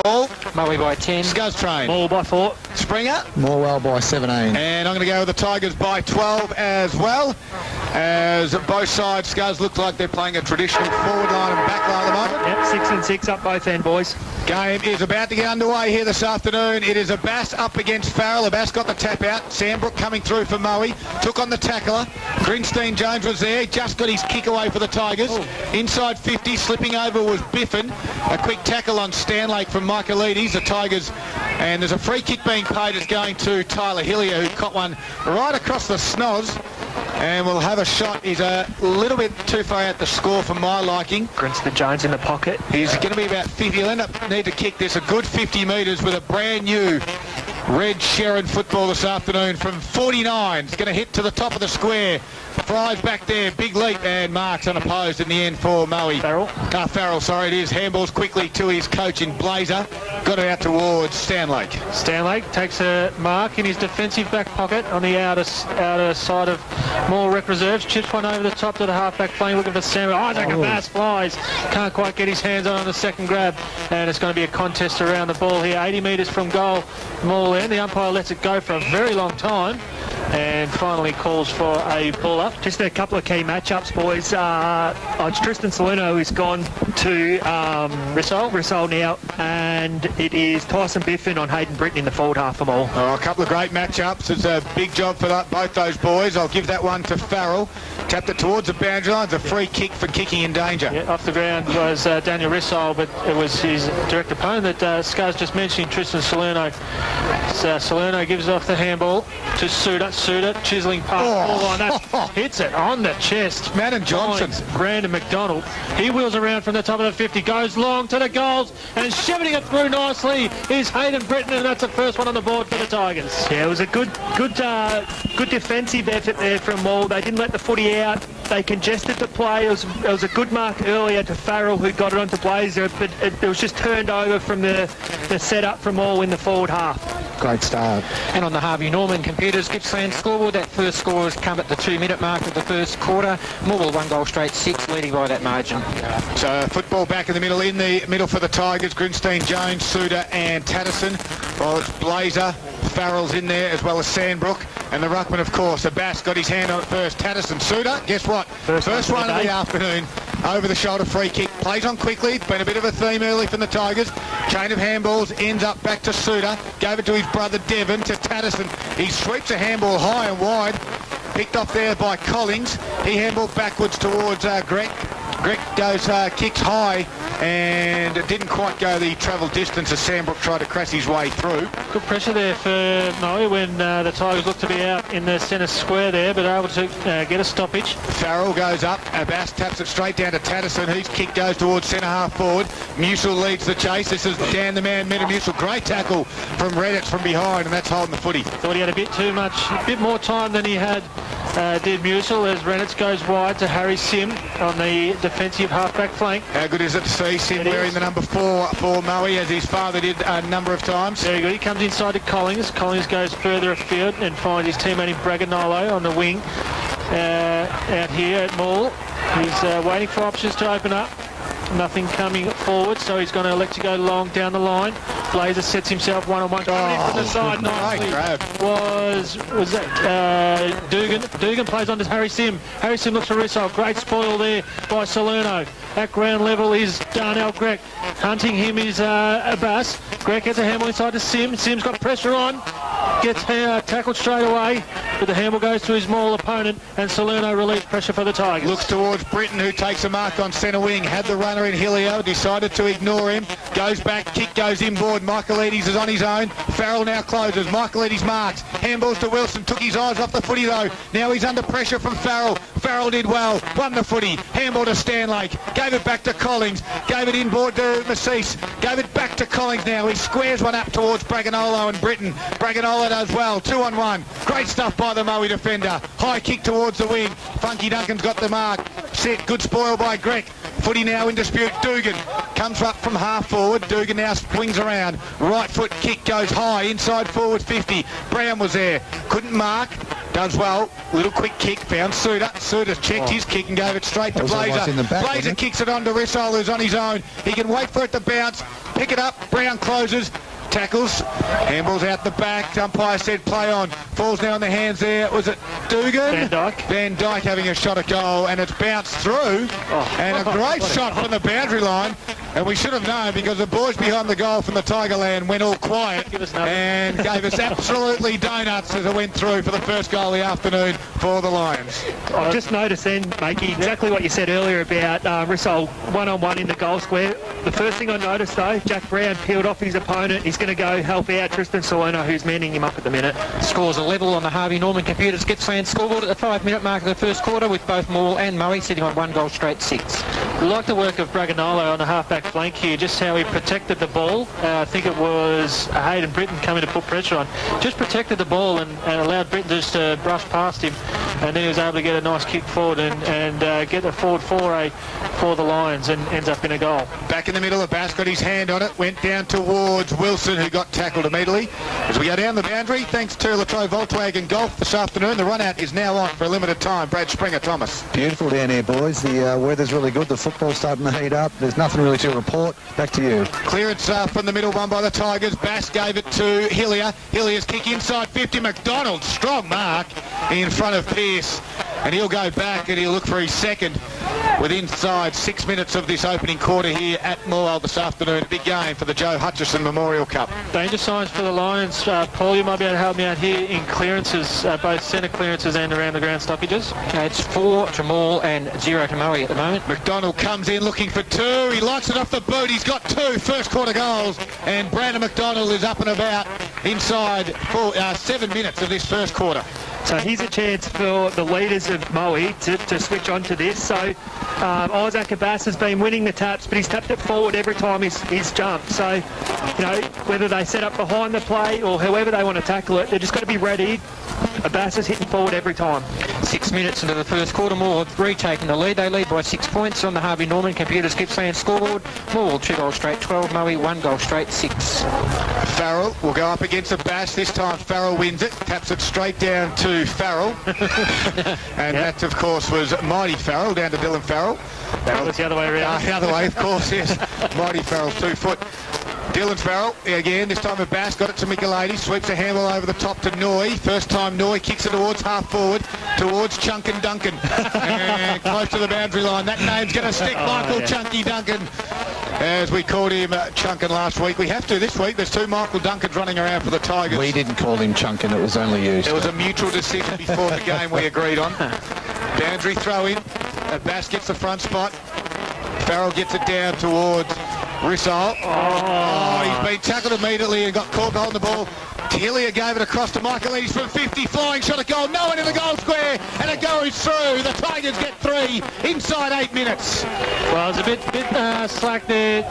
Ball. Moe by 10. Scuzz Train. Moe by 4. Springer. Morwell by 17. And I'm going to go with the Tigers by 12 as well. As both sides, Scuzz look like they're playing a traditional forward line and back line at the moment. Yep, 6 and 6 up both end, boys. Game is about to get underway here this afternoon. It is Abbas up against Farrell. Abbas got the tap out. Sandbrook coming through for Moe. Took on the tackler. Grinstein Jones was there. Just got his kick away for the Tigers. Inside 50, slipping over was Biffin. A quick tackle on Stanlake from Michaelides, the Tigers. And there's a free kick being paid. It's going to Tyler Hillier, who caught one right across the snoz. And we'll have a shot. He's a little bit too far out the score for my liking. Grinstein Jones in the pocket. He's going to be about 50. He'll end up need to kick this a good 50 metres with a brand new red Sharon football this afternoon from 49. It's going to hit to the top of the square. Fries back there, big leap, and marks unopposed in the end for Moe. Farrell, sorry, it is. Handballs quickly to his coach in Blazer. Got it out towards Stanlake. Stanlake takes a mark in his defensive back pocket on the outer side of more rep reserves. Chips one over the top to the half-back flank, looking for Sam. Isaac Abbas flies. Can't quite get his hands on the second grab. And it's going to be a contest around the ball here. 80 metres from goal. Maul in. The umpire lets it go for a very long time. And finally calls for a pull-up. Just a couple of key matchups, boys. Tristan Salerno has gone to Rissole now, and it is Tyson Biffin on Hayden Britton in the forward half of all. Oh, a couple of great matchups. It's a big job for both those boys. I'll give that one to Farrell. Tapped it towards the boundary line. It's a free kick for kicking in danger. Yeah, off the ground was Daniel Rissole, but it was his direct opponent that Scuzz just mentioned, Tristan Salerno. So Salerno gives off the handball to Suter. Suter chiseling past the ball line. That hits it on the chest. Madden Johnson. Brandon McDonald. He wheels around from the top of the 50, goes long to the goals, and shepherding it through nicely is Hayden Britton, and that's the first one on the board for the Tigers. Yeah, it was a good defensive effort there from Maul. They didn't let the footy out. They congested the play. It was a good mark earlier to Farrell, who got it onto Blazer, but it was just turned over from the setup from Maul in the forward half. Great start. And on the Harvey Norman computers, Gippsland scoreboard, that first score has come at the 2-minute mark of the first quarter. Morwell 1 goal straight, 6, leading by that margin. So football back in the middle for the Tigers. Grinstein Jones, Suter and Tatterson. Well, it's Blazer. Farrell's in there as well as Sandbrook. And the ruckman, of course. Abbas got his hand on it first. Tatterson, Suter, guess what? First one of the afternoon. Over the shoulder free kick. Plays on quickly. It's been a bit of a theme early from the Tigers. Chain of handballs ends up back to Suter. Gave it to his brother Devon, to Tatterson. He sweeps a handball high and wide. Picked off there by Collins. He handballed backwards towards Greg. Greg goes, kicks high, and it didn't quite go the travel distance as Sandbrook tried to crash his way through. Good pressure there for Moe when the Tigers looked to be out in the centre square there, but able to get a stoppage. Farrell goes up. Abbas taps it straight down to Tatterson. His kick goes towards centre half forward. Musil leads the chase. This is Dan the man, Metamucil. Great tackle from Redditch from behind, and that's holding the footy. Thought he had a bit more time than he had. Did Musil as Renitz goes wide to Harry Sim on the defensive half-back flank. How good is it to see Sim wearing the number 4 for Moe, as his father did a number of times? Very good. He comes inside to Collins. Collins goes further afield and finds his teammate in Braganolo on the wing. Out here at Maul. He's waiting for options to open up. Nothing coming forward, so he's going to elect to go long down the line. Blazer sets himself one-on-one. Coming in from the side nicely was that Dugan. Dugan plays on to Harry Sim. Harry Sim looks for Rissole. Great spoil there by Salerno. At ground level is Darnell Grech. Hunting him is Abbas. Grech gets a handle inside to Sim. Sim's got pressure on. Gets tackled straight away, but the handle goes to his Maul opponent, and Salerno relieves pressure for the Tigers. Looks towards Britton, who takes a mark on centre wing. Had the runner in Hillier, decided to ignore him. Goes back, kick goes inboard. Michaelides is on his own. Farrell now closes. Michaelides marks. Handballs to Wilson. Took his eyes off the footy though. Now he's under pressure from Farrell. Farrell did well. Won the footy. Handball to Stanlake. Gave it back to Collins. Gave it inboard to Massis. Gave it back to Collins now. He squares one up towards Braganolo and Britton. Braganolo does well. 2-on-1. Great stuff by the Moe defender. High kick towards the wing. Funky Duncan's got the mark. Set. Good spoil by Grech. Footy now in dispute. Dugan comes up from half forward. Dugan now swings around. Right foot kick goes high. Inside forward 50. Brown was there. Couldn't mark. Does well. Little quick kick. Found Suter. Suter checked his kick and gave it straight to Blazer. Blazer kicks it on to Rissole, who's on his own. He can wait for it to bounce. pick it up. Brown closes. Tackles, handballs out the back, umpire said play on, falls now in the hands there, was it Dugan? Van Dyke having a shot at goal, and it's bounced through, and a great shot from the boundary line, and we should have known because the boys behind the goal from the Tigerland went all quiet and gave us absolutely donuts as it went through for the first goal of the afternoon for the Lions. I just noticed then, Makey, exactly what you said earlier about Rissole one-on-one in the goal square. The first thing I noticed though, Jack Brown peeled off his opponent. He's going to go help out Tristan Solano, who's manning him up at the minute. Scores a level on the Harvey Norman Computers Gippsland scoreboard at the 5-minute mark of the first quarter, with both Moore and Murray sitting on 1 goal straight 6. We like the work of Braganolo on the half-back flank here, just how he protected the ball. I think it was Hayden Britton coming to put pressure on. Just protected the ball and allowed Britton just to brush past him, and then he was able to get a nice kick forward and get the forward foray for the Lions, and ends up in a goal. Back in the middle, Abbas got his hand on it, went down towards Wilson, who got tackled immediately. As we go down the boundary, thanks to Latrobe Volkswagen Golf this afternoon, the run-out is now on for a limited time. Brad Springer, Thomas. Beautiful down here, boys. The weather's really good. The football's starting to heat up. There's nothing really to report. Back to you. Clearance from the middle one by the Tigers. Bass gave it to Hillier. Hillier's kick inside 50. McDonald, strong mark in front of Pearce. And he'll go back and he'll look for his second with inside 6 minutes of this opening quarter here at Morwell this afternoon. A big game for the Joe Hutchison Memorial Cup. Danger signs for the Lions. Paul, you might be able to help me out here in clearances, both centre clearances and around the ground stoppages. It's 4 to Moore and 0 to Murray at the moment. McDonald comes in looking for 2. He lights it off the boot. He's got 2 first quarter goals, and Brandon McDonald is up and about inside for 7 minutes of this first quarter. So here's a chance for the leaders of Moe to switch on to this. So Isaac Abbas has been winning the taps, but he's tapped it forward every time he's jumped. So, you know, whether they set up behind the play or however they want to tackle it, they're just got to be ready. Abbas is hitting forward every time. 6 minutes into the first quarter, Moore retaking the lead. They lead by 6 points on the Harvey Norman Computers Gippsland scoreboard. Moore 2 goals straight 12, Murray 1 goal straight 6. Farrell will go up against Abbas. This time Farrell wins it, taps it straight down to Farrell. And that, of course, was Mighty Farrell down to Dylan Farrell. That was the other way around. The other way, of course, yes. Mighty Farrell, 2 foot. Dylan Farrell, again, this time Abbas got it to Michelady, sweeps a handle over the top to Noy. First time Noy kicks it towards half forward, towards Chunkin Duncan. And close to the boundary line. That name's going to stick, Michael Chunky Duncan. As we called him Chunkin last week. We have to this week. There's 2 Michael Duncans running around for the Tigers. We didn't call him Chunkin, it was only you. There was a mutual decision before the game we agreed on. Boundary throw in. Abbas gets the front spot. Farrell gets it down towards Rissole. He's been tackled immediately and got caught holding the ball. Hillier gave it across to Michaelides from 50, flying shot at goal, no one in the goal square, and it goes through. The Tigers get 3 inside 8 minutes. Well, it's a bit slack there.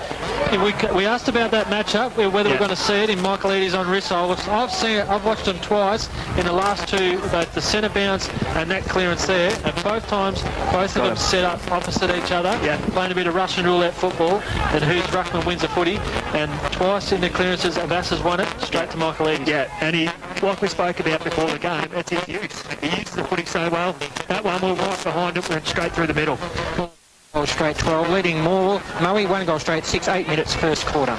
We asked about that matchup, whether we're going to see it in Michaelides on Rissole. I've watched them twice in the last 2, both the centre bounce and that clearance there, and both times both of them set up opposite each other, playing a bit of Russian roulette football, and whose ruckman wins the footy, and twice in the clearances Abbas has won it straight to Michaelides. Yeah, and he, like we spoke about before the game, that's his use. He uses the footy so well. That one was right behind it, went straight through the middle. Goal straight 12, leading Moore. Murray 1 goal straight 6, 8 minutes first quarter.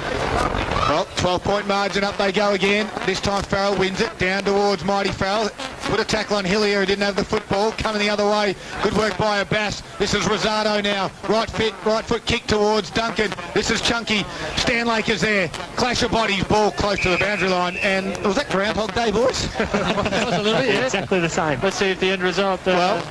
Well, 12-point margin, up they go again. This time Farrell wins it, down towards Mighty Farrell. Put a tackle on Hillier, who didn't have the football. Coming the other way. Good work by Abbas. This is Rosado now. Right foot kick towards Duncan. This is Chunky. Stanlake is there. Clash of bodies, ball close to the boundary line. And was that Groundhog Day, boys? That was a little bit, yeah. Exactly the same. Let's see if the end result.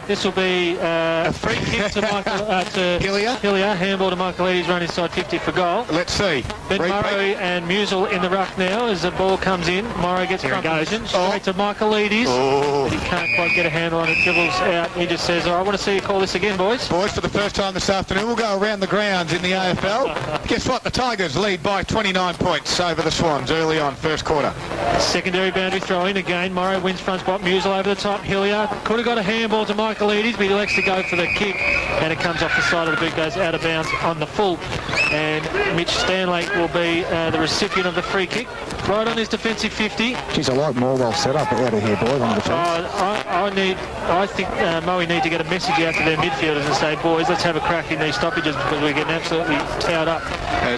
This will be a free kick to Hillier. Handball to Michaelides, run inside 50 for goal. Let's see. Ben Murray and Musel in the ruck now as the ball comes in. Murray gets front position, straight to Michaelides. But he can't quite get a handle on it. Dribbles out. He just says, I want to see you call this again, boys. Boys, for the first time this afternoon, we'll go around the grounds in the AFL. Guess what? The Tigers lead by 29 points over the Swans early on, first quarter. Secondary boundary throw in again. Murray wins front spot. Musel over the top. Hillier could have got a handball to Michaelides, but he elects to go for the kick, and it comes off the side of the boot, goes out of bounds on the full. And Mitch Stanlake will be the recipient of the free kick. Right on his defensive 50. Geez, I like Morwell set up out of here, boys, on the defence. I I think Moe need to get a message out to their midfielders and say, boys, let's have a crack in these stoppages because we're getting absolutely towed up.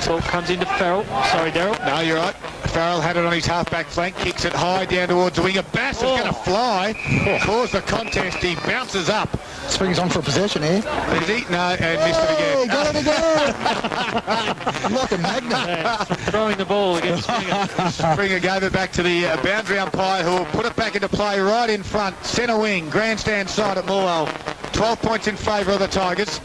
Ball comes into Farrell. Sorry, Daryl. No, you're right. Farrell had it on his half-back flank, kicks it high down towards the winger. Bass is going to fly, cause the contest. He bounces up. Swings on for possession here. Is he? No, and missed it again. Got it again. Like a magnet. Throwing the ball against Springer. Springer gave it back to the boundary umpire, who will put it back into play right in front. Centre wing, grandstand side at Moorwell. 12 points in favour of the Tigers.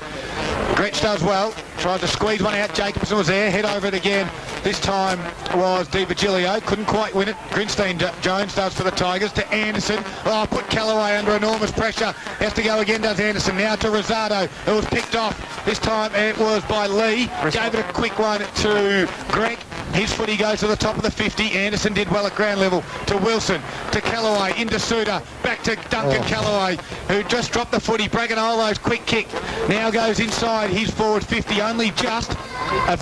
Gretsch does well. Tried to squeeze one out. Jacobson was there. Head over it again. This time was Di Virgilio. Couldn't quite win it. Grinstein Jones does for the Tigers to Anderson. Oh, put Callaway under enormous pressure. Has to go again, does Anderson. Now to Rosado, who was picked off. This time it was by Lee. Gave it a quick one to Greg. His footy goes to the top of the 50. Anderson did well at ground level. To Wilson, to Callaway, into Suter, back to Duncan Callaway, who just dropped the footy. Braganolo's quick kick now goes inside his forward 50, only just.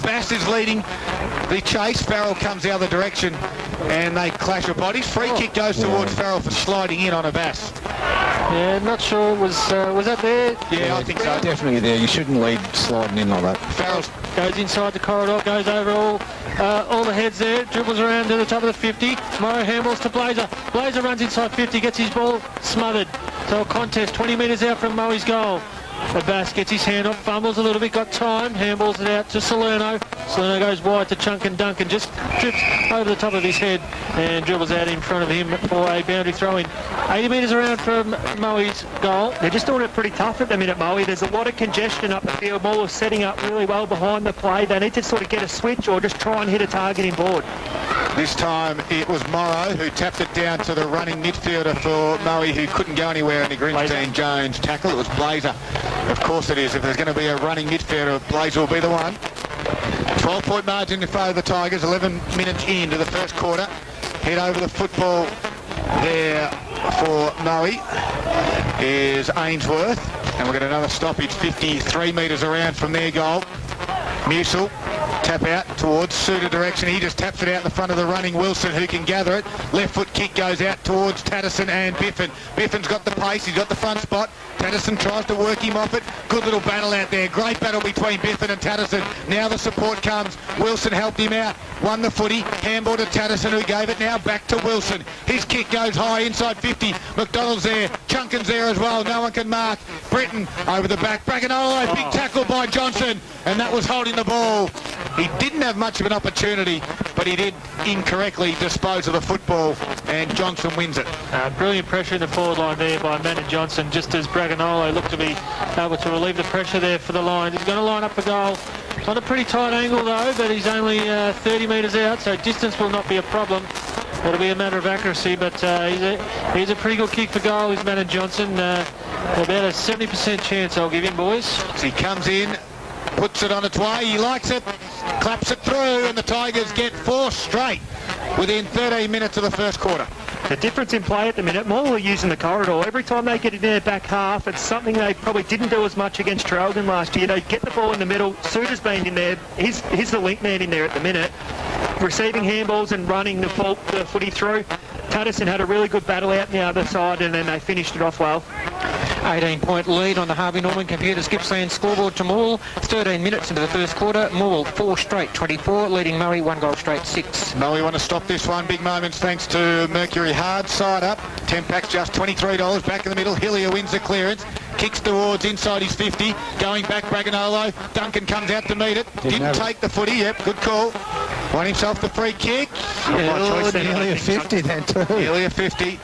Bass is leading the chase. Farrell comes the other direction and they clash of bodies. Free kick goes towards Farrell for sliding in on Bass. Yeah, not sure. Was that there? Yeah, I think so. Definitely there. You shouldn't lead sliding in like that. Farrell Goes inside the corridor, goes over all the heads there, dribbles around to the top of the 50. Morrow handballs to Blazer. Blazer runs inside 50, gets his ball smothered. So a contest 20 metres out from Moe's goal. Bass gets his hand up, fumbles a little bit, got time, handballs it out to Salerno. Salerno goes wide to Chunkin Duncan, just trips over the top of his head and dribbles out in front of him for a boundary throw-in. 80 metres around from Moe's goal. They're just doing it pretty tough at the minute, Moe. There's a lot of congestion up the field. Moe is setting up really well behind the play. They need to sort of get a switch or just try and hit a target in board. This time it was Morrow who tapped it down to the running midfielder for Moe, who couldn't go anywhere in the Grinstein Jones tackle. It was Blazer. Of course it is. If there's going to be a running midfielder, Blazer will be the one. 12-point margin in favour of the Tigers, 11 minutes into the first quarter. Head over the football there for Moe is Ainsworth. And we've got another stoppage 53 metres around from their goal. Musil, tap out towards Suter direction. He just taps it out in the front of the running Wilson, who can gather it. Left foot kick goes out towards Tatterson and Biffin. Biffin's got the pace. He's got the front spot. Tatterson tries to work him off it. Good little battle out there. Great battle between Biffin and Tatterson. Now the support comes. Wilson helped him out. Won the footy. Handball to Tatterson, who gave it now back to Wilson. His kick goes high inside 50. McDonald's there. Chunkin's there as well. No one can mark. Britton over the back. Bragagnolo, big tackle by Johnson. And that was holding the ball. He didn't have much of an opportunity, but he did incorrectly dispose of the football, and Johnson wins it. Brilliant pressure in the forward line there by Matt Johnson, just as Bragagnolo looked to be able to relieve the pressure there for the line. He's going to line up for goal. On a pretty tight angle though, but he's only 30 metres out, so distance will not be a problem. It'll be a matter of accuracy, but he's a pretty good kick for goal, is Matt Johnson. About a 70% chance, I'll give him, boys. He comes in, puts it on its way, he likes it, claps it through, and the Tigers get 4 straight within 13 minutes of the first quarter. The difference in play at the minute, Moe are using the corridor. Every time they get in their back half, it's something they probably didn't do as much against Traralgon last year. They get the ball in the middle. Suter's been in there. He's the link man in there at the minute, receiving handballs and running the footy through. Tatterson had a really good battle out on the other side, and then they finished it off well. 18-point lead on the Harvey Norman Computers Gippsland scoreboard to Moore. 13 minutes into the first quarter. Moore 4 straight 24, leading Moe 1 goal straight 6. Moe want to stop this one. Big moments thanks to Mercury Hard Side Up. 10 packs just $23. Back in the middle. Hillier wins the clearance. Kicks towards inside his 50. Going back, Bragagnolo. Duncan comes out to meet it. Didn't take the footy. Yep, good call. Won himself the free kick. Nearly a 50 then too. Nearly a 50.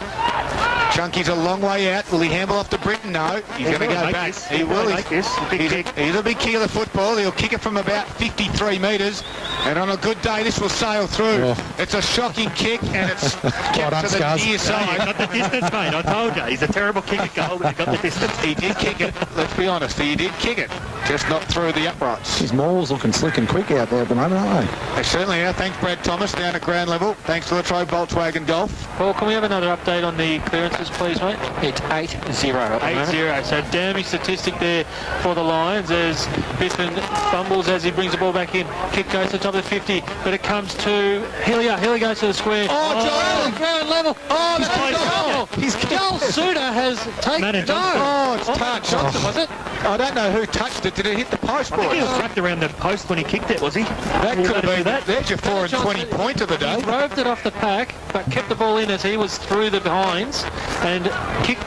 Chunky's a long way out. Will he handle off to Britton? No. He's going to go back. He will. He's a big kick of the football. He'll kick it from about 53 metres. And on a good day, this will sail through. Oh. It's a shocking kick, and it's kept to the near side. Got the distance, mate. I told you. He's a terrible kick at goal, but he got the distance. He did kick it. Let's be honest. He did kick it just not through the uprights. His Maul's looking slick and quick out there at the moment, aren't they? They certainly are. Thanks, Brad Thomas, down at ground level. Thanks to Latrobe Volkswagen Golf. Paul, can we have another update on the clearances, please, mate? It's 8-0 at the moment. 8-0. So damning statistic there for the Lions as Biffin fumbles as he brings the ball back in. Kick goes to the top of the 50, but it comes to Hillier. Hillier goes to the square. Oh, ground level. Oh, He's that's a goal. He's Joel Suter has taken Madden no. Johnson. Oh, it's touched. Johnson, was it? I don't know who touched it. Did it hit the post, I think he boys? was wrapped around the post when he kicked it, was he? That could have been that. There's your 4 and 20 point of the day. He roved it off the pack, but kept the ball in as he was through the behinds, and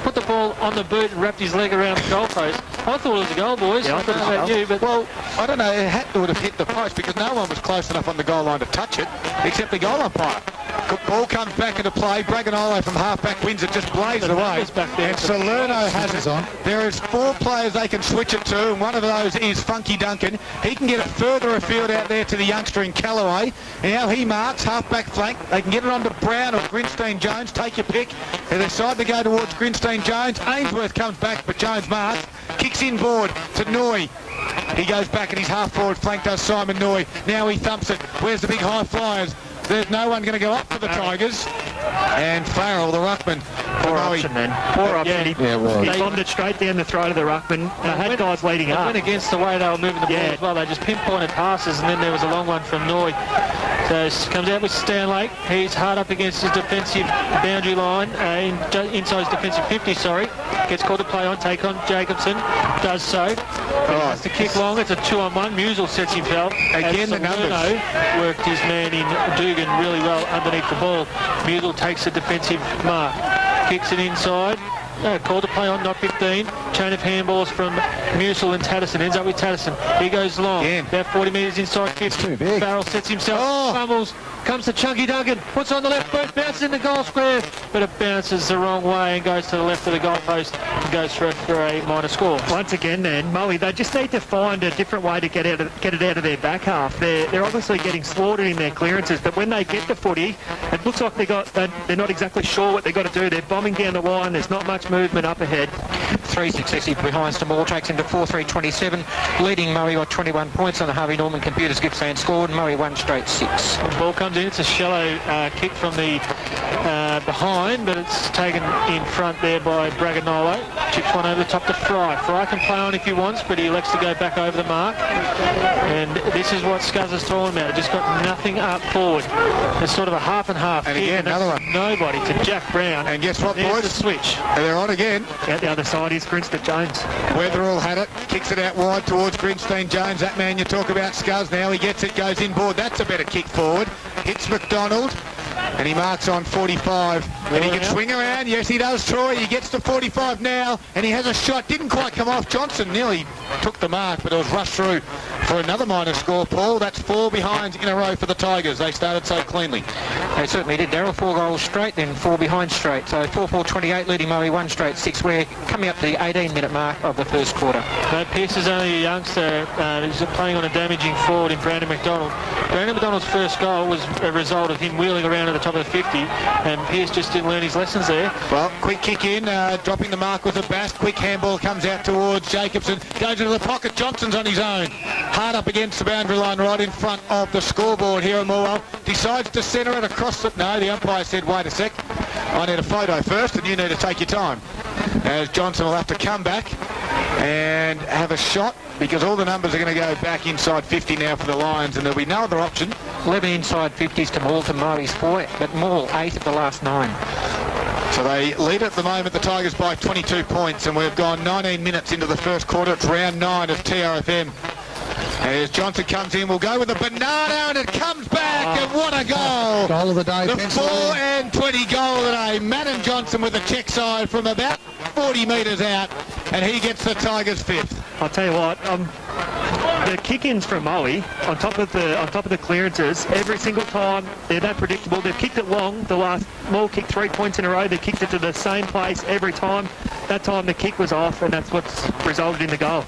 put the ball on the boot and wrapped his leg around the goalpost. I thought it was a goal, boys. Yeah, I I don't know thought it was about a you, but Well, I don't know. It had to have hit the post because no one was close enough on the goal line to touch it, except the goal umpire. Ball comes back into play. Braganolo from half-back wins it, just blazes away. numbers back there. And Salerno has It's it. on. There is 4 players they can switch it to, and one of those is Funky Duncan. He can get it further afield out there to the youngster in Callaway. Now he marks half-back flank. They can get it onto Brown or Grinstein-Jones. Take your pick. They decide to go towards Grinstein-Jones. Ainsworth comes back, but Jones marks. Kicks inboard to Noy. He goes back and his half-forward flank does Simon Noy. Now he thumps it. Where's the big high flyers? There's no one going to go up for the Tigers. And Farrell, the ruckman. Poor Moe. option, man. Poor option. Yeah, it was. He bombed it straight down the throat of the ruckman. Had guys leading it up. went against the way they were moving the ball as well. They just pinpointed passes, and then there was a long one from Noy. So it comes out with Stanlake. He's hard up against his defensive boundary line, inside his defensive 50, sorry. Gets called to play on, take on Jacobson. Does so. But he has to kick long. It's a 2-on-1. Musel sets himself. Again, the numbers. Worked his man in Dugan really well underneath the ball. Musel takes a defensive mark. Kicks it inside. Called to play on, not 15. Chain of handballs from Musel and Tatterson. Ends up with Tatterson. He goes long. Again. About 40 metres inside 50. Too big. Farrell sets himself. Oh. Fumbles. Comes to Chunky Duncan. Puts on the left boot. Bounces in the goal square. But it bounces the wrong way and goes to the left of the goalpost. And goes for a minor score. Once again, then, Moe, they just need to find a different way to get it out of their back half. They're obviously getting slaughtered in their clearances, but when they get the footy, it looks like they're not exactly sure what they've got to do. They're bombing down the line. There's not much movement up ahead. 3 successive behinds to Moore, takes him to 4-3-27, leading Moe by 21 points on the Harvey Norman Computers Gippsland scored. Moe 1 straight 6. The ball comes in. It's a shallow kick from the behind, but it's taken in front there by Braganolo. Chips one over the top to Fry. Fry can play on if he wants, but he elects to go back over the mark. And this is what Scuzz is talking about. Just got nothing up forward. It's sort of a half and half. And kick, again, another that's one. Nobody to Jack Brown. And guess what, There's boys? the switch. And they're on again. Out the other side is Grinstein-Jones. Weatherall had it, kicks it out wide towards Grinstein-Jones. That man you talk about, Scuzz, now he gets it, goes inboard. That's a better kick forward. Hits McDonald, and he marks on 45. And he can swing around. Yes, he does, Troy. He gets to 45 now, and he has a shot. Didn't quite come off. Johnson nearly took the mark, but it was rushed through for another minor score, Paul. That's 4 behinds in a row for the Tigers. They started so cleanly. They certainly did, Darryl. 4 goals straight, then 4 behind straight. So 4-4-28, leading Moe 1 straight 6. We're coming up to the 18-minute mark of the first quarter. Pearce is only a youngster. He's playing on a damaging forward in Brandon McDonald. Brandon McDonald's first goal was a result of him wheeling around at the top of the 50, and Pearce just didn't learn his lessons there. Well, quick kick in, dropping the mark with a bash. Quick handball comes out towards Jacobson. Goes into the pocket. Johnson's on his own. Hard up against the boundary line right in front of the scoreboard here at Morwell. Decides to centre it across the... No, the umpire said, wait a sec. I need a photo first, and you need to take your time. As Johnson will have to come back and have a shot, because all the numbers are going to go back inside 50 now for the Lions, and there'll be no other option. 11 inside 50s to Moore, to Moe's 4, but Moore 8 of the last 9. So they lead at the moment, the Tigers, by 22 points, and we've gone 19 minutes into the first quarter. It's round 9 of TRFM. As Johnson comes in, we'll go with a banana, and it comes back, and what a goal! Goal of the day, The pencil 4 in. and 20 goal of the day. Madden Johnson with a check side from about 40 metres out, and he gets the Tigers 5th. I'll tell you what, the kick-ins from Moe on top of the clearances, every single time they're that predictable. They've kicked it long. The last Moe kicked 3 points in a row. They kicked it to the same place every time. That time the kick was off, and that's what's resulted in the goal.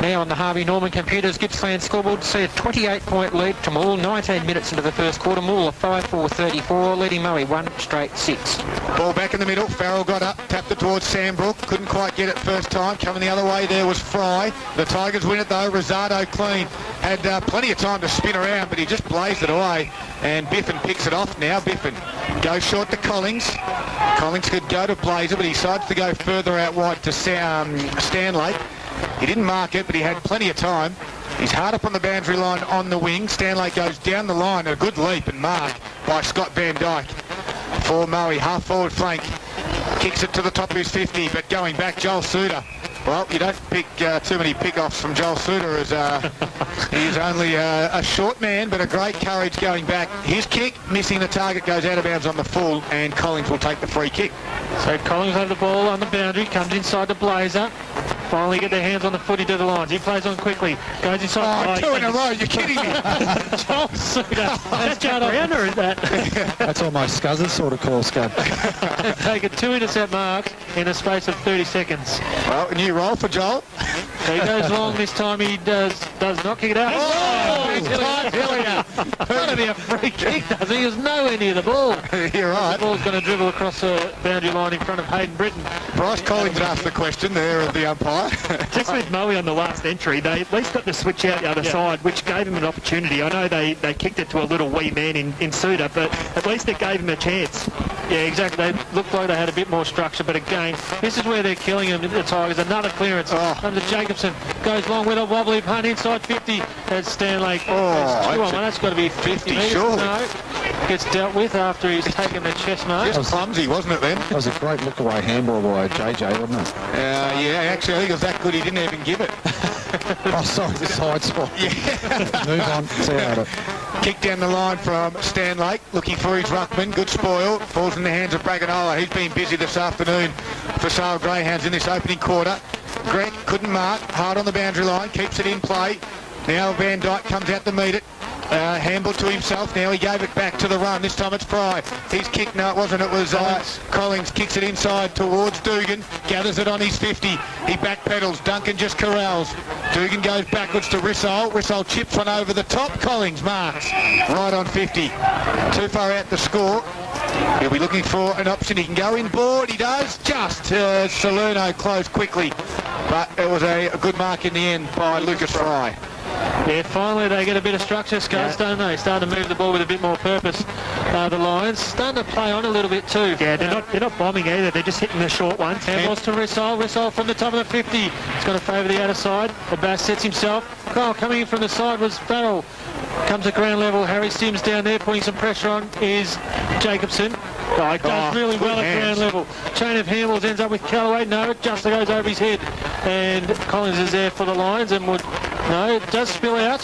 Now on the Harvey Norman computers, Gippsland scoreboard see a 28-point lead to Moole, 19 minutes into the first quarter. Moole a 5-4-34, leading Moe 1 straight 6. Ball back in the middle. Farrell got up, tapped it towards Sandbrook. Couldn't quite get it first time. Coming the other way there was Fry. The Tigers win it though. Rosado clean. Had plenty of time to spin around, but he just blazed it away. And Biffin picks it off now. Biffin goes short to Collins. Collins could go to Blazer, but he decides to go further out wide to Stanley. He didn't mark it, but he had plenty of time. He's hard up on the boundary line on the wing. Stanley goes down the line. A good leap and mark by Scott Van Dyke. For Moe, half forward flank. Kicks it to the top of his 50, but going back, Joel Suter. Well, you don't pick too many pick-offs from Joel Suter as he's only a short man, but a great courage going back. His kick, missing the target, goes out of bounds on the full, and Collins will take the free kick. So Collins have the ball on the boundary, comes inside to Blazer. Finally get their hands on the footy to the lines. He plays on quickly, goes inside. Oh, two in a row, you're kidding me. Joel Suter. That's Jack Rounder, is that? That's almost Scuzz's sort of call, Scud. Taken 2 intercept marks in a space of 30 seconds. Well, a new role for Joel. So he goes long this time. He does not kick it out. Hillier. That'll be a free kick, does he? There's nowhere near the ball. You're right. The ball's going to dribble across the boundary line in front of Hayden Britton. Bryce Collins asked the question there of the umpire. Just with Moe on the last entry, they at least got the switch out the other side, which gave him an opportunity. I know they kicked it to a little wee man in Suter, but at least it gave him a chance. Yeah, exactly. They looked like they had a bit more structure, but again, this is where they're killing him, the Tigers. Another clearance. Comes to Jacobson. Goes long with a wobbly punt inside 50. That's Stanley. That's got to be 50 metres. Surely. No. Gets dealt with after he's taken the chest mark. Just clumsy, wasn't it then? That was a great look-away handball by JJ, wasn't it? Yeah, actually, I think it was that good he didn't even give it. Oh, sorry, the side spot. Yeah. Move on. See out it. Kick down the line from Stanley, looking for his ruckman. Good spoil. Falls in the hands of Braganola. He's been busy this afternoon for Sale Greyhounds in this opening quarter. Greg couldn't mark. Hard on the boundary line. Keeps it in play. Now Van Dyke comes out to meet it. Handball to himself. Now he gave it back to the run. This time it's Fry. He's kicked. No, it wasn't. It was Collins. Kicks it inside towards Dugan. Gathers it on his 50. He backpedals. Duncan just corrals. Dugan goes backwards to Rissole. Rissole chips one over the top. Collins marks. Right on 50. Too far out to score. He'll be looking for an option. He can go inboard. He does. Just Salerno closed quickly. But it was a good mark in the end by Lucas Fry. Yeah, finally they get a bit of structure, Scuzz, don't they? Starting to move the ball with a bit more purpose. The Lions starting to play on a little bit too. Yeah, they're not bombing either. They're just hitting the short ones. Handballs to Rissole. Rissole from the top of the 50. He's going to favour the outer side. The Bass sets himself. Oh, coming in from the side was Farrell. Comes at ground level. Harry Sims down there putting some pressure on is Jacobson. Oh, he does really well at ground level. Chain of handballs ends up with Callaway. No, it just goes over his head. And Collins is there for the Lions and would... No, it does spill out.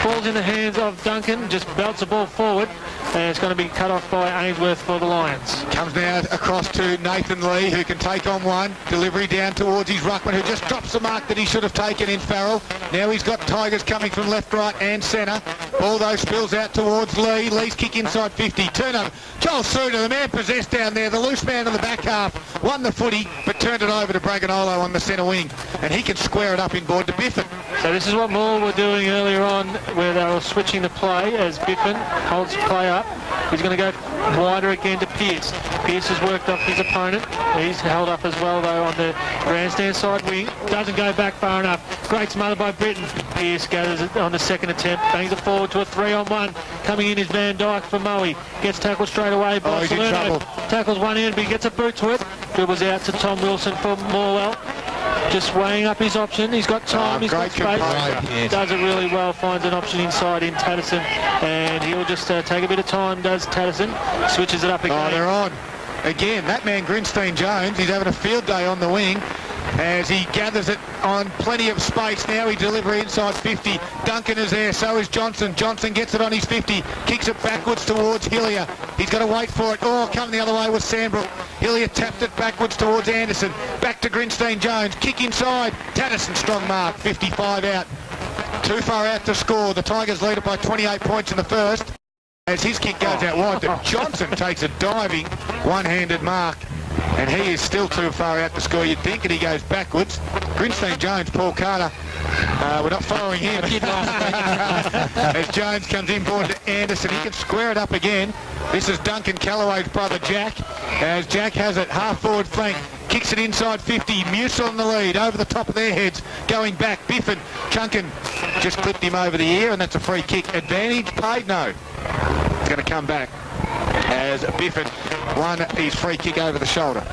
Falls in the hands of Duncan. Just belts the ball forward. And it's going to be cut off by Ainsworth for the Lions. Comes now across to Nathan Lee, who can take on one. Delivery down towards his ruckman, who just drops the mark that he should have taken in Farrell. Now he's got Tigers coming from left, right and centre. Ball though spills out towards Lee. Lee's kick inside 50. Turnover. Joel Suter, the man possessed down there, the loose man in the back half, won the footy, but turned it over to Braganola on the centre wing. And he can square it up inboard to Biffin. So this is what Moore were doing earlier on, where they were switching the play as Biffin holds play up. He's going to go wider again to Pearce. Pearce has worked off his opponent. He's held up as well though on the grandstand side wing. Doesn't go back far enough. Great smother by Britton. Pearce gathers it on the second attempt. Bangs it forward to a 3-on-1. Coming in is Van Dyke for Moe. Gets tackled straight away by Salerno. Tackles one end, but he gets a boot to it. Dribbles out to Tom Wilson for Morwell. Just weighing up his option. He's got time, he's got space. Does it really well, finds an option inside in Tatterson. And he'll just take a bit of time, does Tatterson. Switches it up again. Oh, they're on. Again, that man Grinstein-Jones, he's having a field day on the wing as he gathers it on plenty of space. Now he delivers inside 50. Duncan is there, so is Johnson. Johnson gets it on his 50, kicks it backwards towards Hillier. He's got to wait for it. Oh, coming the other way was Sandbrook. Hillier tapped it backwards towards Anderson. Back to Grinstein-Jones. Kick inside. Tatterson, strong mark. 55 out. Too far out to score. The Tigers lead it by 28 points in the first. As his kick goes out wide, but Johnson takes a diving one-handed mark. And he is still too far out to score, you'd think, and he goes backwards. Grinstein-Jones, Paul Carter, We're not following him. As Jones comes inboard to Anderson, he can square it up again. This is Duncan Callaway's brother Jack, as Jack has it half forward flank, kicks it inside 50. Musil in the lead, over the top of their heads, going back. Biffin, Chunkin just clipped him over the ear, and that's a free kick. Advantage paid? No. It's going to come back as Biffin won his free kick over the shoulder.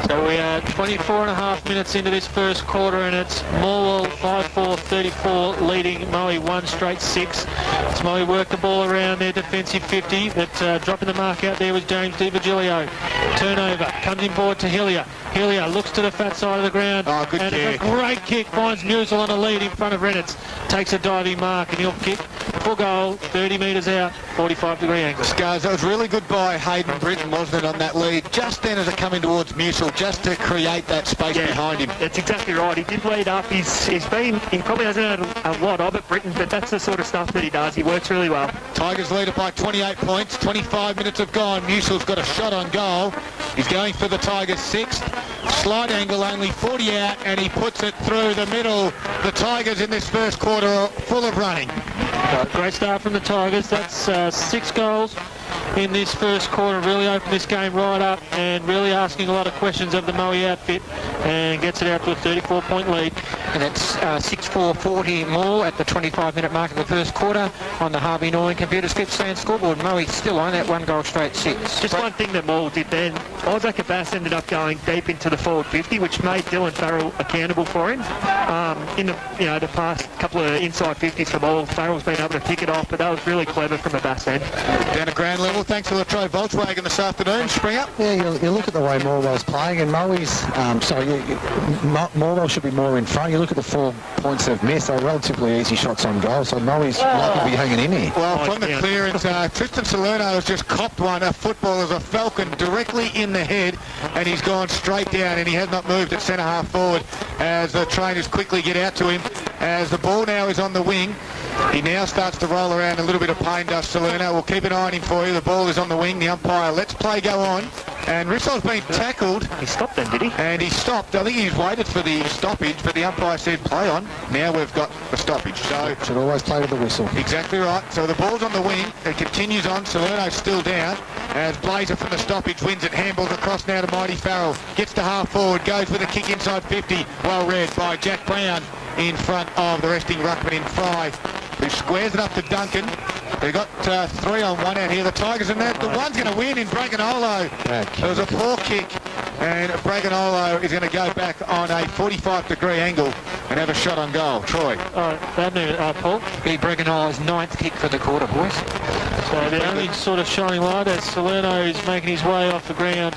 So we are 24.5 minutes into this first quarter, and it's Morwell 5-4-34 leading Moe 1 straight 6. It's Moe work the ball around their defensive 50, but dropping the mark out there was James DiVigilio. Turnover, comes inboard to Hillier. Hillier looks to the fat side of the ground. Oh, good and kick. It's a great kick, finds Musil on a lead in front of Reynolds. Takes a diving mark, and he'll kick for goal, 30 metres out, 45-degree angle. Scars, that was really good by Hayden Britton, wasn't it, on that lead? Just then as it coming towards Musil, just to create that space behind him. That's exactly right. He did lead up. He probably hasn't had a lot of it, Britton, but that's the sort of stuff that he does. He works really well. Tigers lead it by 28 points. 25 minutes have gone. Musil's got a shot on goal. He's going for the Tigers' 6th. Slight angle, only 40 out, and he puts it through the middle. The Tigers in this first quarter are full of running. Great start from the Tigers. That's 6 goals in this first quarter. Really opened this game right up and really asking a lot of questions of the Moe outfit, and gets it out to a 34-point lead. And it's 6-4-40 Moore at the 25-minute mark of the first quarter on the Harvey Norman computer skip stand scoreboard. Moe still on that 1 goal straight 6. Just one thing that Moore did then, Isaac Abbas ended up going deep into the forward 50, which made Dylan Farrell accountable for him. In the past couple of inside 50s for Moore, Farrell's been able to pick it off, but that was really clever from Abbas then. Down at ground level, thanks to Latrobe Volkswagen this afternoon. Springer. Yeah, you look at the way Morwell's playing, and Moe's, Morwell should be more in front. You look at the 4 points they've missed, they're relatively easy shots on goal, so Moe's lucky to be hanging in here. Well, from the clearance, Tristan Salerno has just copped one. A football as a Falcon directly in the head, and he's gone straight down, and he has not moved at centre half forward as the trainers quickly get out to him. As the ball now is on the wing, he now starts to roll around. A little bit of pain does Salerno. We'll keep an eye on him for you. The ball is on the wing. The umpire lets play go on. And Rissol's been tackled. He stopped then, did he? And he stopped. I think he's waited for the stoppage, but the umpire said play on. Now we've got the stoppage. So Should always play with the whistle. exactly right. So the ball's on the wing. It continues on. Salerno's still down. As Blazer from the stoppage wins it. Handballs across now to Mighty Farrell. Gets to half forward. Goes with a kick inside 50. Well read by Jack Brown in front of the resting ruckman in Fry, who squares it up to Duncan. They got 3 on 1 out here. The Tigers in there. The one's going to win in Braganolo. It was a poor kick, and Braganolo is going to go back on a 45-degree angle and have a shot on goal. Troy. Bad news, Paul. Be Breganolo's 9th kick for the quarter, boys. So the only sort of shining light as Salerno is making his way off the ground.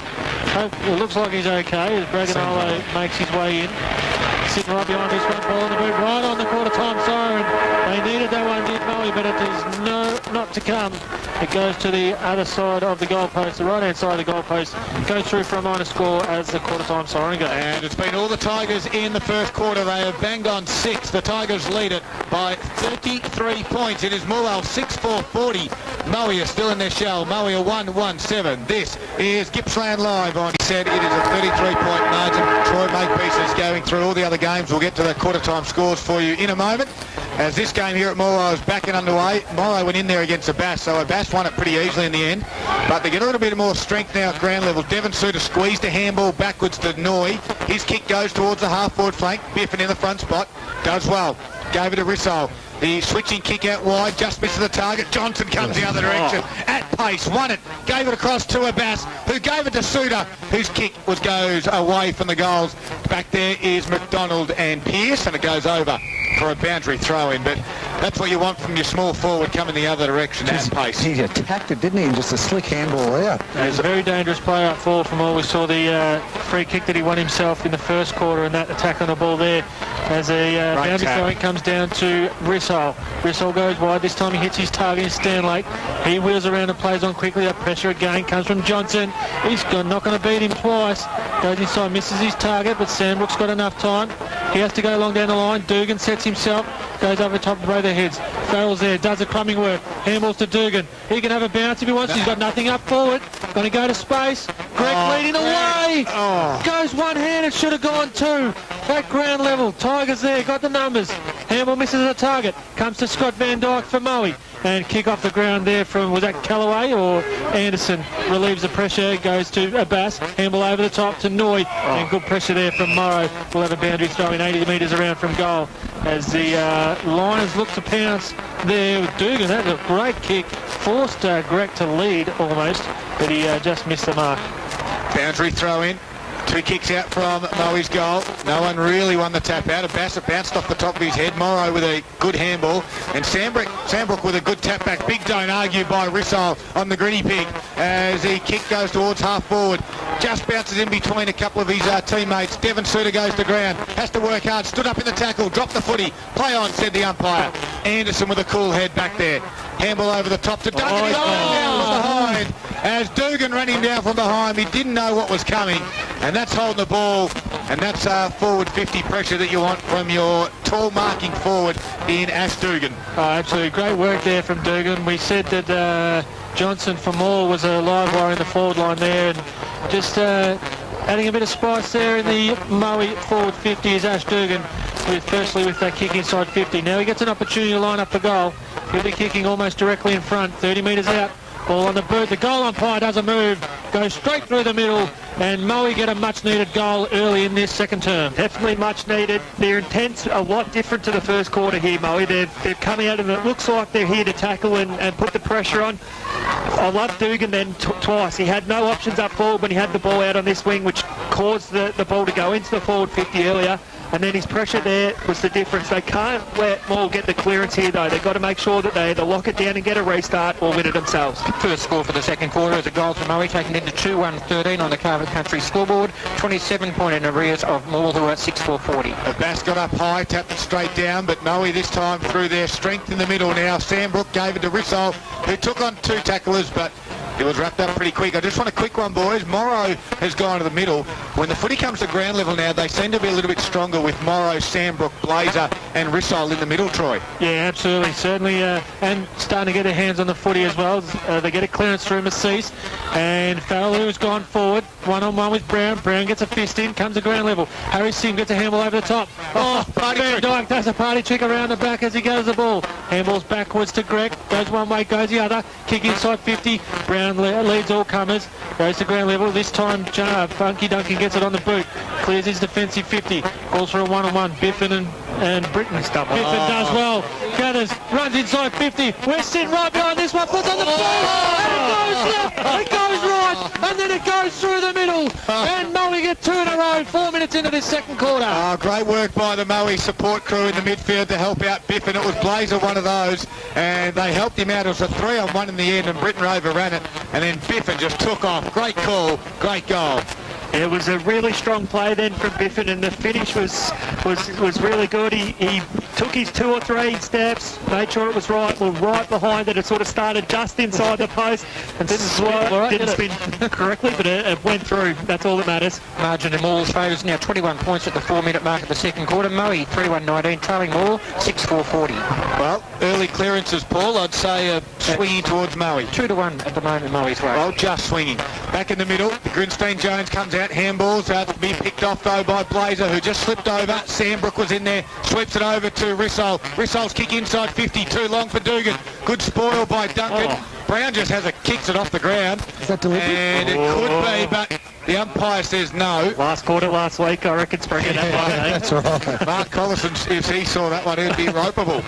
It looks like he's okay as Braganolo makes his way in. Sitting right behind his front ball in the boot, right on the quarter-time siren. They needed that one, did Moe, but it is not to come. It goes to the other side of the goalpost, the right-hand side of the goalpost. Goes through for a minor score as the quarter-time siren goes. And it's been all the Tigers in the first quarter. They have banged on 6. The Tigers lead it by 33 points. It is Morwell 6-4-40. Moe are still in their shell. Moe are 1-1-7. This is Gippsland Live on. He said it is a 33-point margin. Troy Makepeace is going through all the other games. We'll get to the quarter-time scores for you in a moment. As this game here at Morwell is back and underway. Morrow went in there against Abbas, so Abbas won it pretty easily in the end. But they get a little bit more strength now at ground level. Devon Suter squeezed a handball backwards to Noy. His kick goes towards the half-forward flank. Biffin in the front spot. Does well. Gave it to Rissole. The switching kick out wide, just misses the target. Johnson comes the other direction. At pace, won it. Gave it across to Abbas, who gave it to Suter, whose kick goes away from the goals. Back there is McDonald and Pearce, and it goes over for a boundary throw-in. But that's what you want from your small forward coming the other direction at pace. He attacked it, didn't he? And just a slick handball there. He's a very dangerous player up forward from all. We saw the free kick that he won himself in the first quarter, and that attack on the ball there as a boundary throw-in comes down to Rissole. Rissole goes wide. This time he hits his target in Stanlake. He wheels around and plays on quickly. That pressure again comes from Johnson. He's not going to beat him twice. Goes inside, misses his target, but Sandbrook's got enough time. He has to go along down the line. Dugan sets himself, goes over the top of both their heads. Farrell's there, does the clumbing work. Handballs to Dugan. He can have a bounce if he wants. He's got nothing up forward. Going to go to space. Greg leading away. Goes one-handed, should have gone 2. At ground level, Tigers there, got the numbers. Handball misses the target. Comes to Scott Van Dyke for Moe. And kick off the ground there from, was that Callaway or Anderson? Relieves the pressure, goes to Abbas. Handball over the top to Noy. And good pressure there from Morrow. We'll have a boundary throw in 80 metres around from goal. As the Liners look to pounce there with Dugan. That was a great kick. Forced Greg to lead almost, but he just missed the mark. Boundary throw in. 2 kicks out from Moe's goal. No one really won the tap out. Bassett bounced off the top of his head. Morrow with a good handball. And Sandbrook with a good tap back. Big don't argue by Rissole on the gritty pig as the kick goes towards half forward. Just bounces in between a couple of his teammates. Devon Suter goes to ground. Has to work hard. Stood up in the tackle. Dropped the footy. Play on, said the umpire. Anderson with a cool head back there. Handball over the top to Duncan. Down from behind. As Dugan ran him down from behind. He didn't know what was coming. And that's holding the ball. And that's forward 50 pressure that you want from your tall marking forward in Ash Dugan. Absolutely great work there from Dugan. We said that Johnson for Moore was a live wire in the forward line there. And just adding a bit of spice there in the Moe forward 50 is Ash Dugan. Firstly with that kick inside 50. Now he gets an opportunity to line up for goal. He'll be kicking almost directly in front, 30 metres out. Ball on the boot. The goal umpire doesn't move. Goes straight through the middle. And Moe get a much-needed goal early in this second term. Definitely much needed. Their intent's a lot different to the first quarter here, Moe. They're coming out of it. Looks like they're here to tackle and put the pressure on. I love Dugan then twice. He had no options up forward when he had the ball out on this wing, which caused the ball to go into the forward 50 earlier. And then his pressure there was the difference. They can't let Moore get the clearance here, though. They've got to make sure that they either lock it down and get a restart or win it themselves. First score for the second quarter is a goal for Moe, taken into 2-1-13 on the Carver Country scoreboard. 27 point in arrears of Moore, who are 6-4-40. Bass got up high, tapped it straight down, but Moe this time through their strength in the middle now. Sandbrook gave it to Rissole, who took on 2 tacklers, but it was wrapped up pretty quick. I just want a quick one, boys. Morrow has gone to the middle. When the footy comes to ground level now, they seem to be a little bit stronger with Morrow, Sandbrook, Blazer and Rissole in the middle, Troy. Yeah, absolutely. Certainly, and starting to get their hands on the footy as well. They get a clearance through Massis. And Farrell, who's gone forward, one-on-one with Brown. Brown gets a fist in, comes to ground level. Harry Sim gets a handball over the top. Van Dyke does a party trick around the back as he goes the ball. Handballs backwards to Greg. Goes one way, goes the other. Kick inside 50. Brown leads all comers, goes to ground level. This time Funky Duncan gets it on the boot, clears his defensive 50, calls for a one-on-one. Biffin and Britton. Biffin does well, gathers, runs inside 50. Weston right behind this one, puts on the boot, and it goes right, and then it goes through the middle. And Moe get 2 in a row, 4 minutes into this second quarter. Great work by the Moe support crew in the midfield to help out Biffin. It was Blazer, one of those, and they helped him out. It was a 3-on-1 in the end, and Britton overran it. And then Biffin just took off. Great call, great goal. It was a really strong play then from Biffin, and the finish was really good. He took his 2 or 3 steps, made sure it was right, well, right behind it. It sort of started just inside the post and didn't spin correctly, but it went through. That's all that matters. Margin in Moore's favour is now 21 points at the 4-minute mark of the second quarter. Moe 3-1-19, trailing Moore 6-4-40. Well, early clearances, Paul. I'd say swinging towards Moe. 2-1 at the moment, Moe's way. Well, just swinging. Back in the middle, Grinstein Jones comes out. Handballs to be picked off though by Blazer, who just slipped over. Sandbrook was in there, sweeps it over to Rissole. Rissole's kick inside 50, too long for Dugan. Good spoil by Duncan. Brown just kicks it off the ground. Is that deliberate? And it could be, but the umpire says no. Last quarter last week, I reckon, bringing that one. That's right. Mark Collison, if he saw that one, he'd be ropeable.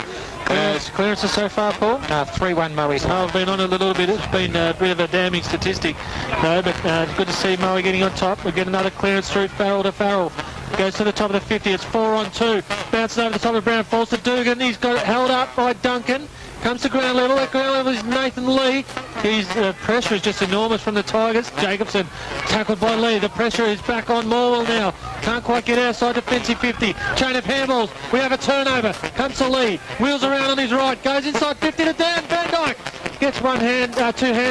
Clearances so far, Paul? 3-1 Moe's. I've been on it a little bit. It's been a bit of a damning statistic. No, but good to see Moe getting on top. We get another clearance through Farrell to Farrell. Goes to the top of the 50. It's 4-on-2. Bounces over the top of Brown. Falls to Dugan. He's got it held up by Duncan. Comes to ground level. At ground level is Nathan Lee. His pressure is just enormous from the Tigers. Jacobson tackled by Lee. The pressure is back on Morwell now. Can't quite get outside defensive 50. Chain of handballs. We have a turnover. Comes to Lee. Wheels around on his right. Goes inside 50 to Dan. Van Dyke gets 2 hands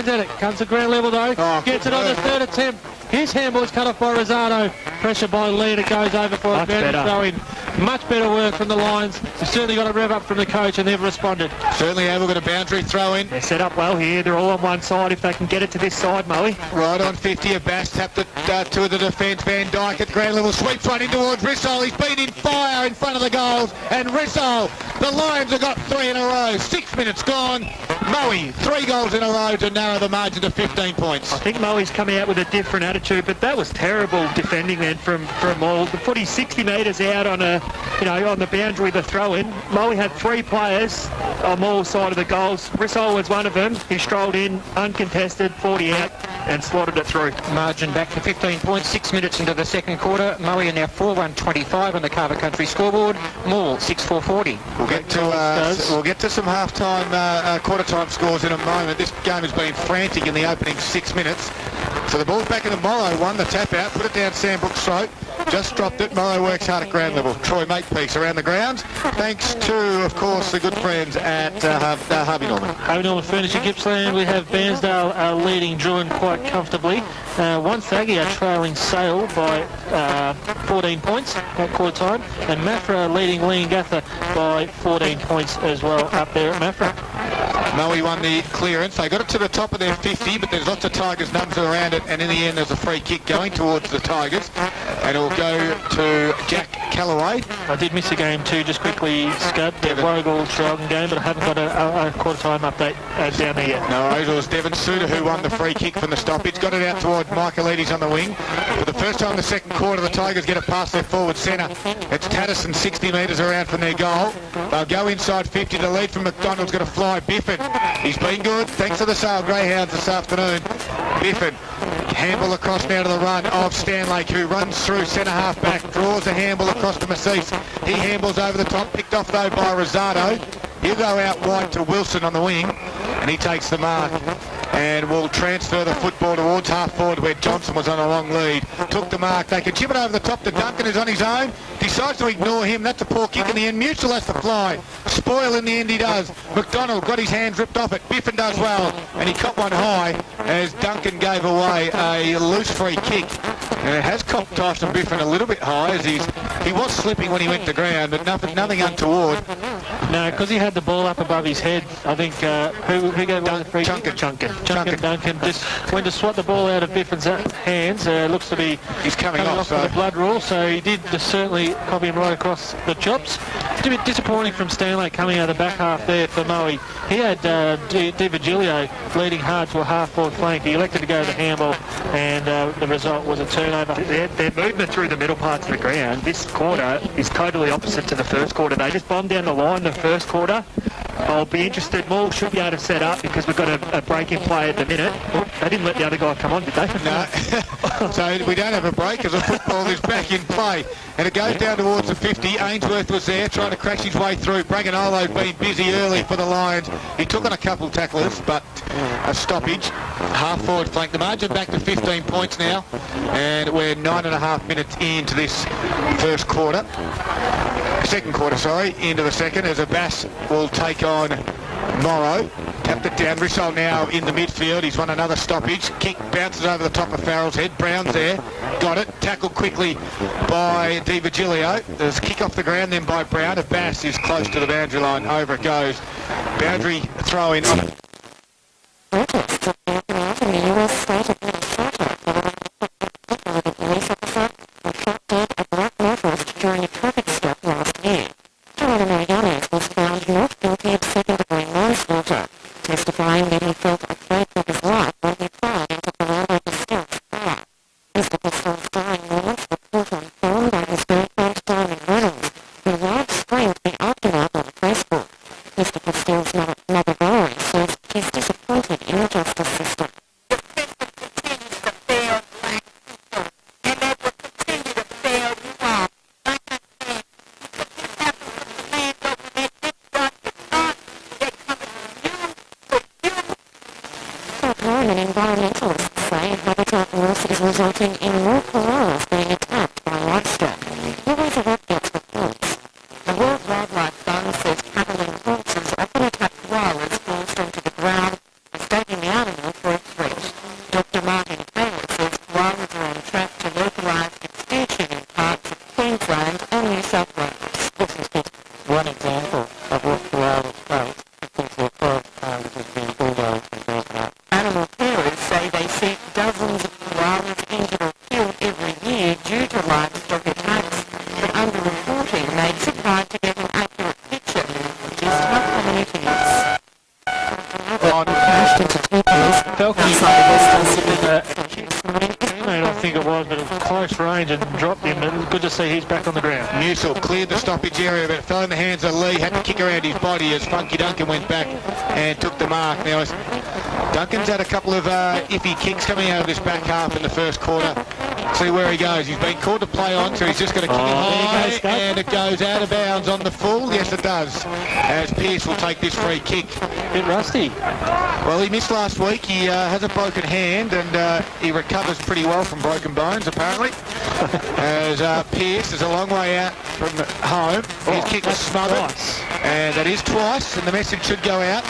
at it. Comes to ground level though. Gets it on the 3rd attempt. His handball is cut off by Rosado. Pressure by Lee, and it goes over for a boundary throw in. Much better work from the Lions. We've certainly got a rev up from the coach and they've responded. Certainly have. We've got a boundary throw in. They're set up well here. They're all on one side if they can get it to this side, Moe. Right on 50, a Bass tapped it to the defence. Van Dijk at ground level, sweeps one in towards Rissole. He's been in fire in front of the goals. And Rissole, the Lions have got 3 in a row. 6 minutes gone. Moe, 3 goals in a row to narrow the margin to 15 points. I think Moe's coming out with a different attitude, but that was terrible defending then from all. The footy 60 metres out on on the boundary, the throw-in. Moe had 3 players on Moore's side of the goals. Rissole was one of them. He strolled in, uncontested, 40 out, and slotted it through. Margin back to 15 points, 6 minutes into the second quarter. Moe are now 4-1-25 on the Carver Country scoreboard. Moore 6-4-40. We'll get to some half-time, quarter-time scores in a moment. This game has been frantic in the opening 6 minutes. So the ball's back in the Morrow one, the tap out, put it down Sam Brooks' throat. Just dropped it. Morrow works hard at ground level. Troy Makepeace around the grounds. Thanks to, of course, the good friends at Harvey Norman. Harvey Norman Furniture Gippsland. We have Bairnsdale leading Druin quite comfortably. Wonthaggi are trailing Sale by 14 points at quarter time. And Maffra leading Leongatha by 14 points as well up there at Maffra. Moe won the clearance. They got it to the top of their 50, but there's lots of Tigers numbers around it, and in the end there's a free kick going towards the Tigers, and it'll go to Jack Callaway. I did miss a game too, just quickly, Scud, the Warragul-Traralgon game, but I haven't got a quarter-time update down there yet. No, it was Devon Suter who won the free kick from the stoppage, got it out toward Michaelides on the wing. For the first time in the second quarter, the Tigers get it past their forward centre. It's Tatterson 60 metres around from their goal. They'll go inside 50. The lead from McDonald's going to fly. Biffin, he's been good, thanks to the Sale Greyhounds this afternoon. Biffin, handball across now to the run of Stanlake, who runs through centre half back, draws a handball across to Massis. He handballs over the top, picked off though by Rosado. He'll go out wide to Wilson on the wing, and he takes the mark. And will transfer the football towards half forward where Johnson was on a long lead. Took the mark. They can chip it over the top to Duncan, who's on his own. Decides to ignore him. That's a poor kick in the end. Mutual has to fly. Spoil in the end he does. McDonald got his hands ripped off it. Biffin does well. And he caught one high as Duncan gave away a loose free kick. And it has copped Tyson Biffin a little bit high as he was slipping when he went to ground, but nothing untoward. No, because he had the ball up above his head. I think who gave away the free kick? Chunkin. Duncan just went to swat the ball out of Biffin's hands. Looks to be he's coming off for the blood rule, so he did just certainly copy him right across the chops. It's a bit disappointing from Stanley coming out of the back half there for Moe. He had Di Virgilio leading hard to a half-forward flank. He elected to go to the handball, and the result was a turnover. Their movement through the middle parts of the ground this quarter is totally opposite to the first quarter. They just bombed down the line the first quarter. I'll be interested. Moore should be able to set up because we've got a break-in play at the minute. They didn't let the other guy come on, did they? No. So we don't have a break as the football is back in play. And it goes down towards the 50. Ainsworth was there trying to crash his way through. Braganolo been busy early for the Lions. He took on a couple tacklers, but a stoppage. Half-forward flank. The margin back to 15 points now. And we're 9.5 minutes into this second quarter, into the second, as a Bass will take on Morrow. Tapped it down. Rissole now in the midfield. He's won another stoppage. Kick bounces over the top of Farrell's head. Brown's there. Got it. Tackled quickly by Di Virgilio. There's a kick off the ground then by Brown. A Bass is close to the boundary line. Over it goes. Boundary throw in. During a traffic stop last year. Gerardo Mariano was found not guilty of second-degree manslaughter, testifying that he felt afraid for his life when he fired into the railway district's car. Mr. Pistol's dying moments were caught on film by his girlfriend Diamond Reynolds, who live-streamed the aftermath on Facebook. Mr. Pistol's mother Valerie says he's disappointed in the justice system. Environmentalists say habitat loss is resulting in more corals being attacked by livestock. Always a lot gets reports. The World Wildlife Fund says cattling vultures often attack koalas forced onto the ground, mistaking the animal for a threat. Dr. Martin Taylor says koalas are on track to localise extinction in parts of Queensland and New South Wales. Selkie teammate, I think it was, but it was close range and dropped him. It was good to see he's back on the ground. Musil cleared the stoppage area, but it fell in the hands of Lee. Had to kick around his body as Funky Duncan went back and took the mark. Now, Duncan's had a couple of iffy kicks coming out of this back half in the first quarter. See where he goes. He's been called to play on, so he's just going to kick it high, and it goes out of bounds on the full. Yes, it does. As Pearce will take this free kick. Bit rusty. Well, he missed last week. He has a broken hand, and he recovers pretty well from broken bones, apparently. As Pearce is a long way out from home. His kick was smothered. Twice. And that is twice, and the message should go out.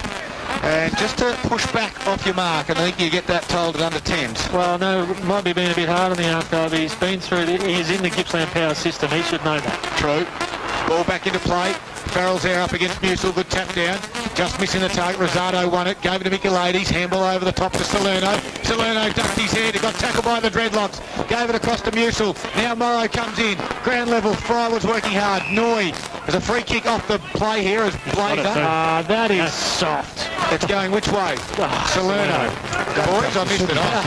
And just to push back off your mark, and I think you get that told at under 10s. Well, no, might be being a bit hard on the arm, but he's been through, he's in the Gippsland power system. He should know that. True. Ball back into play. Farrell's there up against Musil. Good tap down. Just missing the target. Rosado won it. Gave it to Michaelides. Handball over the top to Salerno. Salerno ducked his head. He got tackled by the dreadlocks. Gave it across to Musil. Now Morrow comes in. Ground level. Fry was working hard. Noy. There's a free kick off the play here as Blazer. That is soft. It's going which way? Salerno. Boys, I missed it off.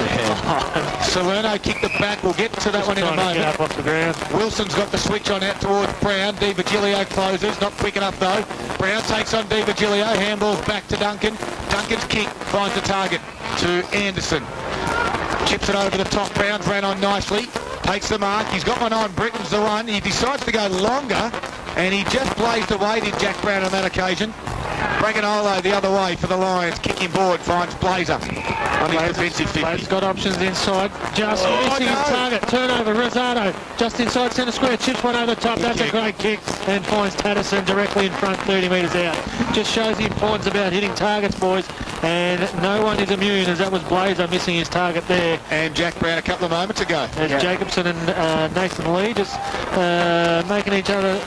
Salerno kicked it back. We'll get to that one in a moment. Get up off the ground. Wilson's got the switch on out towards Brown. Di Virgilio closes. Not quick enough though. Brown takes on Di Virgilio. Handballs back to Duncan. Duncan's kick finds the target to Anderson. Chips it over the top. Brown's ran on nicely. Takes the mark. He's got one on. Britton's the one. He decides to go longer, and he just blazed away, did Jack Brown on that occasion. Braganolo the other way for the Lions. Kicking board finds Blazer on his defensive 50. He's got options inside. Just missing his target. Turnover. Rosado just inside centre square. Chips one over the top. That's a great kick. And finds Patterson directly in front, 30 metres out. Just shows the importance about hitting targets, boys. And no one is immune, as that was Blazer missing his target there. And Jack Brown a couple of moments ago. As Jacobson and Nathan Lee just making each other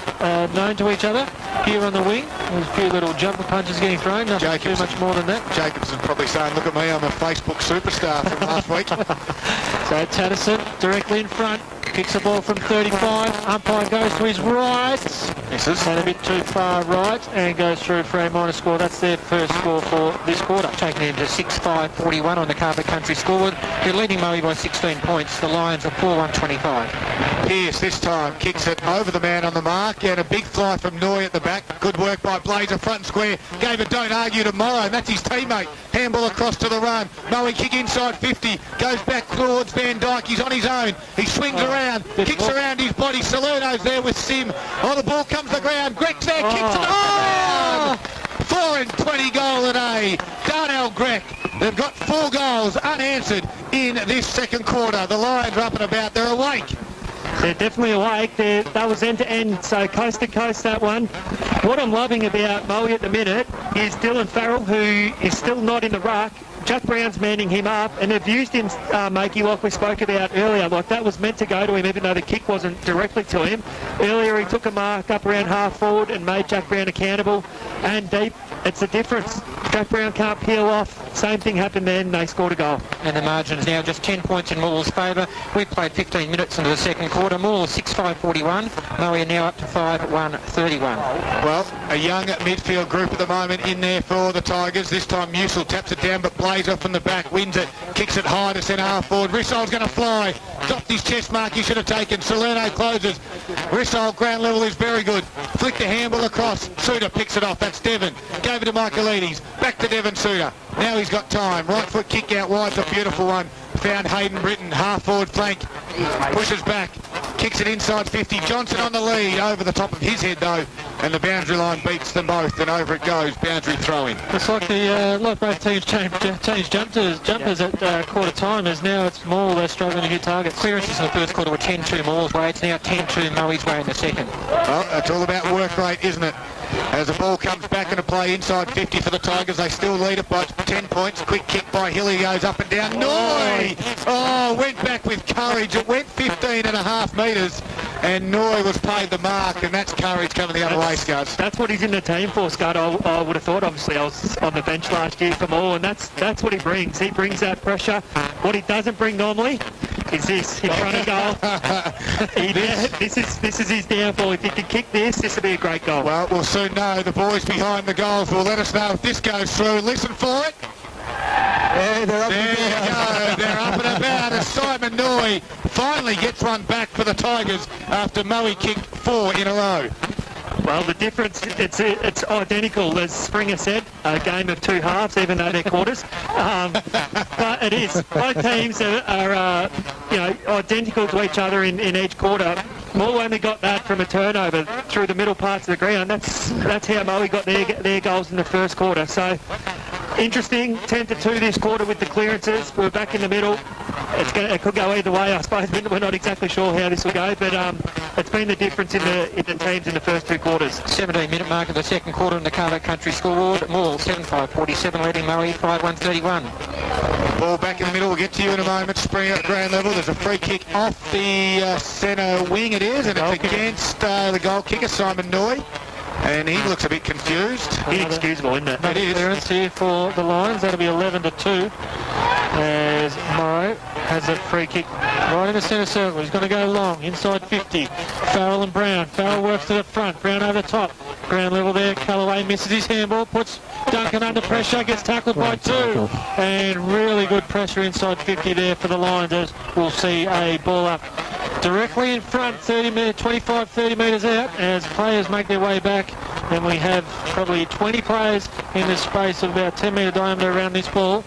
known to each other here on the wing. There's a few little jumper punches getting thrown. Nothing too much more than that. Jacobson probably saying, look at me, I'm a Facebook superstar from last week. So Patterson directly in front. Kicks the ball from 35. Umpire goes to his right. Misses. And a bit too far right. And goes through for a minor score. That's their first score for this quarter. Taking them to 6-5-41 on the Carpet Country scoreboard. They're leading Moe by 16 points. The Lions are 4-1-25. Pearce this time kicks it over the man on the mark, and a big fly from Noy at the back. Good work by Blazer, front and square. Gave it don't argue to Morrow, and that's his teammate. Handball across to the run. Moe kick inside 50. Goes back towards Van Dyke. He's on his own. He swings around, kicks around his body. Salerno's there with Sim. Oh, the ball comes to the ground. Greg's there, kicks it. Oh! 4 and 20 goal today. Darnell Greg. They've got 4 goals unanswered in this second quarter. The Lions are up and about. They're awake. They're definitely awake. That was end to end, so coast to coast that one. What I'm loving about Moe at the minute is Dylan Farrell, who is still not in the ruck. Jack Brown's manning him up, and they've used him, Makey, like we spoke about earlier. Like, that was meant to go to him, even though the kick wasn't directly to him. Earlier, he took a mark up around half forward and made Jack Brown accountable. And deep, it's the difference. Jack Brown can't peel off. Same thing happened then. They scored a goal. And the margin's now just 10 points in Moore's favour. We've played 15 minutes into the second quarter. Moore 6-5-41. Moe are now up to 5-1-31. Well, a young midfield group at the moment in there for the Tigers. This time Musil taps it down, but Blazer from the back wins it. Kicks it high to centre half forward. Rissol's going to fly. Dropped his chest mark he should have taken. Salerno closes. Rissol ground level is very good. Flick the handball across. Suter picks it off. That's Devon. Gave it to Michaelides. Back to Devon Suter. Now he's got time. Right foot kick out wide's a beautiful one. Found Hayden Britton. Half forward flank. Pushes back. Kicks it inside 50. Johnson on the lead. Over the top of his head though. And the boundary line beats them both. And over it goes. Boundary throw-in. It's like both teams changed jumpers at quarter time, as now it's Moore they're struggling to hit targets. Clearances in the first quarter were 10-2 Moore's way. It's now 10-2 Moe's way in the second. Well, it's all about work rate, isn't it? As the ball comes back into play inside 50 for the Tigers, they still lead it by 10 points. Quick kick by Hilly goes up and down. Noy! Oh, went back with courage. It went 15.5 metres, and Noy was paid the mark, and that's courage coming the other way, Scuds. That's what he's in the team for, Scud. I would have thought. Obviously, I was on the bench last year for Moore, and that's what he brings. He brings that pressure. What he doesn't bring normally is this in front of goal. This is his downfall. If he can kick this would be a great goal. Well, we'll soon know. The boys behind the goals will let us know if this goes through. Listen for it. Yeah, they're up There you go. They're up and about as Simon Noy finally gets one back for the Tigers after Moe kicked 4 in a row. Well, the difference, it's identical, as Springer said, a game of two halves, even though they're quarters. But it is. Both teams are identical to each other in each quarter. Moe only got that from a turnover through the middle parts of the ground. That's how Moe got their goals in the first quarter. So, interesting, 10-2 this quarter with the clearances. We're back in the middle. It could go either way, I suppose. We're not exactly sure how this will go, but it's been the difference in the teams in the first two quarters. 17-minute mark of the second quarter in the Carver Country scoreboard. Moore 7-5-47 leading Moe 5-1-31. Ball back in the middle. We'll get to you in a moment. Spring at ground level. There's a free kick off the centre wing, it is, and it's against the goal kicker, Simon Noy. And he looks a bit confused. Inexcusable, isn't it? It is. Clearance here for the Lions. That'll be 11-2. As Moe has a free kick right in the centre circle. He's going to go long, inside 50. Farrell and Brown. Farrell works to the front. Brown over the top. Ground level there. Callaway misses his handball. Puts Duncan under pressure. Gets tackled by 2. And really good pressure inside 50 there for the Lions, as we'll see a ball up directly in front, 25-30 metres out, as players make their way back. And we have probably 20 players in the space of about 10 metre diameter around this ball.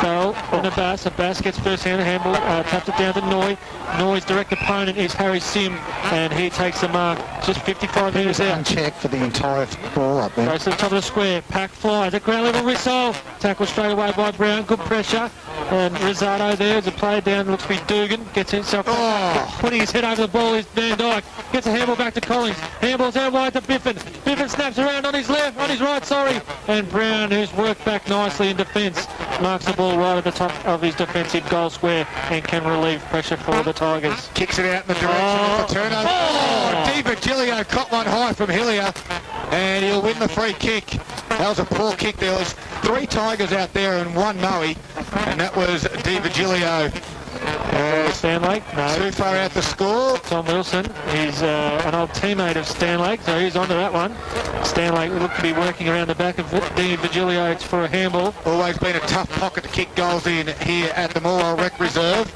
Farrell and a Bass gets first handball, taps it down to Noy. Noy's direct opponent is Harry Sim, and he takes the mark just 55 metres out. Unchecked for the entire ball up there. Goes to the top of the square. Pack flies. At ground level, Rissole. Tackled straight away by Brown. Good pressure. And Rosado there as a player down. Looks to be Dugan. Gets himself putting his head over the ball is Van Dyke. Gets a handball back to Collins. Handball's out wide to Biffin. Biffin snaps around on his right, sorry. And Brown, who's worked back nicely in defence, marks the ball right at the top of his defensive goal square and can relieve pressure for the Tigers. Kicks it out in the direction of the turnover. Di Virgilio caught one high from Hillier, and he'll win the free kick. That was a poor kick. There was 3 Tigers out there and 1 Moe, and that was Di Virgilio. Stanlake? No. Too far out the score. Tom Wilson. He's an old teammate of Stanlake, so he's onto that one. Stanlake looked to be working around the back of Di Virgilio. It's for a handball. Always been a tough pocket to kick goals in here at the Morwell Rec Reserve.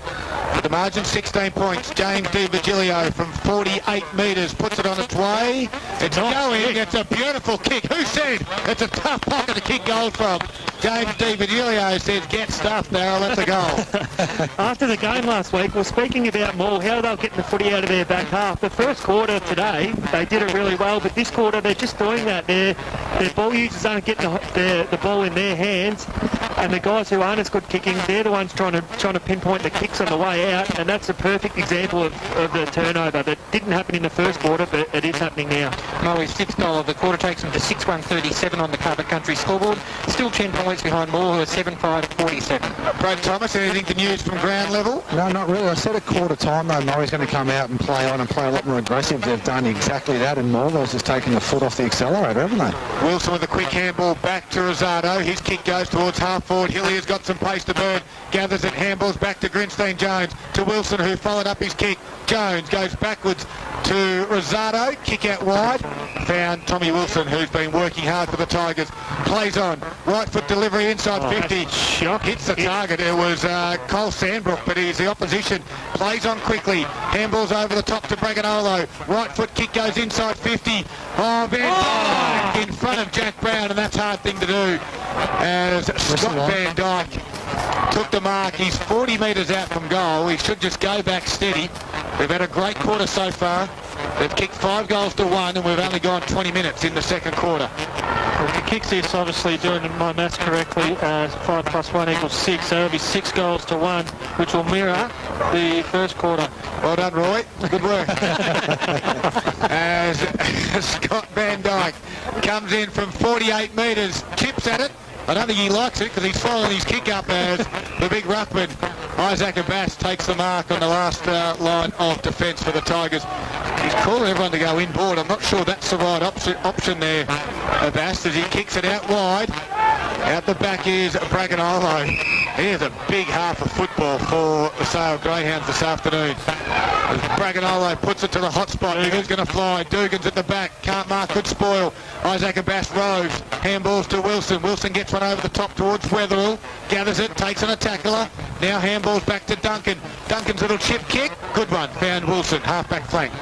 The margin 16 points. James Di Virgilio from 48 metres puts it on its way. It's going. It's a beautiful kick. Who said it's a tough pocket to kick goals from? James Di Virgilio says, get stuffed, Darryl, that's a goal. After the game last week, we're speaking about Moore, how they're getting the footy out of their back half. The first quarter today, they did it really well, but this quarter, they're just doing that. Their ball users aren't getting the ball in their hands, and the guys who aren't as good kicking, they're the ones trying to pinpoint the kicks on the way out, and that's a perfect example of the turnover that didn't happen in the first quarter, but it is happening now. Moe's 6th goal of the quarter takes them to 6-1-37 on the Carver Country scoreboard. Still 10 points behind Moore, who are 7-5-47. Brad Thomas, anything to news from ground level? No, not really. I said at quarter time, though, Moe's going to come out and play on and play a lot more aggressive. They've done exactly that, and Morwell's just taken the foot off the accelerator, haven't they? Wilson with a quick handball back to Rosado. His kick goes towards half forward. Hillier's got some pace to burn. Gathers it, handballs back to Grinstein Jones. To Wilson, who followed up his kick. Jones goes backwards to Rosado. Kick out wide. Found Tommy Wilson, who's been working hard for the Tigers. Plays on. Right foot delivery inside 50. Hits the target. It was Cole Sandbrook, but he's the opposition. Plays on quickly. Handballs over the top to Braganolo. Right foot kick goes inside 50. Van Dyke in front of Jack Brown, and that's a hard thing to do. As Scott Van Dyke took the mark. He's 40 metres out from goal. He should just go back steady. They've had a great quarter so far. They've kicked 5 goals to 1, and we've only gone 20 minutes in the second quarter. If he kicks this, obviously doing my maths correctly, 5 plus 1 equals 6, so it'll be 6 goals to 1, which will mirror the first quarter. Well done, Roy. Good work. As Scott Van Dyke comes in from 48 metres, chips at it. I don't think he likes it because he's following his kick up as the big ruckman, Isaac Abbas, takes the mark on the last line of defence for the Tigers. He's calling everyone to go inboard. I'm not sure that's the right option there, Abbas, as he kicks it out wide. Out the back is Braganolo. Here's a big half of football for the Sale Greyhounds this afternoon. As Braganolo puts it to the hot spot. Who's going to fly? Dugan's at the back. Can't mark, could spoil. Isaac Abbas roves. Handballs to Wilson. Wilson gets one over the top towards Wetherill. Gathers it, takes on a tackler. Now handballs back to Duncan. Duncan's little chip kick. Good one. Found Wilson. Half-back flank.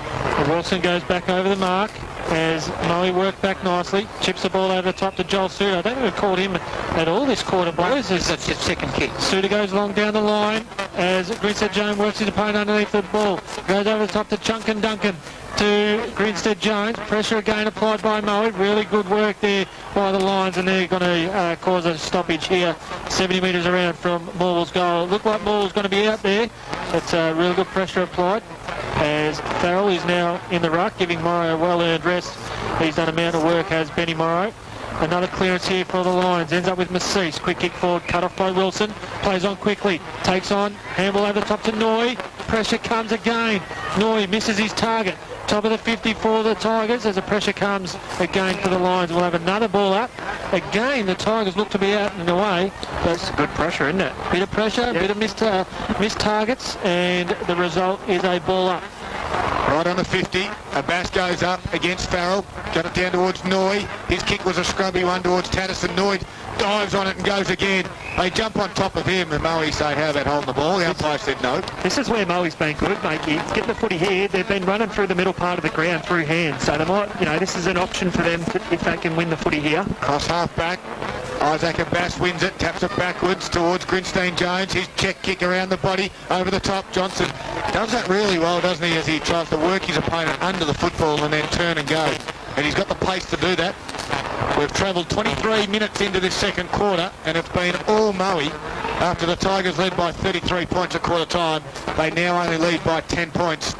Wilson goes back over the mark as Moe worked back nicely. Chips the ball over the top to Joel Suter. I don't think we've caught him at all this quarter, boys. That's his second kick. Suter goes long down the line as Grinstead Jones works his opponent underneath the ball. Goes over the top to Chunkin Duncan to Grinstead Jones. Pressure again applied by Moe. Really good work there by the Lions, and they're going to cause a stoppage here 70 metres around from Morwell's goal. Looked like Morwell's going to be out there. It's real good pressure applied as Farrell is now in the ruck, giving Morrow a well-earned rest. He's done a amount of work, has Benny Morrow. Another clearance here for the Lions. Ends up with Massis. Quick kick forward, cut off by Wilson. Plays on quickly. Takes on. Handball over the top to Noy. Pressure comes again. Noy misses his target. Top of the 50 for the Tigers as the pressure comes again for the Lions. We'll have another ball up. Again, the Tigers look to be out and away. That's good pressure, isn't it? Bit of pressure, a bit of missed targets, and the result is a ball up. Right on the 50, Abbas goes up against Farrell, got it down towards Noy. His kick was a scrubby one towards Tatterson. Noy dives on it and goes again. They jump on top of him, and Moe say, how about holding the ball? The umpire said no. This is where Moe's been good, mate. He's getting the footy here. They've been running through the middle part of the ground through hands, so they might, this is an option for them if they can win the footy here. Cross half back. Isaac Abbas wins it, taps it backwards towards Grinstein Jones. His check kick around the body, over the top. Johnson does that really well, doesn't he, as he tries to work his opponent under the football and then turn and go. And he's got the pace to do that. We've travelled 23 minutes into this second quarter, and it's been all Moe. After the Tigers led by 33 points at quarter time, they now only lead by 10 points.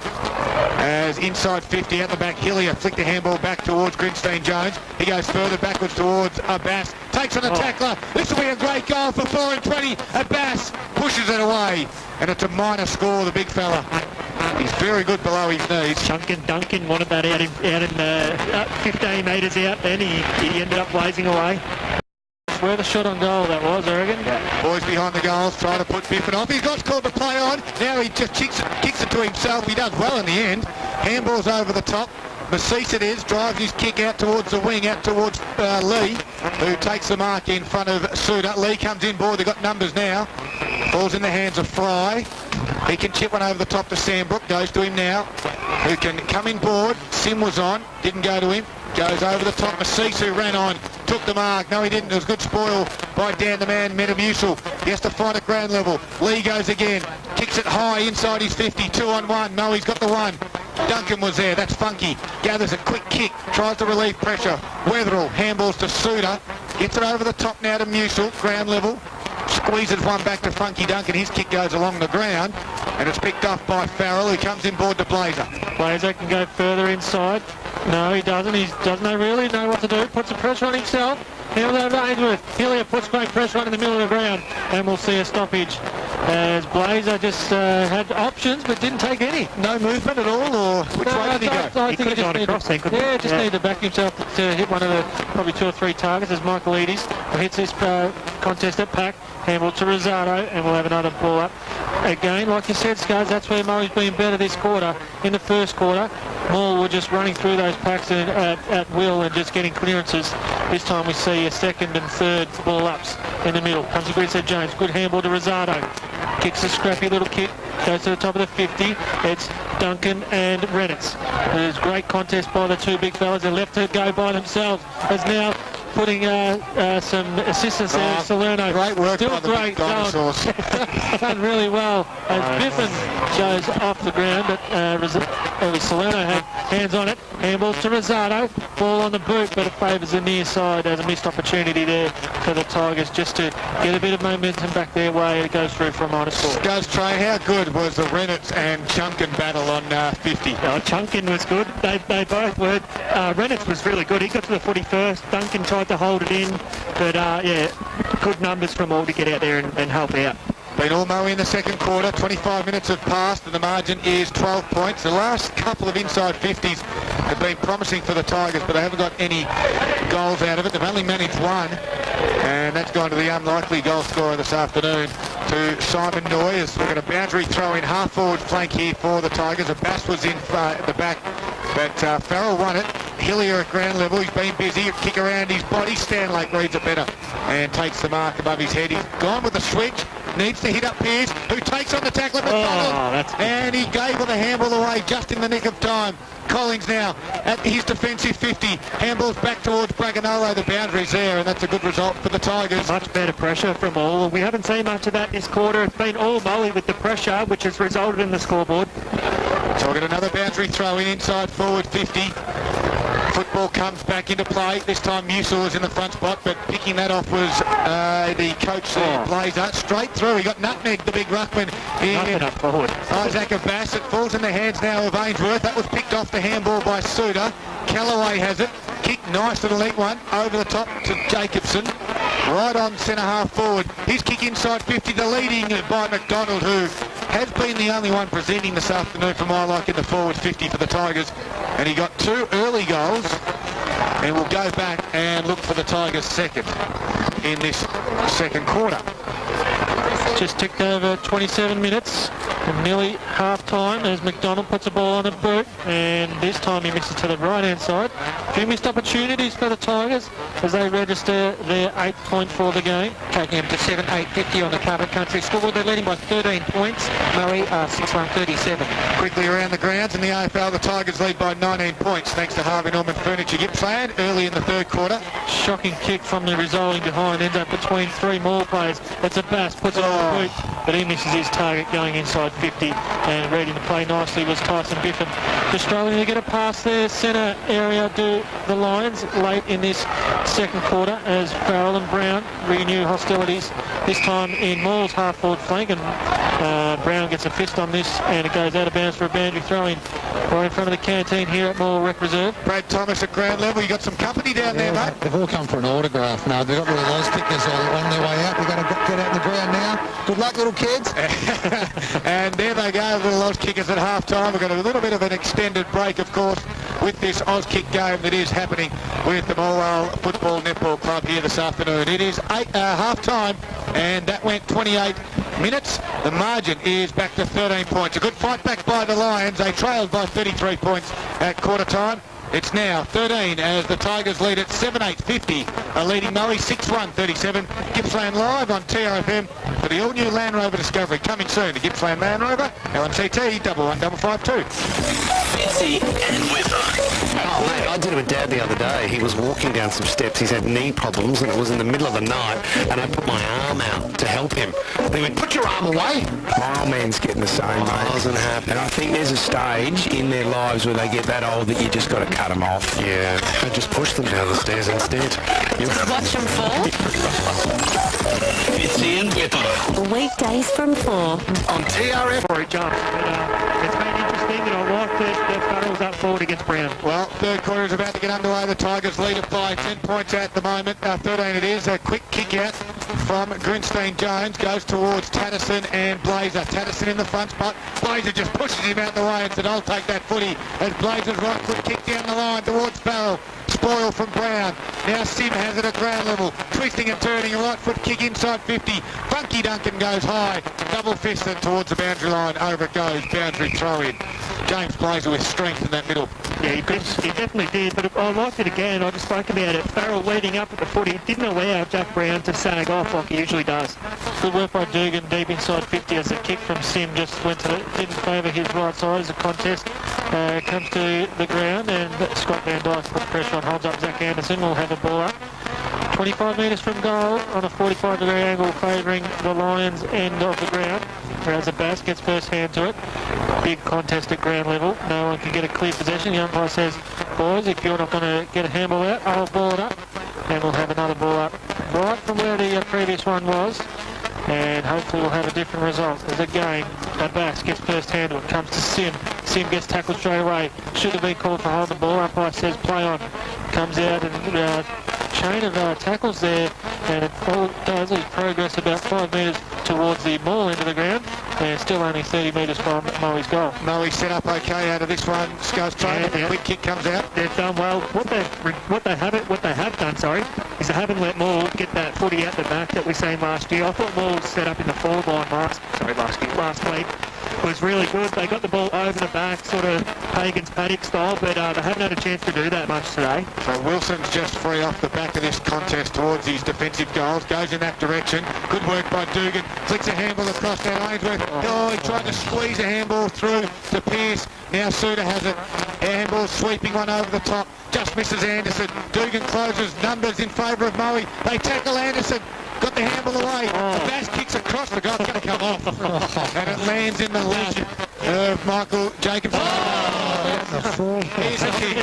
As inside 50 at the back, Hillier flicked the handball back towards Grinstein Jones. He goes further backwards towards Abbas. Takes on a tackler. This will be a great goal for 4 and 20. Abbas pushes it away, and it's a minor score, the big fella. He's very good below his knees. Chunkin Duncan wanted that out in 15 metres out, then he ended up blazing away. Where the shot on goal that was, I reckon. Boys behind the goals trying to put Biffin off. He's got called to play on. Now he just kicks it to himself. He does well in the end. Handball's over the top. Massis it is, drives his kick out towards the wing, out towards Lee, who takes the mark in front of Suter. Lee comes in board, they've got numbers now. Falls in the hands of Fry. He can chip one over the top to Sandbrook, goes to him now, who can come in board. Sim was on, didn't go to him. Goes over the top, Massis, who ran on, took the mark. No, he didn't. It was good spoil by Dan the Man Metamucil. He has to fight at ground level. Lee goes again, kicks it high inside his 50, 2 on 1. No, he's got the one. Duncan was there, that's funky. Gathers a quick kick, tries to relieve pressure. Wetherill handballs to Suter, gets it over the top now to Musil, ground level. Squeezes one back to Funky Duncan. His kick goes along the ground, and it's picked off by Farrell, who comes in board to Blazer. Blazer can go further inside. No, he doesn't. He doesn't really know what to do. Puts the pressure on himself. Here over Ainsworth. Hillier puts great pressure on in the middle of the ground, and we'll see a stoppage as Blazer just had options but didn't take any. No movement at all, or which way did he go? I think he just needed to back himself to hit one of the probably 2 or 3 targets as Michaelides hits this contest at pack. Handball to Rosado, and we'll have another ball up. Again, like you said, Scars, that's where Murray's been better this quarter. In the first quarter, Moore were just running through those packs at will and just getting clearances. This time we see a second and third ball ups in the middle. Comes to Grinstead Jones, good handball to Rosado. Kicks a scrappy little kick, goes to the top of the 50. It's Duncan and Reynolds. There's great contest by the two big fellas. They're left to go by themselves. As now putting some assistance there. Salerno. Great work Still by the great. dinosaurs. Done really well. As Biffin goes off the ground, but Salerno had hands on it. Handballs to Rosado. Ball on the boot, but it favours the near side as a missed opportunity there for the Tigers just to get a bit of momentum back their way. It goes through for a -4. Does Trey, how good was the Reynolds and Chunkin battle on 50? Oh, Chunkin was good. They both were. Reynolds was really good. He got to the footy first. Duncan tried to hold it in, but good numbers from all to get out there and help out. Been all Moe in the second quarter. 25 minutes have passed and the margin is 12 points. The last couple of inside 50s have been promising for the Tigers, but they haven't got any goals out of it. They've only managed one, and that's gone to the unlikely goal scorer this afternoon, to Simon Noy. We've got a boundary throw in half-forward flank here for the Tigers. Abbas was in at the back, but Farrell won it. Hillier at ground level. He's been busy. Kick around his body. Stanlake reads it better and takes the mark above his head. He's gone with the switch. Needs to hit up Pearce, who takes on the tackle of McDonald. And he gave the handball away just in the nick of time. Collins now at his defensive 50. Handball's back towards Braganolo. The boundary's there, and that's a good result for the Tigers. Much better pressure from all. We haven't seen much of that this quarter. It's been all Moe with the pressure, which has resulted in the scoreboard. So we've got another boundary throw in inside forward 50. Football comes back into play. This time Musil is in the front spot, but picking that off was the coach there, Blazer. Straight through. He got nutmegged, the big ruckman. Nothing up forward. Isaac Abbas. It falls in the hands now of Ainsworth. That was picked off the handball by Suter. Callaway has it. Kick, nice little neat one. Over the top to Jacobson. Right on centre half forward. His kick inside 50. The leading by McDonald, who has been the only one presenting this afternoon for my like in the forward 50 for the Tigers. And he got 2 early goals. And we'll go back and look for the Tigers' second in this second quarter. Just ticked over 27 minutes and nearly half time as McDonald puts the ball on the boot, and this time he misses to the right hand side. A few missed opportunities for the Tigers as they register their 8th point for the game. Taking them to 7-8-50 on the Carpet Country scoreboard. They're leading by 13 points. Moe 6-1-37. Quickly around the grounds in the AFL, the Tigers lead by 19 points thanks to Harvey Norman Furniture Gippsland early in the third quarter. Shocking kick from the resolving behind, ends up between 3 more players. That's a Bass, puts it on the boot, but he misses his target going inside 50, and reading the play nicely was Tyson Biffin. Just struggling to get a pass there, centre area to the Lions late in this second quarter as Farrell and Brown renew hostilities, this time in Moore's half-forward flank, and Brown gets a fist on this and it goes out of bounds for a boundary throw-in right in front of the canteen here at Moore Rec Reserve. Brad Thomas at ground level. You got some company down there, mate. They've all come for an autograph now. They've got rid of those kickers all on their way out. They've got to get out in the ground now. Good luck, little kids. And there they go, the Loz kickers at half-time. We've got a little bit of an extended break, of course, with this Oz kick game that is happening with the Morwell Football Netball Club here this afternoon. It is half-time, and that went 28 minutes. The margin is back to 13 points. A good fight back by the Lions. They trailed by 33 points at quarter time. It's now 13 as the Tigers lead at 7-8-50, a leading Moe 6-1-37. Gippsland live on TRFM for the all-new Land Rover Discovery, coming soon to Gippsland Land Rover, LMCT 11552. Fitzy and Whipper. Oh, mate, I did it with Dad the other day. He was walking down some steps. He's had knee problems, and it was in the middle of the night, and I put my arm out to help him. And he went, "Put your arm away." My old man's getting the same, mate. I wasn't happy. And I think there's a stage in their lives where they get that old that you just got to cut them off. Yeah, I just push them down the stairs instead. Watch them fall. Fitzy and Whipper. Weekdays from 4. On TRF. For a jump. It's been interesting, and I like that Farrell's up forward against Brown. Well, third quarter is about to get underway. The Tigers lead it by 10 points at the moment. 13 it is. A quick kick out from Grinstein Jones goes towards Tatterson and Blazer. Tatterson in the front spot. Blazer just pushes him out the way and said, "I'll take that footy." As Blazer's right foot kick down the line towards Farrell. Spoil from Brown. Now Sim has it at ground level. Twisting and turning. A right foot kick inside 50. Funky Duncan goes high. Double fisted towards the boundary line. Over it goes. Boundary throw in. James Blazer with strength in that middle. Yeah, he definitely did, but I liked it again. I just spoke about it. Farrell leading up at the footy didn't allow Jack Brown to sag off like he usually does. Good work by Dugan deep inside 50 as the kick from Sim just went to didn't favour his right side as the contest comes to the ground, and Scott Van Dyke put pressure on, holds up Zach Anderson. Will have a ball up 25 metres from goal on a 45-degree angle favouring the Lions end of the ground, whereas the Bass gets first hand to it. Big contest at ground level. No one can get a clear possession. The umpire says, "Boys, if you're not going to get a handball out, I'll ball it up." And we'll have another ball up right from where the previous one was. And hopefully we'll have a different result. As again, Abbas gets first hand to it, comes to Sim. Sim gets tackled straight away. Should have been called for holding the ball. Umpire says play on. Comes out and chain of tackles there, and all it does is progress about 5 metres towards the Moore end of the ground, and still only 30 metres from Moe's goal. Moe set up okay out of this one. Goes trying, Yeah. quick kick comes out. They've done well. What they have done, is they haven't let Moore get that footy out the back that we seen last year. I thought Moore was set up in the forward line last week. Was really good. They got the ball over the back, sort of Hagen's paddock style, but they haven't had a chance to do that much today. So Wilson's just free off the back of this contest towards his defensive goals. Goes in that direction. Good work by Dugan. Flicks a handball across that Ainsworth. Oh, he tried to squeeze a handball through to Pearce. Now Suter has it. Handball sweeping one over the top. Just misses Anderson. Dugan closes numbers in favour of Moe. They tackle Anderson. Got the handball away. The Bass kicks across. The guy's going to come off. And it lands in the lap of Michael Jacobson. Here's a kick.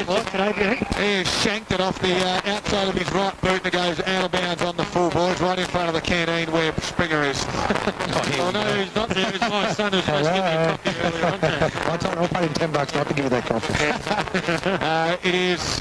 He has shanked it off the outside of his right boot and it goes out of bounds on the full boards right in front of the canteen where Springer is. Oh no, he's not there. It's my son who's supposed to give me a coffee earlier on. I'll pay him $10 not to give you that coffee. It is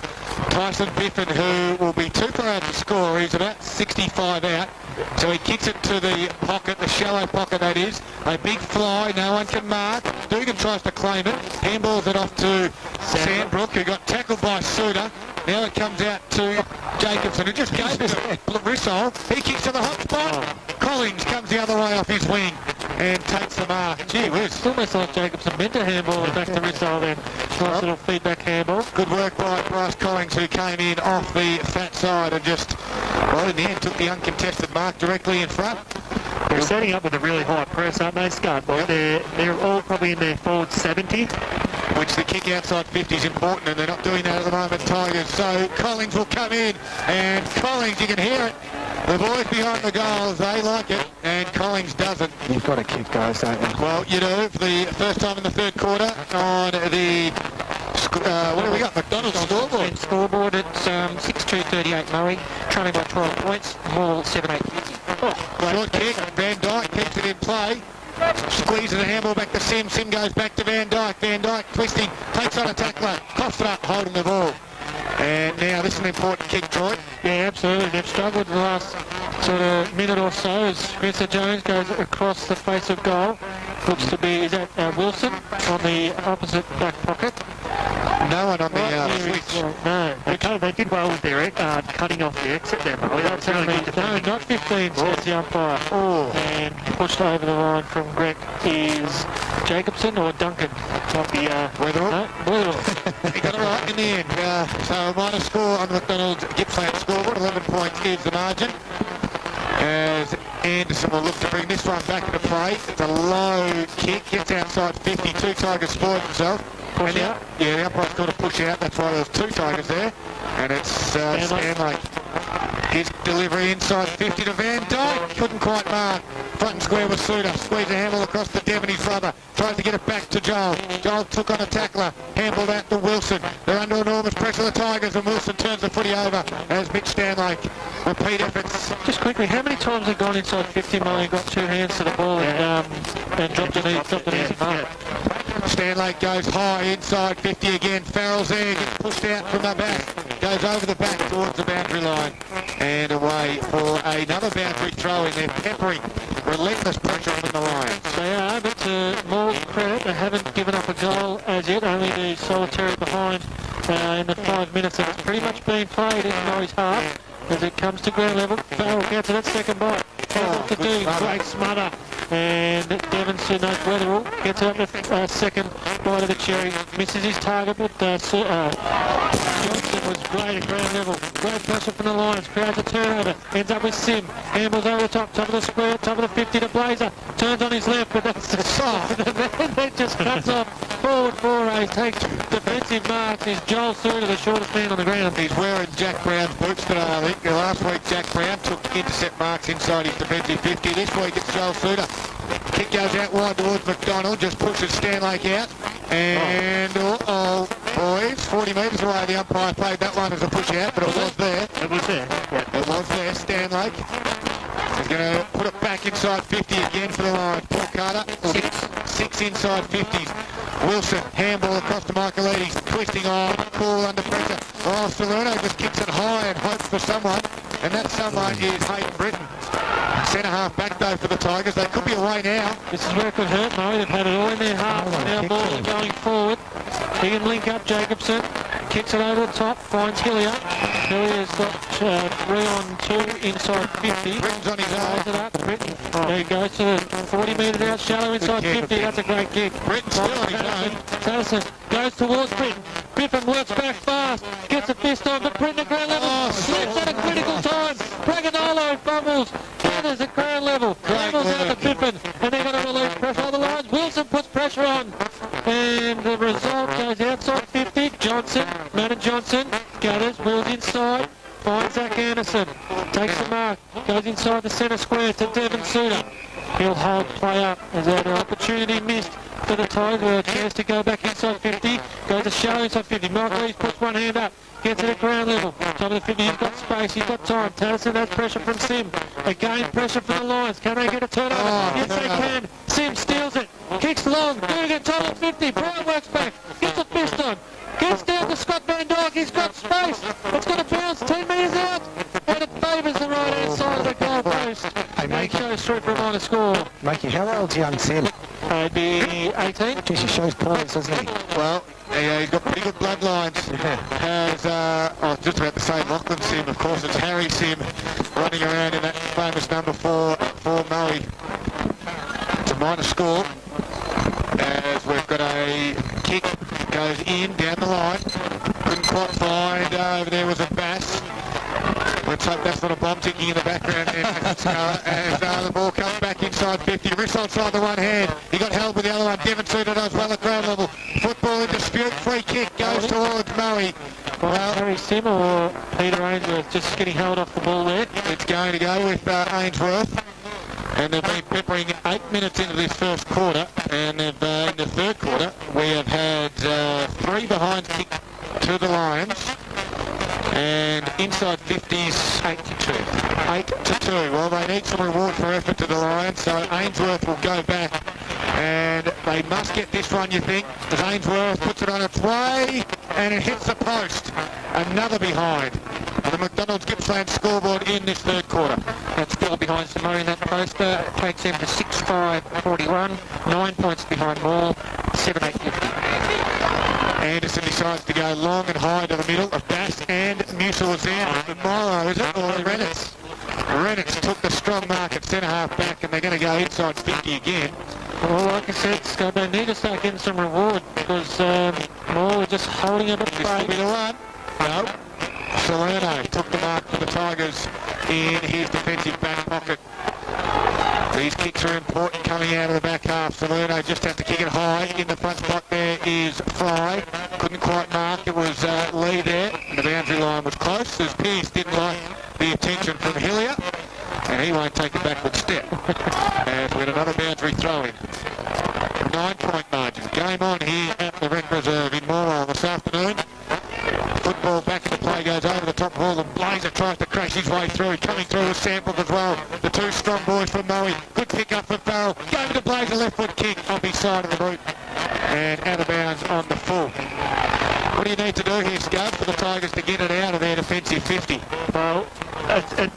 Tyson Biffin who will be too far out to score. He's about 65 out. So he kicks it to the pocket, the shallow pocket that is. A big fly, no one can mark. Dugan tries to claim it. Handballs it off to Sandbrook, who got tackled by Suter. Now it comes out to Jacobson, who just gave us Rissol. He kicks to the hot spot. Collins comes the other way off his wing and takes the mark. Gee whiz. It's almost like Jacobson meant to handball it back to Rissol then. Nice little feedback handball. Good work by Bryce Collins, who came in off the fat side and just, well, in the end, took the uncontested mark directly in front. They're setting up with a really high press, aren't they, Scott? Like they're all probably in their forward 70. Which the kick outside 50 is important, and they're not doing that at the moment, Tigers. So Collins will come in, and Collins, you can hear it. The boys behind the goals, they like it, and Collins doesn't. You've got to kick goals, don't you? Well, you do, for the first time in the third quarter on the, what have we got, McDonald's scoreboard. Scoreboard at 6-2-38 Moe, trailing by 12 points, Moore 7-8. Short kick, Van Dyke keeps it in play. Squeezes the handball back to Sim. Sim goes back to Van Dyke. Van Dyke twisting, takes on a tackler, coughs it up, holding the ball. And now this is an important kick, Troy. Yeah, absolutely. They've struggled the last sort of minute or so as Spencer Jones goes across the face of goal. Looks to be, is that Wilson on the opposite back pocket? No one on the switch. No, they did well with their cutting off the exit there. That's really good. No, not 15, says the umpire. Oh. And pushed over the line from Greg is Jacobson or Duncan. Might be Weatherall. No, Weatherall. He got it right in the end. So a minor score on the McDonald's Gippsland scoreboard. 11 points is the margin. As Anderson will look to bring this one back into play. It's a low kick, gets outside 50. Two Tigers spoiled himself. Push out. Yeah, the umpire's got to push out. That's why there's two Tigers there. And it's Stanley. His delivery inside 50 to Van Dyke. Couldn't quite mark. Front and square with Suter. Squeeze a handball across to Devon, his brother. Tries to get it back to Joel. Joel took on a tackler. Handballed out to Wilson. They're under enormous pressure, the Tigers, and Wilson turns the footy over as Mitch Stanley repeat efforts. Just quickly, how many times have gone inside 50 Moe and got two hands to the ball and dropped an easy mark? Stanley goes high inside 50 again. Farrell's there, gets pushed out from the back. Goes over the back towards the boundary line. And away for another boundary throw in there. Peppering relentless pressure from the Lions. They are, but to Moore's credit, they haven't given up a goal as yet. Only the solitary behind in the 5 minutes that's pretty much been played in Moe's half. As it comes to ground level, Farrell gets that second bite. To do great smother. And Devonson Weatherall gets up the second bite of the cherry. Misses his target, but Johnson was great at ground level. Great pressure from the Lions. Creates a turnover. Ends up with Sim. Handballs over the top of the square, top of the 50 to Blazer. Turns on his left, but that's the man that just cuts off. Forward foray, takes defensive marks. Is Joel Suter, the shortest man on the ground. He's wearing Jack Brown's boots today, I think. Last week Jack Brown took intercept marks inside his defensive 50. This week it's Joel Suter. Kick goes out wide towards McDonald, just pushes Stanlake out. And, boys, 40 metres away, the umpire played that one as a push out, but it was there. It was there. Yeah. It was there. Stanlake is going to put it back inside 50 again for the Lions. Paul Carter, six inside 50s. Wilson, handball across to Michaelides, twisting on, cool under pressure. Oh, Salerno just kicks it high and hopes for someone, and that someone is Hayden Britton. Centre half back though for the Tigers. They could be away now. This is where it could hurt, Moe. They've had it all in their half. Now Morley going forward. He can link up Jacobson. Kicks it over the top. Finds Hillier. Hillier's got 3 on 2 inside 50. Britton's on his own. Plays it up. Britton. There he goes to the 40 metres out. Shallow inside 50. That's a great kick. Britton's still on his own. Patterson goes towards Britton. Biffin works back fast. Gets a fist on, but Britton at ground level. Slips at a critical time. Braganolo fumbles. Gathers at ground level. Fumbles out to Biffin. And they're going to release pressure on the lines. Wilson puts pressure on. And the result goes outside 50. Johnson, Madden Johnson, gathers, wheels inside, finds Zach Anderson, takes the mark, goes inside the centre square to Devon Suter. He'll hold play up as an opportunity missed for the Tigers. A chance to go back inside 50, goes to shallow inside 50. Mark Lees puts one hand up, gets it at ground level. Top of the 50, he's got space, he's got time. Patterson has pressure from Sim. Again, pressure from the Lions. Can they get a turnover? Yes, they can. Sim steals it, kicks long, Dugan, top of 50. Brown works back, gets a fist on. Gets down to Scott Van Dyke. He's got space. It's going to bounce 10 metres out. And it favours the right-hand side of the goal post. Hey, Mate goes through for a minor score. Makey, how old's young Sim? He'd be 18. Geez, he shows poise, doesn't he? Well, yeah, he's got pretty good bloodlines. Has, I was just about to say Lachlan Sim, of course it's Harry Sim running around in that famous number 4 for Moe. It's a minor score as we've got a kick, goes in, down the line. Couldn't quite find, over there was a Bass. Let's hope that's not a bomb ticking in the background there. As the ball comes back inside 50. Wrist outside the one hand. He got held with the other one. Devon Suter does well at ground level. Football in dispute. Free kick goes towards Moe. Well, Harry Sim or Peter Ainsworth just getting held off the ball there. it's going to go with Ainsworth. And they've been peppering 8 minutes into this first quarter. And in the third quarter, we have had 3 behind kick to the Lions. And inside 50s 8 to 2. 8 to 2. Well, they need some reward for effort to the Lions, so Ainsworth will go back. And they must get this one, you think, as Ainsworth puts it on its way, and it hits the post. Another behind. The McDonald's Gippsland scoreboard in this third quarter. That's 4 behind Samoa in that poster. Takes them to 6-5-41. 9 points behind Moore. 7-8-50. Anderson decides to go long and high to the middle of Bass and Musa was there. Morrow, is it? Or Renitz? Renitz took the strong mark at centre half back and they're going to go inside 50 again. Well, like I said, Scott, they need to start getting some reward because Moore are just holding it at This will be bay. the one. No. Salerno took the mark for the Tigers in his defensive back pocket. These kicks are important coming out of the back half. Salerno just has to kick it high. In the front spot there is Fry. Couldn't quite mark. It was Lee there. And the boundary line was close as Pearce didn't like the attention from Hillier. And he won't take a backward step. And we got another boundary throw in. 9-point margin. Game on here at the Rec Reserve in Morwell this afternoon. Football back into play, goes over the top of all. The Blazer tries to crash his way through. Coming through with Sample as well. The 2 strong boys from Moe. Good pick up from Farrell. Going to Blazer, left foot kick off his side of the boot. And out of bounds on the full. What do you need to do here, Scud, for the Tigers to get it out of their defensive 50? Well,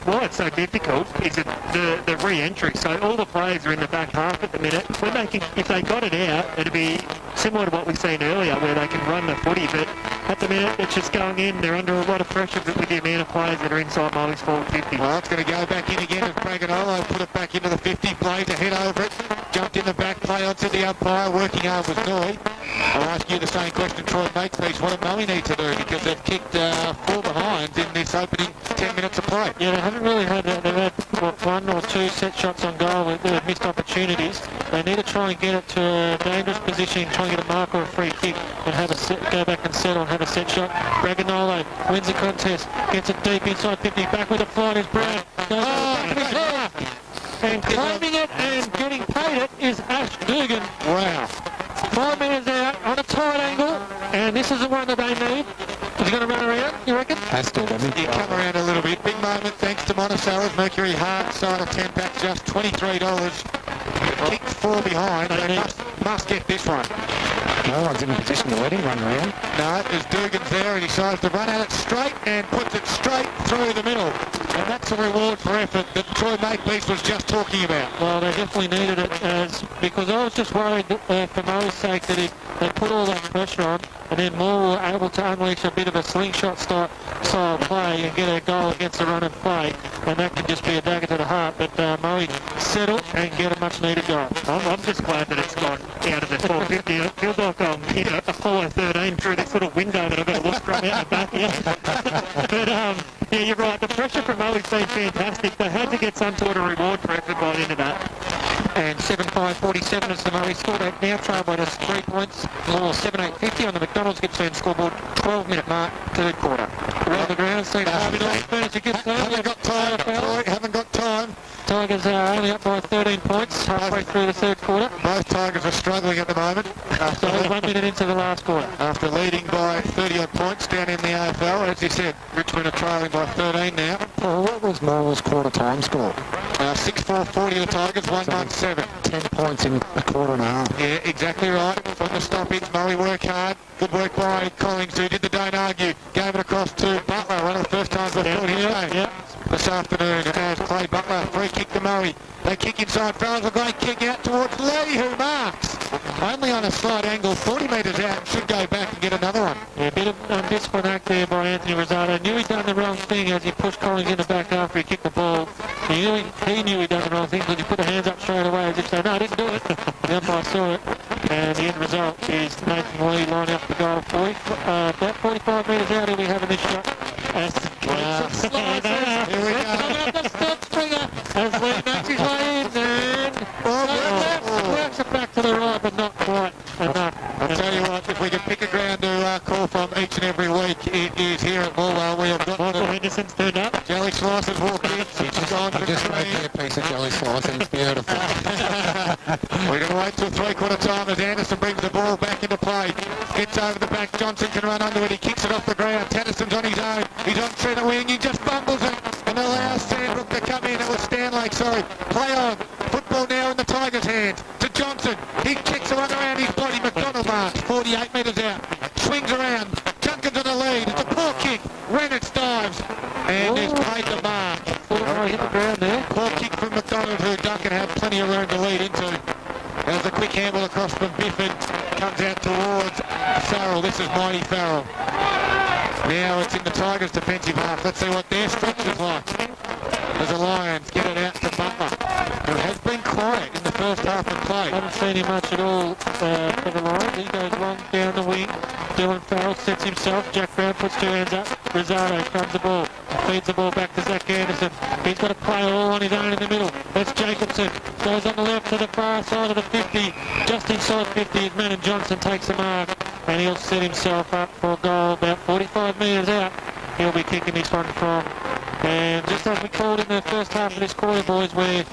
why it's so difficult is the re-entry. So all the players are in the back half at the minute. We're making, if they got it out, it'd be similar to what we've seen earlier, where they can run the footy. But at the minute, it's just going in. They're under a lot of pressure with the amount of players that are inside Moe's forward 50. Well, it's going to go back in again as Braganolo put it back into the 50. Blazer head over it. Jumped in the back, play on to the umpire. Working hard with Noy. I'll ask you the same question, Troy Makepeace. What do Moe need to do? Because they've kicked 4 behinds in this opening 10 minutes of play. Yeah, they haven't really had, they've had what, 1 or 2 set shots on goal. They've missed opportunities. They need to try and get it to a dangerous position, try and get a mark or a free kick and have a set, go back and settle and have a set shot. Braganolo wins the contest, gets it deep inside 50, back with a fly is Brown. Goes back to his half. And claiming it and getting paid it is Ash Dugan. Wow. 5 metres out on a tight angle, and this is the one that they need. Is he going to run around, you reckon? Has to, doesn't he? You come around a little bit. Big moment thanks to Monticello's Mercury Hard Cider 10-pack, just $23. Kicked 4 behind. They must get this one. No one's in a position to let him run around. No, as Dugan's there and he decides to run at it straight and puts it straight through the middle. And that's a reward for effort that Troy Makepeace was just talking about. Well, they definitely needed it because I was just worried that, for Moe's sake that they put all that pressure on and then Moore were able to unleash a bit of a slingshot style play and get a goal against the run and play, and that could just be a dagger to the heart. But Moe settled and get a much needed goal. I'm just glad that it's gone out of the 450. It feels like I'm in Apollo 13 through this little window that I've got to look from out the back here. But yeah, you're right. The pressure from Moe's been fantastic. They had to get some sort of reward for effort by the end of that. And 7-5-47 is the Moe scored out now, trail by just 3 points. More 7-8-50 on the McDonald's Gippsland scoreboard. 12-minute mark, third quarter. Around the ground, Steve Harvey North furniture Gippsland. Haven't got time, Troy, haven't got time. Tigers are only up by 13 points halfway through the third quarter. Both Tigers are struggling at the moment. So 1 minute into the last quarter. After leading by 30-odd points down in the AFL, as you said, Richmond are trailing by 13 now. Well, what was Moore's quarter time score? 6-4-40 the Tigers, 1-1-7. 10 points in a quarter and a half. Yeah, exactly right. From the stoppage, Moe worked hard. Good work by Collins, who did the don't argue. Gave it across to Butler, one of the first times I thought he came this afternoon. It has Clay Butler, free kick to Moe. They kick inside. Farrell's a great kick out towards Lee, who marks. Only on a slight angle, 40 metres out. Should go back and get another one. Yeah, a bit of discipline act there by Anthony Rosado. Knew he'd done the wrong thing as he pushed Collins in the back after he kicked the ball. He knew he'd done the wrong thing because he put the hands up straight away as if saying, no, I didn't do it. The umpire saw it. And the end result is Nathan Lee lining up the goal for you. About 45 metres out, he'll be having this shot. As Here we go. the step stringer as Lee makes his way in and works it back to the right, but not quite enough. I'll tell you what, if we can pick a ground to call from each and every week, it is here at Morwell. We have got Michael Henderson's turned up. Jelly Slices walked in. She's gone to Just the made me a piece of jelly slice and it's beautiful. We're going to wait till three-quarter time as Anderson brings the ball back into play. Gets over the back. Johnson can run under it. He kicks it off the ground. Tennyson's on his own. He's on centre wing. He just bumbles it and allows Sandbrook to come in. It was Stanlake, sorry. Play on. Football now in the Tigers' hands. To Johnson. He kicks the one around his body. McDonald marks. 48 metres out. Swings around. Junkin's on the lead. It's a poor kick. Reynolds dives. And he's paid the mark. Hit the ground there. Poor kick from McDonald, who Duncan had plenty of room to lead into. There's a quick handle across from Bifford. Comes out towards Farrell. This is Mighty Farrell. Now it's in the Tigers' defensive half. Let's see what their structure's like. As the Lions get it out to Butler, who has been quiet in the first half of play. Haven't seen him much at all for the Lions. He goes long down the wing. Dylan Farrell sets himself. Jack Brown puts two hands up. Rosado crumbs the ball. Feeds the ball back to Zach Anderson. He's got to play all on his own in the middle. That's Jacobson. Goes on the left to the far side of the 50. Just inside 50 is Manon Johnson takes the mark. And he'll set himself up for a goal about 45 metres out. He'll be kicking this one from. And just as we called in the first half of this quarter, boys, where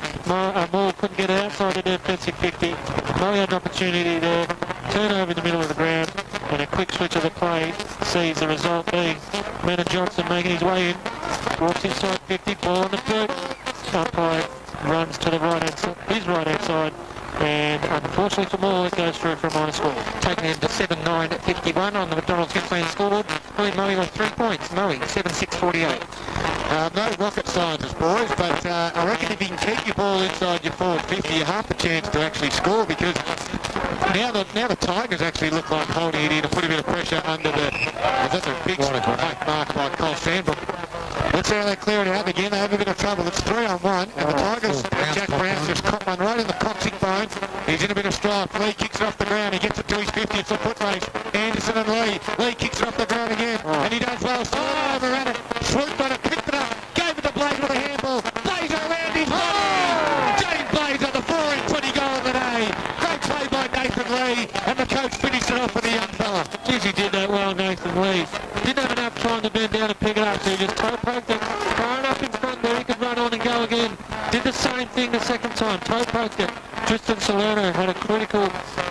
Moore couldn't get outside the defensive 50, Moe had an opportunity there. Turnover in the middle of the ground. And a quick switch of the play sees the result being Manon Johnson making his way in. Walks inside 50, ball on the boot. Umpire runs to the right-hand side, his right-hand side. And unfortunately for Moore, it goes through for a minor score. Taking him to 7-9-51 on the McDonald's Gippsland scoreboard. Moe with 3 points. Moe, 7-6-48. No rocket scientists, boys, but I reckon if you can keep your ball inside your forward 50, you have a chance to actually score, because now the Tigers actually look like holding it in to put a bit of pressure under the... That's a big mark by Cole Sandbrook. Let's see how they clear it out again. They have a bit of trouble. It's 3-on-1, and the Tigers, Jack Brown's just caught one right in the coccyx bone. He's in a bit of strife. Lee kicks it off the ground. He gets it to his 50. It's a foot race. Anderson and Lee. Lee kicks it off the ground again, and he does well. Over at it. Swooped on it, picked it up, gave it to Blaze with a handball. Blazer around his body. James Blazer, the 4-20 goal of the day. Great play by Nathan Lee, and the coach finished it off with the young fella. Geez, he did that well, Nathan Lee. Didn't have enough time to bend down and pick it up, so he just toe poked it, far enough in front there, he could run on and go again. Did the same thing the second time, toe poked it. Tristan Salerno had a critical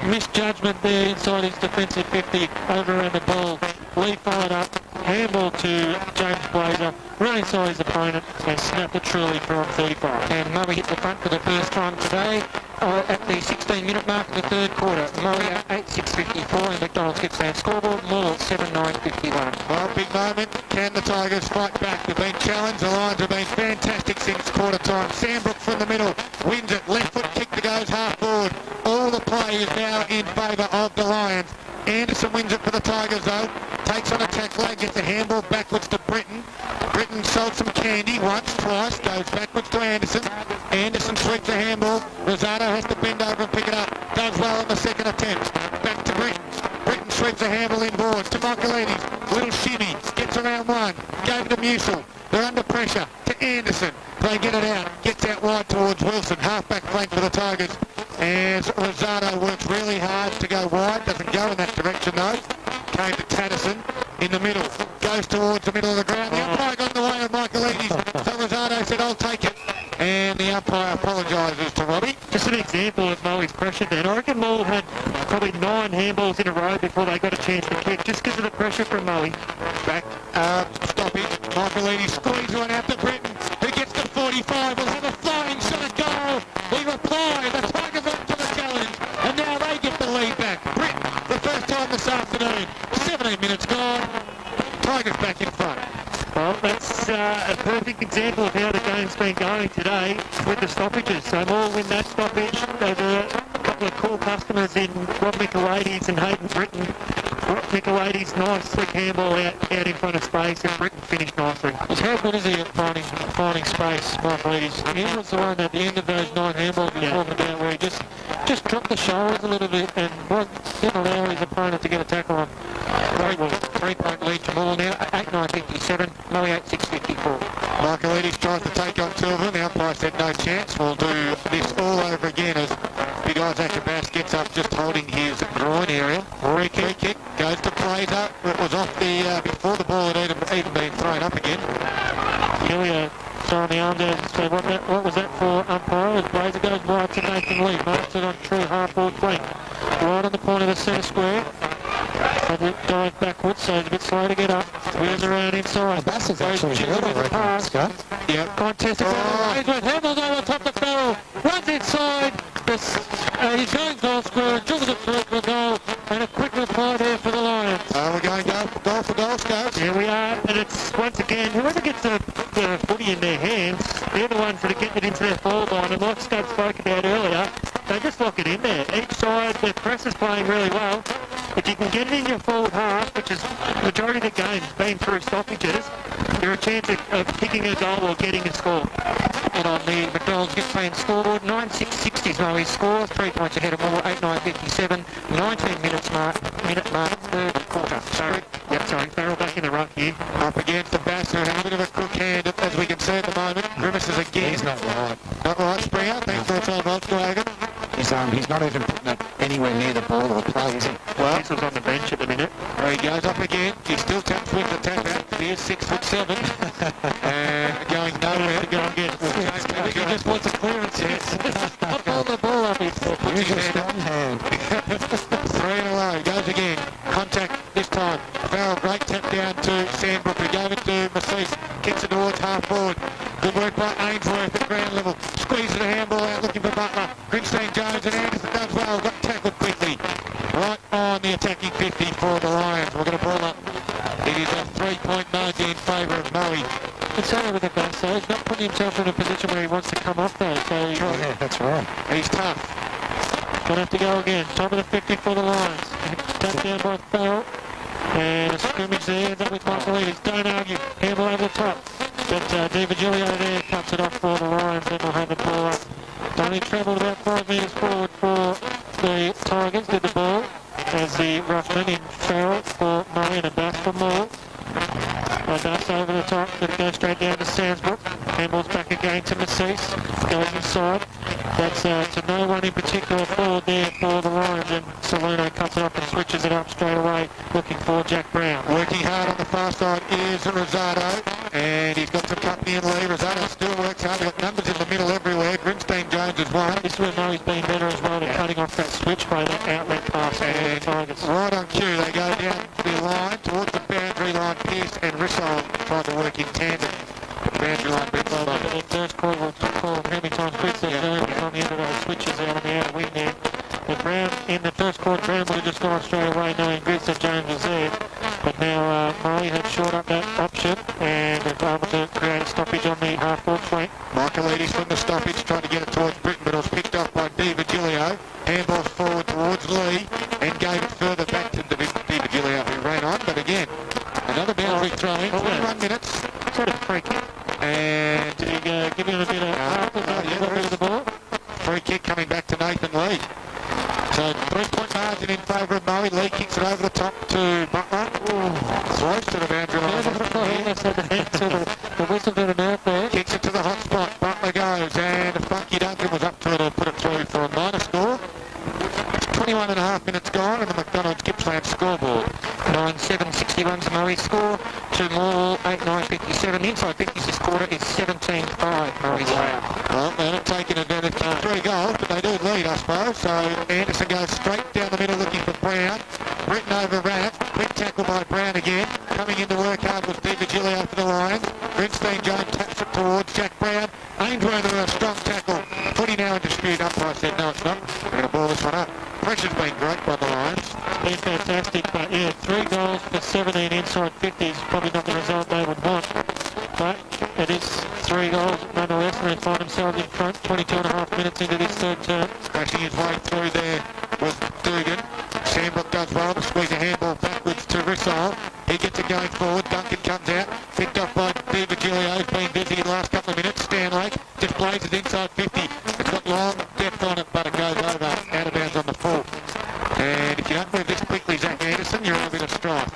misjudgment there inside his defensive 50, over around the ball. Lee followed up, handball to James Blazer, ran inside his opponent and snapped it truly from 35. And Moe hit the front for the first time today. at the 16-minute mark of the third quarter. Moe at 8:6.54 and McDonald's gets their scoreboard. Moore 7:9.51. Well, big moment. Can the Tigers fight back? They've been challenged. The Lions have been fantastic since quarter time. Sandbrook from the middle wins it. Left foot kick that goes half forward. All the play is now in favour of the Lions. Anderson wins it for the Tigers though. Takes on a tackler, gets a handball backwards to Britton. Britton sold some candy once, twice, goes backwards to Anderson. Anderson sweeps a handball. Rosado has to bend over and pick it up. Does well on the second attempt. Back to Britton. Britton sweeps a handball inboards to Michaelides. Little shimmy, gets around one. Gave it to Musil. They're under pressure to Anderson. They get it out, gets out wide towards Wilson. Half-back flank for the Tigers. As Rosado works really hard to go wide. Doesn't go in that direction though. Came to Tatterson in the middle. Goes towards the middle of the ground. The umpire got in the way of Michaelides. So Rosado said, I'll take it. And the umpire apologises to Robbie. Just an example of Moe's pressure then. I reckon Moe had probably 9 handballs in a row before they got a chance to kick, just because of the pressure from Moe. Back, stoppage. Michaelides squeezes one out to Britton, who gets to 45. Will have a flying shot at goal. He replies. The Tigers up to the challenge. And now they get the lead back. Britton, the first time this afternoon. 17 minutes gone. Tigers back in front. Well, that's a perfect example of how the game's been going today with the stoppages. So Moore win that stoppage. There's a couple of cool customers in Rob Michaelides and Hayden Britton. Rob Michaelides, nice slick handball out in front of space, and Britton finished nicely. How good is he at finding space, Michaelides? He was the one at the end of those 9 handballs we were talking about where he just dropped the shoulders a little bit and didn't allow his opponent to get a tackle on. Great ball. 3-point lead to Moore now, 8:9.57, Moe 8:6.54. Michaelides tries to take on 2 of them. The umpire said no chance. We'll do this all over again as big Isaac Abbas gets up just holding his groin area. Free kick goes to Fraser. It was off the before the ball had even been thrown up again. Hillier throwing the arm down. So what was that for umpire? As Fraser goes wide to Nathan Lee. Marks it on true half-forward flank. Right on the point of the centre square. And it dives backwards, so it's a bit slow to get up. Wheels around inside. Bassett actually hurt, I reckon, Scott. Yep. Contested. Handles over top of the barrel. Runs inside. He's going goal square. Dribbles it through for a goal. And a quick reply there for the Lions. We're going goal for goal, Scouts. Here we are, and it's once again, whoever gets the footy in their hands, they're the ones that are getting it into their forward line. And like Scott spoke about earlier, they just lock it in there. Each side, their press is playing really well. If you can get it in your forward half, which is the majority of the game been through stoppages, you're a chance of kicking a goal or getting a score. And on the McDonald's Gift Plan scoreboard, 9:6.60 Moe score, 3 points ahead of Moore, 8:9.57, 19 minute mark, third quarter. Sorry, Farrell back in the ruck here. Up against the Bass, who have a bit of a crook hand, as we can see at the moment. Grimaces again. He's not right. Not right, Springer. Thanks for the time, Volkswagen. He's not even putting it anywhere near the ball or the play, is he? Well, This was on the bench at the minute. there he goes up again. He still taps with the tap out. He is 6'7", and going nowhere to go and get. I think he just wants a clearance. Not pulling the ball up. He's puts his He's a hand up. strong hand. 3 in a row. Goes again. Contact this time. Farrell, great tap down to Sandbrook. He gave it to Massis. Kicks it towards half forward. Good work by Ainsworth at ground level. Squeezes the handball out looking for Butler. Grinstein, Jones and Anderson does well. Got tackled quickly. Right on the attacking 50 for the Lions. We're going to ball up. It is a 3-point margin in favour of Moe. It's only with the back, so he's not putting himself in a position where he wants to come off though. So Yeah, that's right. He's tough. gonna have to go again. Top of the 50 for the Lions. Tap down by Farrell. And a scrimmage there, ends up with Michaelides. Don't argue. Handle over the top. But DiVigilio there cuts it off for the Lions, and we'll have the ball up. Only travelled about 5 metres forward for the Tigers, did the ball. As the ruckman in Farrell for Moe and a back for Moore. Abbas over the top, but it goes straight down to Sandsbrook. Handballs back again to Massis. Goes inside. That's to no one in particular forward there for the Lions, and Saluno cuts it off and switches it up straight away, looking for Jack Brown. Working hard on the far side is Rosado, and he's got some company in Lee. Rosado still works hard. He's got numbers in the middle everywhere. Grinstein Jones is one. This is where Moe's been better as well at cutting off that switch by that outlet pass for the Tigers. Right on cue, they go down the line towards the boundary line. Pearce and Rissol try to work in tandem. Boundary line being Well, spotted. the first call will call how many times Chris said Jones on the end of those switches out on the outer wing there. But Brown, in the first quarter, Brown would have just gone straight away knowing Gritz that Jones was there. But now Murray had short up that option and they've been able to create a stoppage on the half-forward flank. Michaelides from the stoppage trying to get it towards Britain, but it was picked off by Di Virgilio. Handball forward towards Lee and gave it further back to Di Virgilio, who ran on. But again, another boundary throw in, 21 minutes. Sort of free kick. And Did he give him a bit of half of the ball? free kick coming back to Nathan Lee. So 3-point margin in favour of Moe. Lee kicks it over the top to Butler. Close to the boundary line. The whistle got him out there. Kicks it to the hot spot. Butler goes and Funky Duncan was up to it and put it through for a minor score. It's 21 and a half minutes gone and the McDonald's Gippsland scoreboard. 9-7-61's Murray's score. 2 more, 8-9-57. The inside 50s this quarter is 17-5 Murray's way. Well, they're not taking advantage of 3 goals, but they do lead, I suppose. So Anderson goes straight down the middle looking for Brown. Britton overran it. Quick tackle by Brown again. Coming in to work hard was Di Virgilio for the Lions. Grinstein Jones taps it towards Jack Brown. Ainsworth with a strong tackle. Footy now in dispute. Umpire said no, it's not. We're going to ball this one up. Pressure's been great by the Lions. Been fantastic, but yeah, 3 goals for 17 inside 50s. Probably not the result they would want. But it is 3 goals nonetheless, and they find themselves in front 22 and a half minutes into this third term. Crashing his way through there was Dugan. Sandbrook does well to squeeze a handball backwards to Rissole. He gets it going forward. Duncan comes out. Picked off by Di Virgilio, who's been busy the last couple of minutes. Stanley just blazes inside 50. It's got long depth on it, but it goes over out of bounds on the full. And if you don't move this quickly, Zach Anderson, you're in a bit of strife.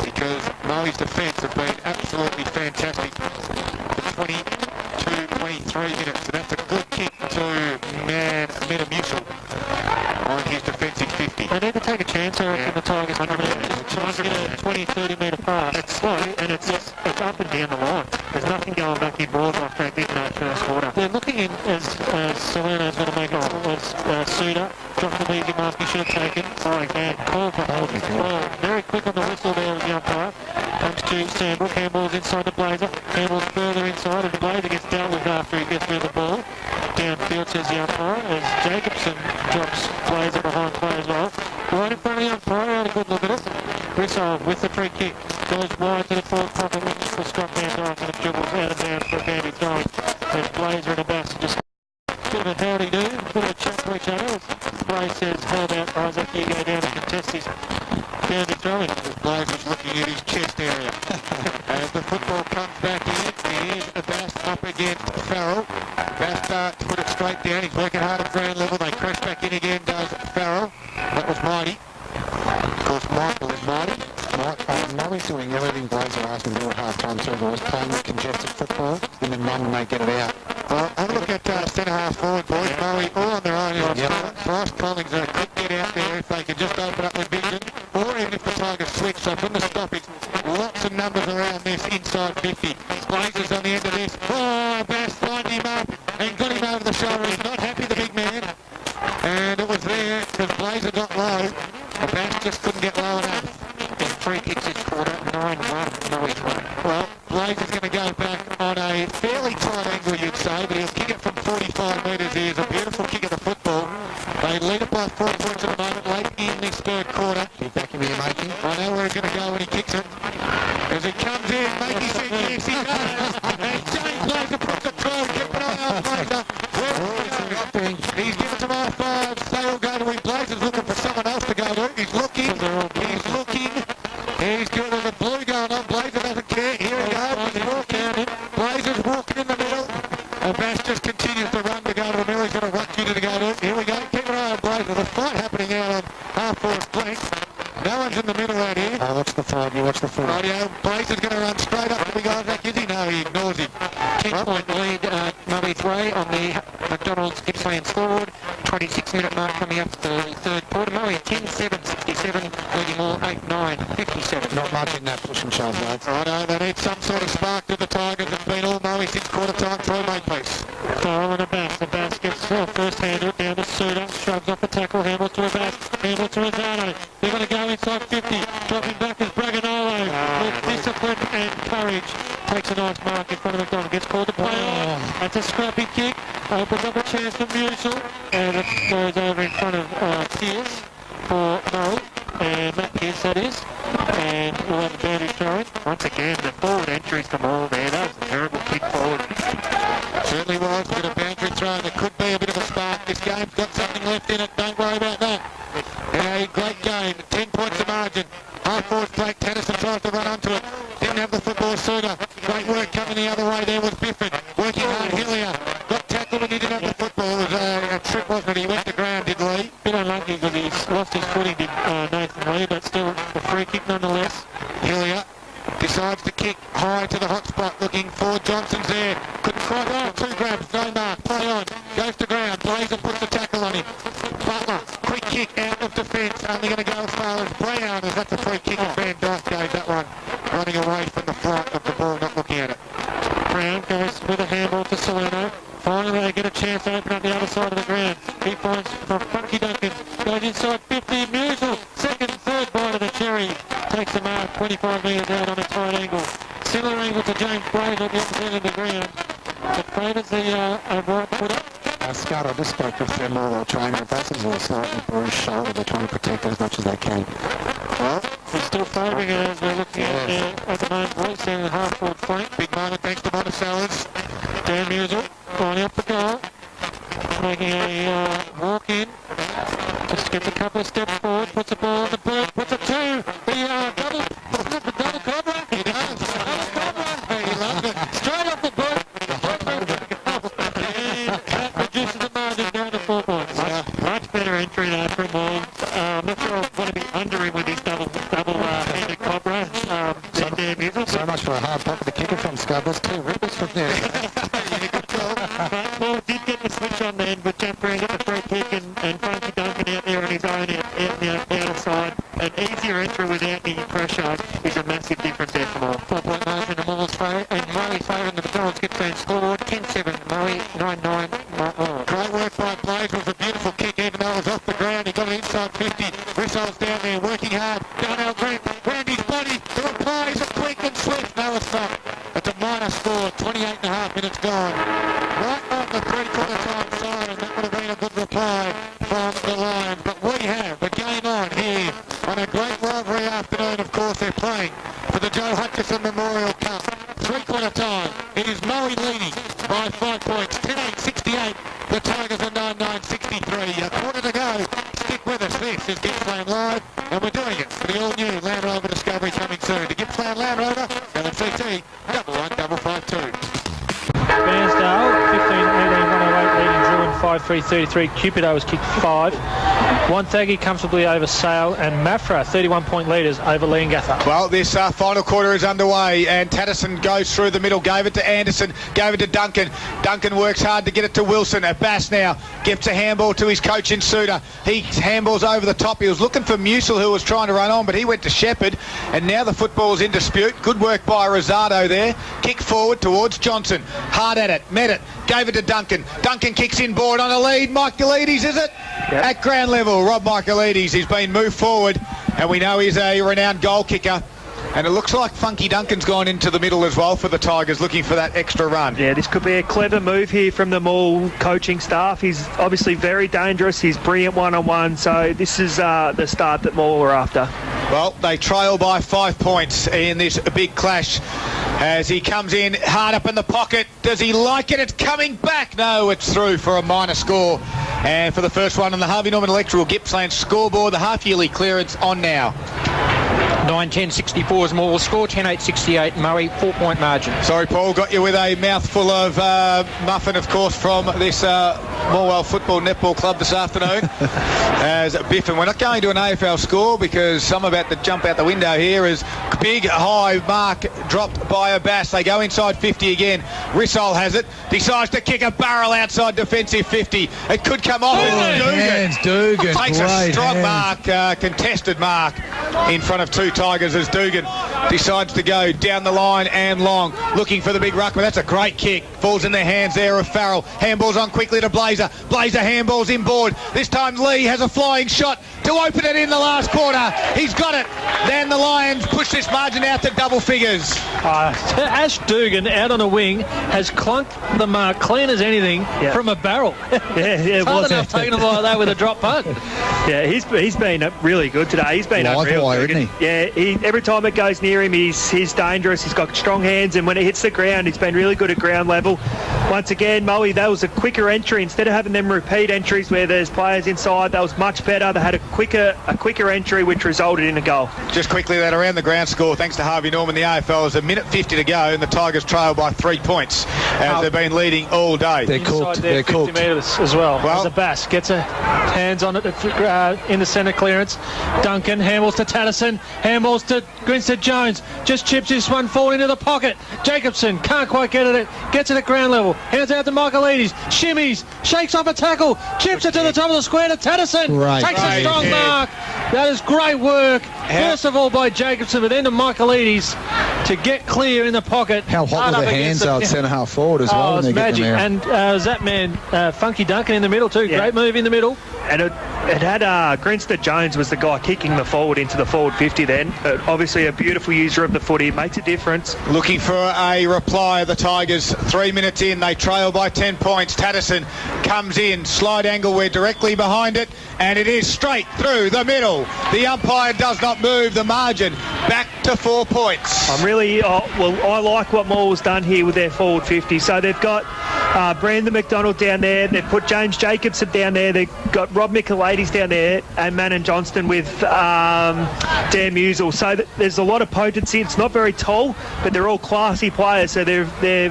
Because Moe's defence have been absolutely fantastic. 23 minutes. So that's a good kick to Metamucil on his defensive 50. They need to take a chance, I reckon, the Tigers. Try and get a 20-30 metre pass. It's slow, and it's up and down the line. There's nothing going back in balls like that in that first quarter. They're looking in as Salerno's going to make it, as Suda. Dropping the easy mask he should have taken. Oh, again, call for holding. Oh, very quick on the whistle there with the umpire. Comes to Sandbrook. Handball's inside the Blazer. Handball's further inside, and the Blazer gets dealt with after he gets rid of the ball. Downfield, says the umpire, as Jacobson drops Blazer behind play as well. Right in front of the umpire, had a good look at it. Rissole with the free kick. Goes wide to the forward pocket, looking for Scott Van Dyke, and it dribbles out of bounds for a bandy throwing. There's Blazer and Abbas just bit of a howdy do, a bit of a chat to each other. Blaze says, how about Isaac, you go down and contest his boundary throwing. Blaze was looking at his chest area. As the football comes back in, here's Abbas up against Farrell. Abbas to put it straight down. He's working hard at ground level. They crash back in again, does Farrell. That was Mighty. Of course, Michael is Mighty. Moe's doing everything Blazer asked him to do at half-time too, boys. Playing with congested football, and then run when they get it out. Well, have a look at centre-half forward, boys. Moe all on their own. Yep. Bryce Collins could get out there if they can just open up with vision, or even if the Tigers switch. So from the stoppage, lots of numbers around this inside 50. Blazers on the end of this. Oh, Bass lined him up and got him over the shoulder. He's not happy, the big man. And it was there because Blazer got low. Bass just couldn't get low enough. And 3 kicks this quarter, 9-1 Murray's way. Well, Blazer's going to go back on a fairly tight angle, you'd say, but he'll kick it from 45 metres. Here's a beautiful kick of the football. They lead it by 4 points at the moment, late in this third quarter. Keep back in here, Makey. I know where he's going to go when he kicks it. As he comes in, Makey said yes, he does. And James Blazer puts it through. Keep an eye on Blazer. He's given some high fives. They all go to him. Blazer's looking for someone else to go to. He's looking. He's looking. He's got the blue going on. Blazer doesn't care. Here he goes. He's walking. Blazer's walking in the middle. And Bass just continues to run to go to the middle. He's got a ruck you to go to. Here we go. Keep an eye on Blazer. The fight happening out on half-forward flank. No one's in the middle out here. Oh, watch the fight. You watch the fight. Radio. Blazer's going to run straight up to the guy. Zach, is he? No, he ignores him. 10-point lead Murray's way on the McDonald's Gippsland scoreboard. 26-minute mark coming up the third quarter. Murray 10-7-67, leading all 8-9-57. Not much in that push and shove, lads. Righto, they need some sort of spark to the Tigers. It's been all Moe since quarter time through Makepeace. Farrell and Abbas. Abbas gets first hander down to Suda. Shoves off the tackle. Handles to Abbas. Handles to Rosado. They're going to go inside 50. Dropping back is Bragagnolo with discipline and courage. takes a nice mark in front of McDonald, gets called to play on. That's a scrappy kick, opens up a chance for Musil, and it goes over in front of Pierce for Moe, and Matt Pierce that is, and we'll have a bandage throwing. Once again, the forward entries from all there, that was a terrible kick forward. Certainly was, a bit of boundary throw. There could be a bit of a spark. This game's got something left in it, don't worry about that. A great game, 10 points of margin. Half forward flank, Tennyson tries to run onto it. Didn't have the football sooner. Great work coming the other way there was Biffin. Working hard, Hillier. Got tackled and he didn't have the football. It was a trip, wasn't it? He went to ground, did Lee? Bit unlucky because he's lost his footing, did Nathan Lee, but still a free kick nonetheless. Hillier decides to kick high to the hot spot, looking for Johnson's there. Couldn't quite go. 2 grabs, no mark. Play on. Goes to ground. Blazer puts the tackle on him. Butler, quick kick out of defence. Only going to go as far as Brown, as that's a free kick. Van Dyke gave that one. Running away from the flight of the ball, not looking at it. Brown goes with a handball to Salerno. Finally they get a chance to open up the other side of the ground. He finds from Funky Duncan. Goes inside 50. Musil. Second, third bite of the cherry. Takes the mark 25 metres out on a tight angle. Similar angle to James Blazer at the opposite end of the ground. It favours the right footer. Scott, I just spoke with them all trainer. Bass's a slightly bruised shoulder. They're trying to protect it as much as they can. Well, He's still favouring it as we're looking at there at the moment. Right down the half forward flank. big moment thanks to Monticello's. Dan Musil lining up the goal. Making a walk in. Just gets a couple of steps forward. Puts the ball on the bird. Puts it to the double cobra. He does. Double cobra. He loves it. Straight off the bird. And that reduces the margin down to 4 points. Much better entry now from Moore. I'm not sure I want to be under him with his double-handed cobra. Dan Musil. So much for a hard pocket to kick it from, Scott. There's 2 rippers from there. But Moore did get the switch on then with Jack Brown at the free kick and Frankie Duncan out there on his own out the outer side. An easier entry without the pressure is a massive difference there for Moore. 4-point margin to Moore's favour, and Murray's favour in the McDonald's gets down scoreboard. 10-7, Murray, 9-9, Moore. Great work by Blaze. Was a beautiful kick even though it was off the ground. He got it inside 50. Rissol's down there working hard. Darnell Green round his body. The reply is quick and swift. No, it's not. It's a minor score. 28.5 minutes gone. Right on the 3/4 time siren. That would have been a good reply from the Lions. But we have the game on here on a great rivalry afternoon. Of course, they're playing for the Joe Hutchison Memorial Cup. 3/4 time. It is Moe leading by 5 points. 10-8-68. The Tigers are 9-9-63. A quarter to go. Stick with us. This is Gippsland Live, and we're doing it for the all-new Land Rover Discovery coming soon. To Gippsland Land Rover, LMCT 11552. Bairnsdale, 15-18, 108 leading Druin 5-3-33. Cupido has kicked 5. Wonthaggi comfortably over Sale, and Mafra 31-point leaders over Leongatha. Well, this final quarter is underway, and Tatterson goes through the middle, gave it to Anderson, gave it to Duncan. Duncan works hard to get it to Wilson. Bass now gives a handball to his coach in Suter. He handballs over the top. He was looking for Musil, who was trying to run on, but he went to Shepherd, and now the football's in dispute. Good work by Rosado there. Kick forward towards Johnson. Hard at it, met it, gave it to Duncan. Duncan kicks in board on a lead. Michaelides, is it? Yep. At ground level, Rob Michaelides. He's been moved forward, and we know he's a renowned goal kicker. And it looks like Funky Duncan's gone into the middle as well for the Tigers, looking for that extra run. Yeah, this could be a clever move here from the Moore coaching staff. He's obviously very dangerous. He's brilliant one-on-one. So this is the start that Moore were after. Well, they trail by 5 points in this big clash as he comes in hard up in the pocket. Does he like it? It's coming back. No, it's through for a minor score. And for the first one on the Harvey Norman Electrical Gippsland scoreboard, the half-yearly clearance on now. 9-10-64 is Moore's score, 10-8-68, Murray, 4-point margin. Sorry, Paul, got you with a mouthful of muffin, of course, from this Morwell Football Netball Club this afternoon. As Biffin, we're not going to an AFL score because some about to jump out the window here is big high mark dropped by a Bass. They go inside 50 again. Rissol has it, decides to kick a barrel outside defensive 50. It could come off. Hands, Dugan. Takes a strong mark, contested mark in front of two Tigers as Dugan decides to go down the line and long, looking for the big ruckman. That's a great kick. Falls in the hands there of Farrell. Handballs on quickly to Blazer. Blazer handballs inboard. This time Lee has a flying shot to open it in the last quarter. He's got it. Then the Lions push this margin out to double figures. Ash Dugan out on a wing has clunked the mark clean as anything from a barrel. It Hard was enough taking him like that with a drop punt. Yeah, he's been really good today. He's been Live unreal. wire, isn't Yeah, every time it goes near him, he's dangerous. He's got strong hands, and when it hits the ground, he's been really good at ground level. Once again, Moe, that was a quicker entry. Instead of having them repeat entries where there's players inside, that was much better. They had a quicker entry, which resulted in a goal. Just quickly, that around the ground score, thanks to Harvey Norman, the AFL, is 1:50 to go, and the Tigers trail by 3 points, as they've been leading all day. They're cooked. They're 50 cooked. metres as well. Well- As a Bass gets her hands on it in the centre clearance. Duncan handballs to Tatterson. Handballs to Grinstead Jones. Just chips this one forward into the pocket. Jacobson can't quite get it. Gets it at ground level. Hands out to Michaelides. Shimmies. Shakes off a tackle. Chips it to the top of the square to Tatterson. Right. Takes a Great strong kick. mark. That is great work. First of all by Jacobson, but then to Michaelides to get clear in the pocket. How hot Hard were up the hands against the- though at centre half forward as well Oh, when it's they get magic. them there? And that man, Funky Duncan in the middle too. Yeah. Great move in the middle. And it had Grinstead Jones was the guy kicking the forward into the forward 50 then. Obviously a beautiful user of the footy. It makes a difference. Looking for a reply of the Tigers. 3 minutes in, they trail by 10 points. Tatterson comes in, slide angle, we're directly behind it, and it is straight through the middle. The umpire does not move the margin back to 4 points. I like what Moore's done here with their forward 50. So they've got Brandon McDonald down there. They've put James Jacobson down there. They've got Rob Michaelides down there, and Manon Johnston with Dan Musel. So there's a lot of potency. It's not very tall, but they're all classy players. So they're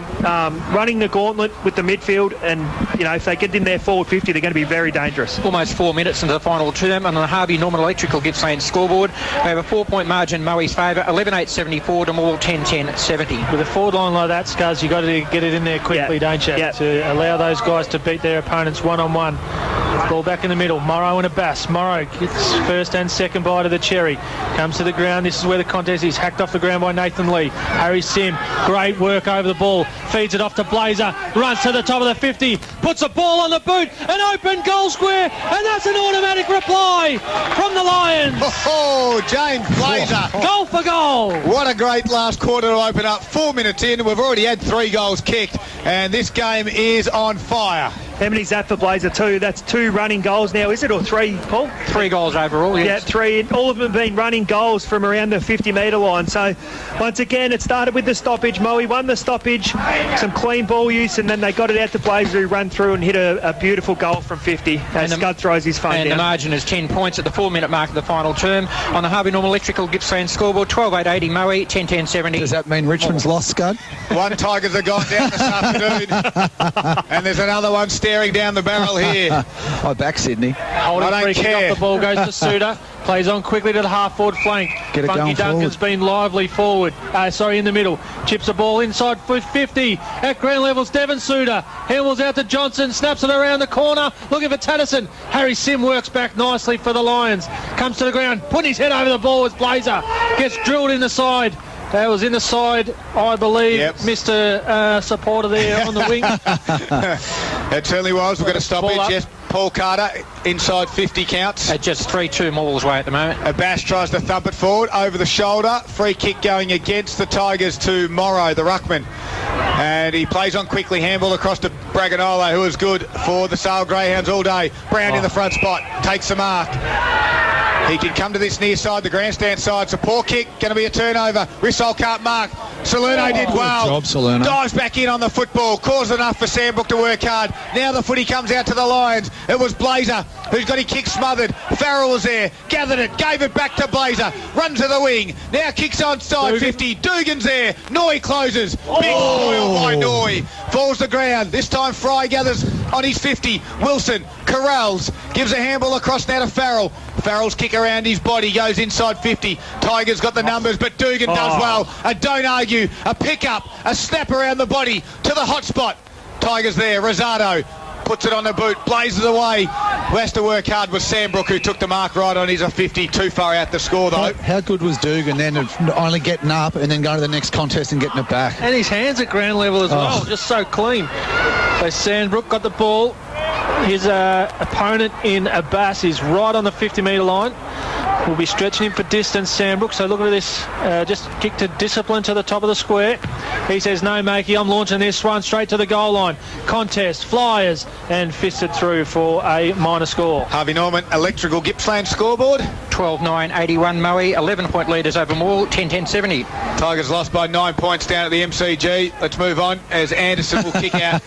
running the gauntlet with the midfield, and if they get in their forward 50, they're going to be very dangerous. Almost 4 minutes into the final term, and on the Harvey Norman Electrical Gippsland scoreboard, we have a 4-point margin Moe's favour, 11-8-74 to Moore 10-10-70. With a forward line like that, Scuzz, you've got to get it in there quickly, don't you? To allow those guys to beat their opponents one-on-one. Ball back in the middle. Morrow and a Bass. Morrow gets first and second bite of the cherry. Comes to the ground. This is where the contest is. Hacked off the ground by Nathan Lee. Harry Sim. Great work over the ball. Feeds it off to Blazer. Runs to the top of the 50. Puts the ball on the boot. An open goal square. And that's an automatic reply from the Lions. Oh, James Blazer. Goal for goal. What a great last quarter to open up. 4 minutes in, we've already had 3 goals kicked, and this game is on fire. How many's that for Blazer? 2. That's 2 running goals now, is it? Or 3, Paul? 3 goals overall, yes. Yeah, 3. All of them have been running goals from around the 50-metre line. So, once again, it started with the stoppage. Moe won the stoppage, some clean ball use, and then they got it out to Blazer, who ran through and hit a beautiful goal from 50. And Scud throws his phone And down. the margin is 10 points at the 4-minute mark of the final term. On the Harvey Norman Electrical Gippsland scoreboard, 12-8-80 Moe, 10-10-70. Does that mean Richmond's lost, Scud? One Tigers have gone down this afternoon, and there's another one staring down the barrel here. I back Sydney. Holding I don't free kick care. off the ball goes to Suter. Plays on quickly to the half-forward flank. Get it Funky going Duncan's forward. been lively forward. In the middle. Chips the ball inside for 50. At ground levels, Devon Suter. Handballs out to Johnson. Snaps it around the corner. Looking for Tatterson. Harry Sim works back nicely for the Lions. Comes to the ground. Putting his head over the ball as Blazer gets drilled in the side. That was in the side, I believe. Yep. Mr. Supporter there on the wing. It certainly was. We've got to stop Ball it. up. Yes, Paul Carter inside 50 counts. At just 3-2 Moore's way at the moment. Bass tries to thump it forward over the shoulder. Free kick going against the Tigers to Morrow, the ruckman. And he plays on quickly. Handball across to Braganola, who is good for the Sale Greyhounds all day. Brown in the front spot. Takes the mark. He can come to this near side, the grandstand side. It's a poor kick, going to be a turnover. Rissole can't mark. Salerno did well. Good job, Salerno. Dives back in on the football. Caused enough for Sam Brook to work hard. Now the footy comes out to the Lions. It was Blazer who's got his kick smothered. Farrell was there, gathered it, gave it back to Blazer. Runs to the wing. Now kicks on side 50. Dugan's there. Noy closes. Big foil by Noy. Falls to ground. This time Fry gathers on his 50. Wilson corrals. Gives a handball across now to Farrell. Farrell's kick around his body, goes inside 50. Tigers got the numbers, but Dugan does well. A don't argue, a pick up, a snap around the body to the hot spot. Tigers there, Rosado puts it on the boot, blazes away. Who has to work hard was Sam Brook, who took the mark right on. He's a 50, too far out the score though. How good was Dugan then of only getting up and then going to the next contest and getting it back? And his hands at ground level as well, just so clean. So Sandbrook got the ball. His opponent in Abbas is right on the 50-metre line. We'll be stretching him for distance, Sandbrook. So look at this, just kick to discipline to the top of the square. He says, no, Makey, I'm launching this one straight to the goal line. Contest, flyers, and fisted through for a minor score. Harvey Norman, Electrical Gippsland scoreboard. 12-9-81 Moe, 11-point leaders over Moore, 10-10-70. Tigers lost by 9 points down at the MCG. Let's move on as Anderson will kick out.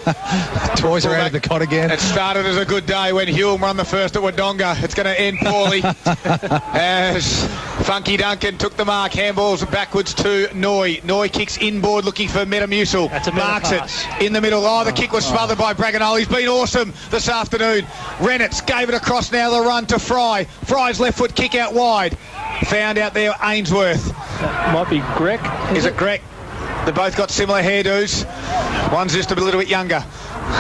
Toys are out of the cot again. It started as a good day when Hume run the first at Wodonga. It's going to end poorly as Funky Duncan took the mark. Handballs backwards to Noy. Noy kicks inboard looking for Metamucil. That's a marks pass. it in the middle. Oh, the kick was smothered by Braganol. He's been awesome this afternoon. Rennitz gave it across now the run to Fry. Fry's left foot kick out wide. Found out there Ainsworth. Might be Greg. Is it Greg? They both got similar hairdos. One's just a little bit younger.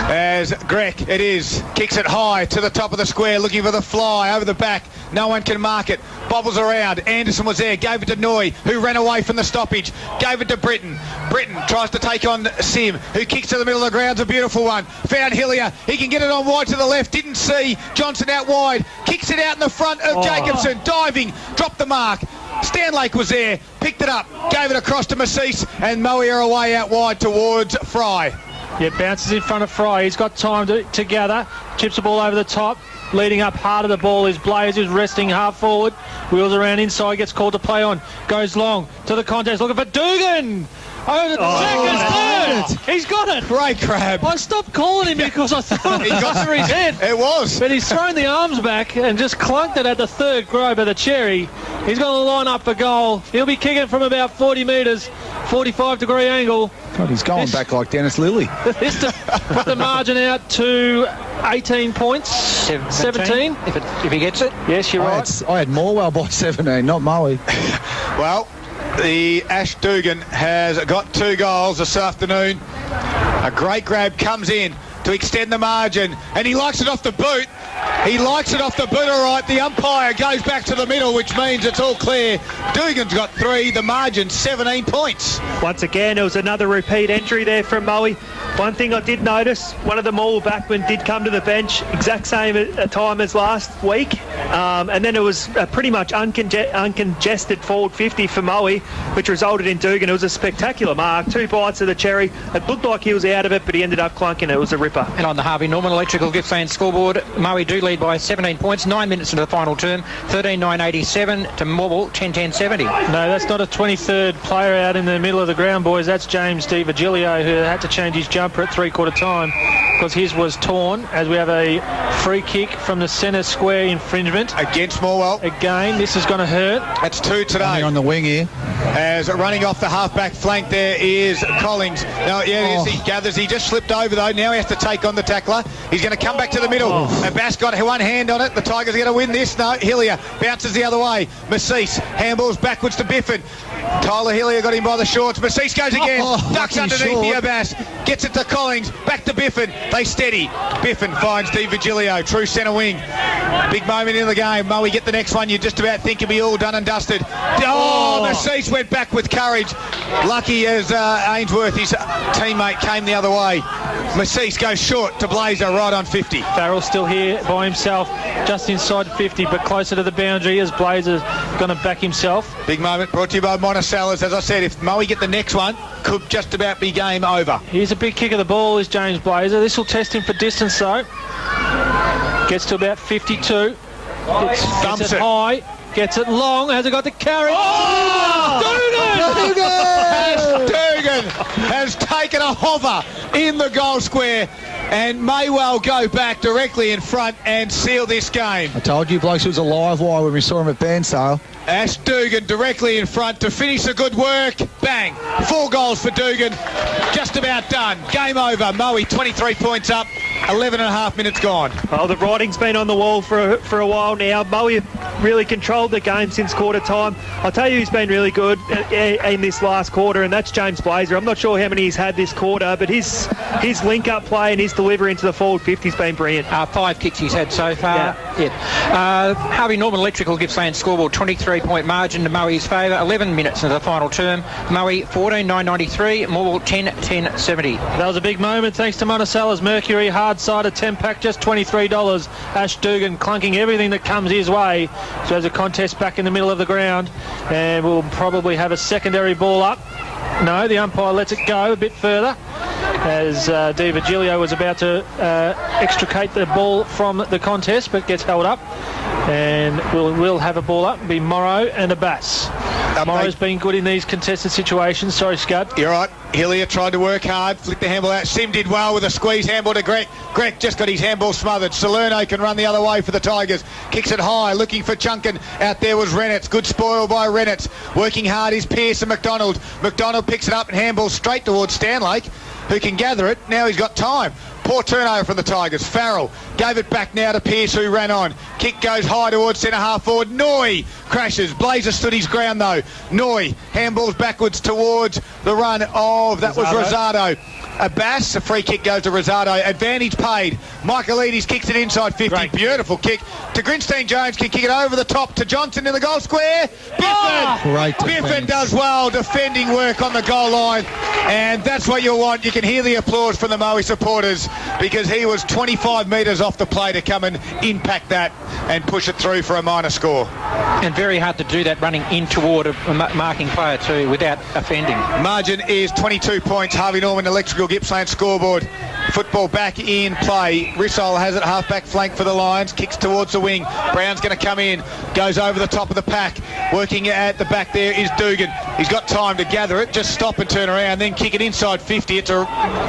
As Greg, it is, kicks it high to the top of the square, looking for the fly over the back. No one can mark it. Bobbles around. Anderson was there, gave it to Noy, who ran away from the stoppage. Gave it to Britton. Britton tries to take on Sim, who kicks to the middle of the ground's a beautiful one. Found Hillier. He can get it on wide to the left. Didn't see Johnson out wide. Kicks it out in the front of Jacobson. Diving. Dropped the mark. Stanlake was there. Picked it up. Gave it across to Massis. And Moe are away out wide towards Fry. Yeah, bounces in front of Fry. He's got time to gather. Chips the ball over the top. Leading up hard of the ball is Blaze, who's resting half forward. Wheels around inside, gets called to play on. Goes long to the contest, looking for Dugan. Over the second third. He's got it. Great grab. I stopped calling him because I thought he got through his head. It was. But he's thrown the arms back and just clunked it at the third grove of the cherry. He's going to line up for goal. He'll be kicking from about 40 metres, 45-degree angle. God, he's going back like Dennis Lilly. This to put the margin out to 18 points. 17. If he gets it. Yes, you're right. I had Morwell by 17, not Moe. Well, the Ash Dugan has got 2 goals this afternoon. A great grab comes in to extend the margin, and he likes it off the boot. He likes it off the boot, all right. The umpire goes back to the middle, which means it's all clear. Dugan's got 3, the margin 17 points. Once again, it was another repeat entry there from Moe. One thing I did notice, one of the Maul backmen did come to the bench exact same time as last week, and then it was a pretty much uncongested forward 50 for Moe, which resulted in Dugan. It was a spectacular mark, 2 bites of the cherry. It looked like he was out of it, but he ended up clunking. It was a ripper. And on the Harvey Norman Electrical Gippsland scoreboard, Moe do lead by 17 points, 9 minutes into the final term, 13-9-87 to Morwell, 10-10-70. No, that's not a 23rd player out in the middle of the ground, boys. That's James DiVigilio, who had to change his jumper at 3/4 time because his was torn, as we have a free kick from the centre square infringement. Against Morwell. Again, this is going to hurt. That's 2 today. On the wing here. As running off the half-back flank there is Collins. Now, he gathers. He just slipped over, though. Now he has to take on the tackler. He's going to come back to the middle. And Bass got one hand on it. The Tigers are going to win this. No, Hillier bounces the other way. Massis handballs backwards to Biffin. Tyler Hillier got him by the shorts. Massis goes again. Ducks underneath the Abbas. Gets it to Collins. Back to Biffin. They steady. Biffin finds DiVigilio. True centre wing. Big moment in the game. Moe get the next one. You just about think he'll be all done and dusted. Massis went back with courage. Lucky as Ainsworth, his teammate, came the other way. Massis goes short to Blazer right on 50. Farrell still here by himself, just inside 50, but closer to the boundary as Blazer's going to back himself. Big moment brought to you by Monticello's. As I said, if Moe get the next one, could just about be game over. Here's a big kick of the ball, is James Blazer. This will test him for distance, though. Gets to about 52. Gets it high. Gets it long. Has it got the carry? Dugan has taken a hover in the goal square and may well go back directly in front and seal this game. I told you blokes it was a live wire when we saw him at Bairnsdale. Ash Dugan directly in front to finish the good work. Bang. 4 goals for Dugan. Just about done. Game over. Moe 23 points up. 11 and a half minutes gone. Oh, the writing's been on the wall for a while now. Moe really controlled the game since quarter time. I'll tell you who's been really good in this last quarter, and that's James Blazer. I'm not sure how many he's had this quarter, but his link-up play and his delivery into the forward 50 has been brilliant. 5 kicks he's had so far. Harvey Norman Electrical Gippsland scoreboard 23-point margin to Moe's favour. 11 minutes into the final term. Moe 14.993. Morwell 10.10.70. That was a big moment thanks to Monticello's Mercury hard-sided 10-pack, just $23. Ash Dugan clunking everything that comes his way. So there's a contest back in the middle of the ground, and we'll probably have a secondary ball up. No, the umpire lets it go a bit further as Di Virgilio was about to extricate the ball from the contest, but gets held up, and we'll have a ball up. It'll be Morrow and a Bass. Morrow's been good in these contested situations. Sorry, Scud. You're right. Hillier tried to work hard, flicked the handball out. Sim did well with a squeeze handball to Greg. Greg just got his handball smothered. Salerno can run the other way for the Tigers. Kicks it high, looking for Chunkin. Out there was Renitz. Good spoil by Renitz. Working hard is Pearce and McDonald. McDonald picks it up and handballs straight towards Stanlake, who can gather it. Now he's got time. Poor turnover from the Tigers. Farrell gave it back now to Pearce, who ran on. Kick goes high towards centre half forward. Noy crashes. Blazer stood his ground though. Noy handballs backwards towards the run of, that was Rosado. A Bass, a free kick goes to Rosado. Advantage paid. Michaelides kicks it inside 50. Great. Beautiful kick to Grinstein. Jones can kick it over the top to Johnson in the goal square. Biffin does well. Defending work on the goal line. And that's what you want. You can hear the applause from the Moe supporters because he was 25 metres off the play to come and impact that and push it through for a minor score. And very hard to do that running in toward a marking player too without offending. Margin is 22 points. Harvey Norman Electrical Gippsland scoreboard. Football back in play. Rissole has it half-back flank for the Lions. Kicks towards the wing. Brown's going to come in. Goes over the top of the pack. Working at the back there is Dugan. He's got time to gather it. Just stop and turn around. Then kick it inside 50. It's a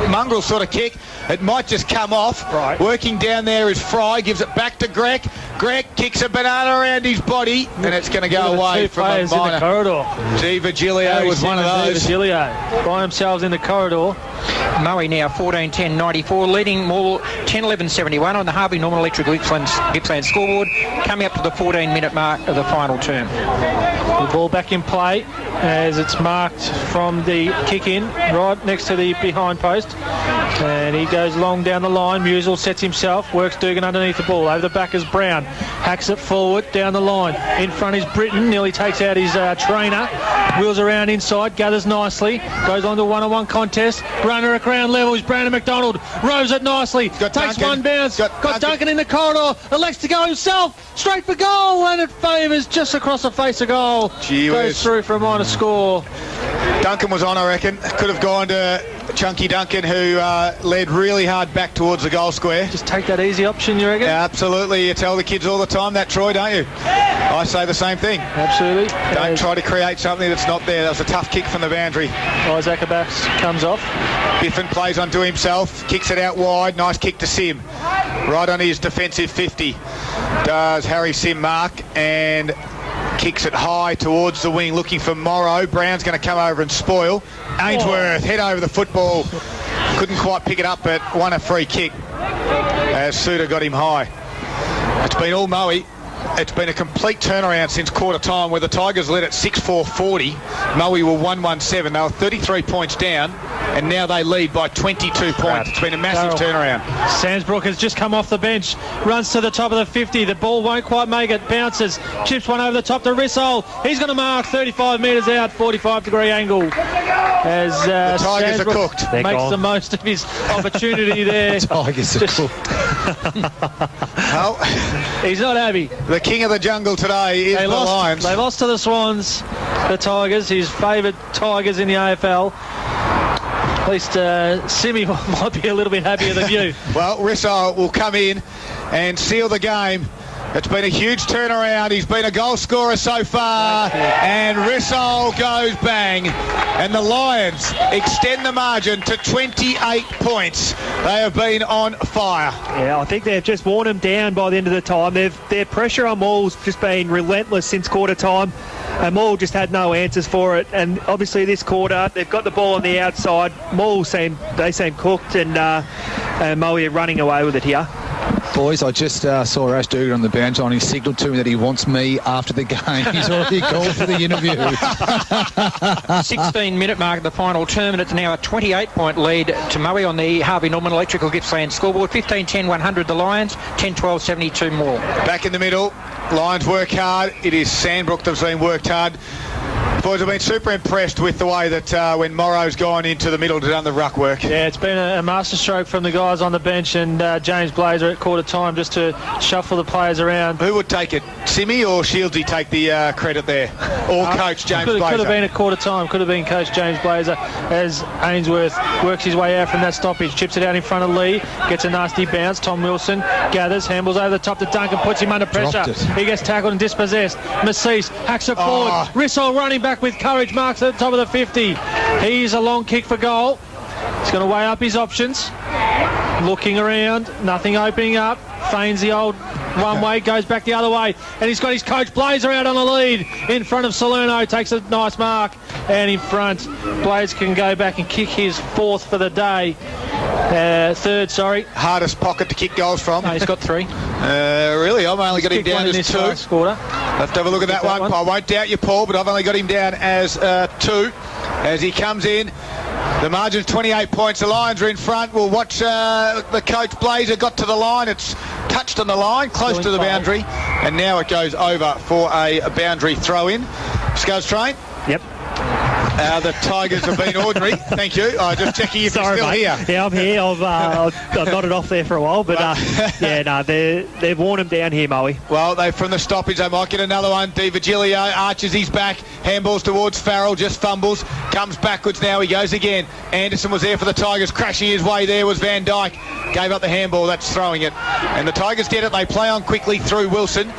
mongrel sort of kick. It might just come off. Right. Working down there is Fry. Gives it back to Greg. Greg kicks a banana around his body. And it's going to go away from a in the minor. corridor. Di Virgilio was one of those. Virgilio by themselves in the corridor. Moe now 14.10.94, leading Morwell 10.11.71 on the Harvey Norman Electrical Gippsland scoreboard, coming up to the 14-minute mark of the final term. The ball back in play as it's marked from the kick-in, right next to the behind post. And he goes long down the line. Musel sets himself, works Dugan underneath the ball. Over the back is Brown. Hacks it forward, down the line. In front is Britton, nearly takes out his trainer. Wheels around inside, gathers nicely. Goes on to one-on-one contest. Runner at ground level is Brandon McDonald. Rows it nicely. Takes Duncan. one bounce. Got Duncan in the corridor. Elects to go himself. Straight for goal. And it favours just across the face of goal. Gee Goes whiz. through for a minor score. Duncan was on, I reckon. Could have gone to Chunky Duncan, who led really hard back towards the goal square. Just take that easy option, you reckon? Yeah, absolutely. You tell the kids all the time that, Troy, don't you? I say the same thing. Absolutely. Don't try to create something that's not there. That was a tough kick from the boundary. Isaac Abbas comes off. Biffin plays onto himself, kicks it out wide. Nice kick to Sim. Right on his defensive 50. Does Harry Sim mark and kicks it high towards the wing, looking for Morrow. Brown's going to come over and spoil. Ainsworth, head over the football. Couldn't quite pick it up, but won a free kick as Suter got him high. It's been all Moe. It's been a complete turnaround since quarter time where the Tigers led at 6-4-40. Moe were 1-1-7. They were 33 points down and now they lead by 22 points. It's been a massive turnaround. Sandsbrook has just come off the bench, runs to the top of the 50. The ball won't quite make it, bounces, chips one over the top to Rissole. He's going to mark 35 metres out, 45-degree angle. As the Tigers Sandsbrook are cooked. Makes the most of his opportunity there. Tigers are cooked. Well, he's not happy. the king of the jungle today is the Lions. They lost to the Swans, the Tigers, his favourite Tigers in the AFL. At least Simi might be a little bit happier than you. Well, Rissole will come in and seal the game. It's been a huge turnaround. He's been a goal scorer so far. And Rissole goes bang. And the Lions extend the margin to 28 points. They have been on fire. Yeah, I think they've just worn them down by the end of the time. Their pressure on Maul's just been relentless since quarter time. And Maul just had no answers for it. And obviously this quarter, they've got the ball on the outside. Maul seem cooked, and Moe are running away with it here. Boys, I just saw Ash Dugan on the bench and he signalled to me that he wants me after the game. He's already called for the interview. 16-minute mark of the final term, and it's now a 28-point lead to Moe on the Harvey Norman Electrical Gippsland scoreboard. 15-10-100 the Lions, 10-12-72 more. Back in the middle, Lions work hard. It is Sandbrook that's been worked hard. Boys, I've been super impressed with the way that when Morrow's gone into the middle to done the ruck work. Yeah, it's been a masterstroke from the guys on the bench, and James Blazer at quarter time just to shuffle the players around. Who would take it, Simmy or Shieldsy take the credit there? Or Coach James Blazer? Could have been at quarter time, could have been Coach James Blazer, as Ainsworth works his way out from that stoppage, chips it out in front of Lee, gets a nasty bounce. Tom Wilson gathers, handles over the top to Duncan, puts him under pressure. He gets tackled and dispossessed. Massis hacks it forward. Rissole running back with courage, marks at the top of the 50. He's a long kick for goal. He's going to weigh up his options. Looking around, nothing opening up. Feigns the old one way, goes back the other way, and he's got his coach Blazer out on the lead in front of Salerno. Takes a nice mark, and in front, Blaze can go back and kick his third, sorry. Hardest pocket to kick goals from. No, he's got 3. Really? I've only got him down as 2. Last quarter. Let's have a look at that one. I won't doubt you, Paul, but I've only got him down as 2 as he comes in. The margin's 28 points. The Lions are in front. We'll watch the coach Blazer got to the line. It's touched on the line, close to the boundary, and now it goes over for a boundary throw-in. Scuzz Train? Yep. The Tigers have been ordinary. Thank you. Just checking if Sorry, you're still mate. here. Yeah, I'm here. I've nodded off there for a while, but they've worn him down here, Moe. Well, from the stoppage, they might get another one. Di Virgilio arches his back, handballs towards Farrell, just fumbles, comes backwards now, he goes again. Anderson was there for the Tigers, crashing his way there was Van Dyke. Gave up the handball, that's throwing it. And the Tigers get it, they play on quickly through Wilson.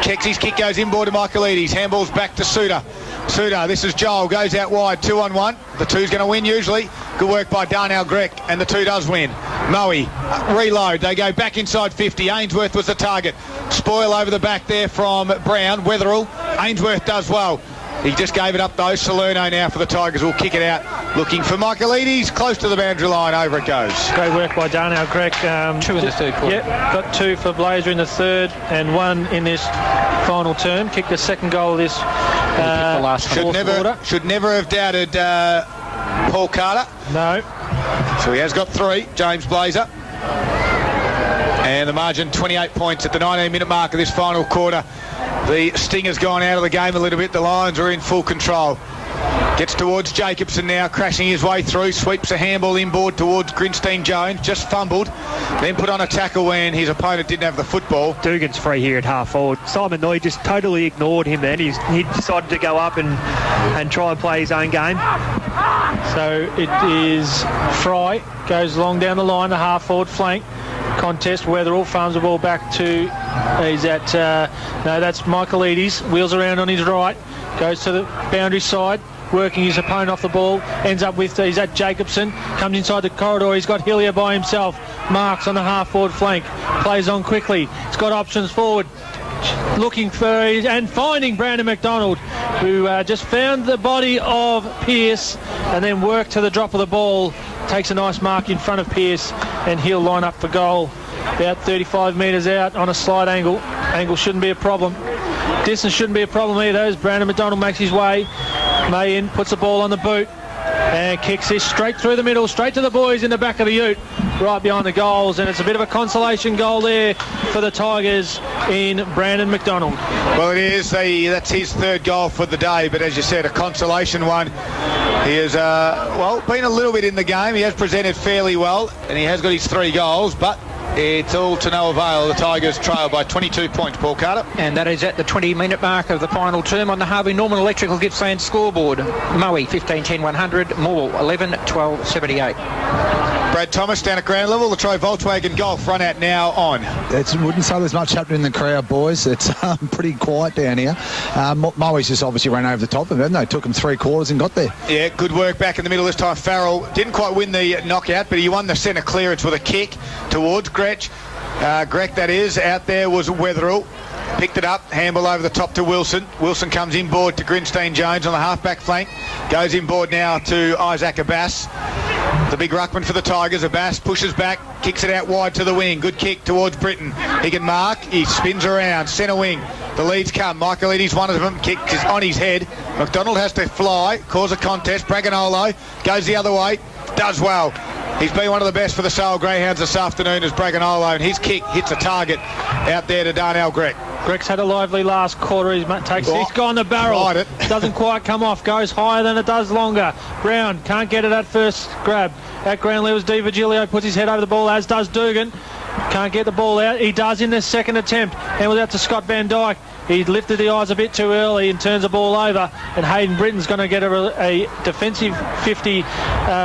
Kexy's kick goes inboard to Michaelides, handballs back to Suter. Suter, this is Joel, goes out wide, 2-on-1. The 2's going to win usually. Good work by Darnell Grech, and the 2 does win. Moe, reload, they go back inside 50. Ainsworth was the target. Spoil over the back there from Brown. Wetherill, Ainsworth does well. He just gave it up though. Salerno now for the Tigers will kick it out. Looking for Michaelides, close to the boundary line, over it goes. Great work by Darnell Grech. 2 in the third quarter. Yep, got 2 for Blazer in the third and 1 in this final term. Kicked the second goal of this should never have doubted Paul Carter. No. So he has got 3, James Blazer. And the margin 28 points at the 19-minute mark of this final quarter. The Stinger's gone out of the game a little bit. The Lions are in full control. Gets towards Jacobson now, crashing his way through, sweeps a handball inboard towards Grinstein-Jones, just fumbled, then put on a tackle when his opponent didn't have the football. Dugan's free here at half forward. Simon Noy just totally ignored him then. He decided to go up and try and play his own game. So it is Fry, goes long down the line, the half forward flank. Contest, Wetherill farms the ball back to, he's at, no, that's Michaelides, wheels around on his right, goes to the boundary side, working his opponent off the ball, ends up with, he's at Jacobson, comes inside the corridor, he's got Hillier by himself, marks on the half forward flank, plays on quickly, he's got options forward, looking for and finding Brandon McDonald, who just found the body of Pearce and then worked to the drop of the ball, takes a nice mark in front of Pearce, and he'll line up for goal about 35 metres out on a slight angle. Angle shouldn't be a problem. Distance shouldn't be a problem either as Brandon McDonald makes his way. Mayin puts the ball on the boot and kicks this straight through the middle, straight to the boys in the back of the ute, right behind the goals, and it's a bit of a consolation goal there for the Tigers in Brandon McDonald. Well, it is. That's his 3rd goal for the day, but as you said, a consolation one. He has, been a little bit in the game. He has presented fairly well, and he has got his 3 goals, but it's all to no avail. The Tigers trail by 22 points, Paul Carter. And that is at the 20-minute mark of the final term on the Harvey Norman Electrical Gippsland scoreboard. Moe 15-10-100, Moore 11-12-78. Brad Thomas down at ground level. The Troy Volkswagen Golf run out now on. Wouldn't say there's much happening in the crowd, boys. It's pretty quiet down here. Moe's just obviously ran over the top of it, and they took him 3 quarters and got there. Yeah, good work back in the middle this time. Farrell didn't quite win the knockout, but he won the centre clearance with a kick towards Grech. Grech, that is. Out there was Wetherill. Picked it up, handball over the top to Wilson. Wilson comes inboard to Grinstein-Jones on the half-back flank. Goes inboard now to Isaac Abbas. The big ruckman for the Tigers. Abbas pushes back, kicks it out wide to the wing. Good kick towards Britton. He can mark. He spins around. Centre wing. The leads come. Michaelides, one of them, kick is on his head. McDonald has to fly, cause a contest. Braganolo goes the other way. Does well. He's been one of the best for the Sale Greyhounds this afternoon as Braganolo, and his kick hits a target out there to Darnell Greg. Greg's had a lively last quarter. He's gone the barrel. Tried it. Doesn't quite come off. Goes higher than it does longer. Brown can't get it at first grab. At ground levels, Di Virgilio puts his head over the ball, as does Dugan. Can't get the ball out. He does in the second attempt. And out to Scott Van Dyke. He lifted the eyes a bit too early and turns the ball over. And Hayden Britton's going to get a defensive 50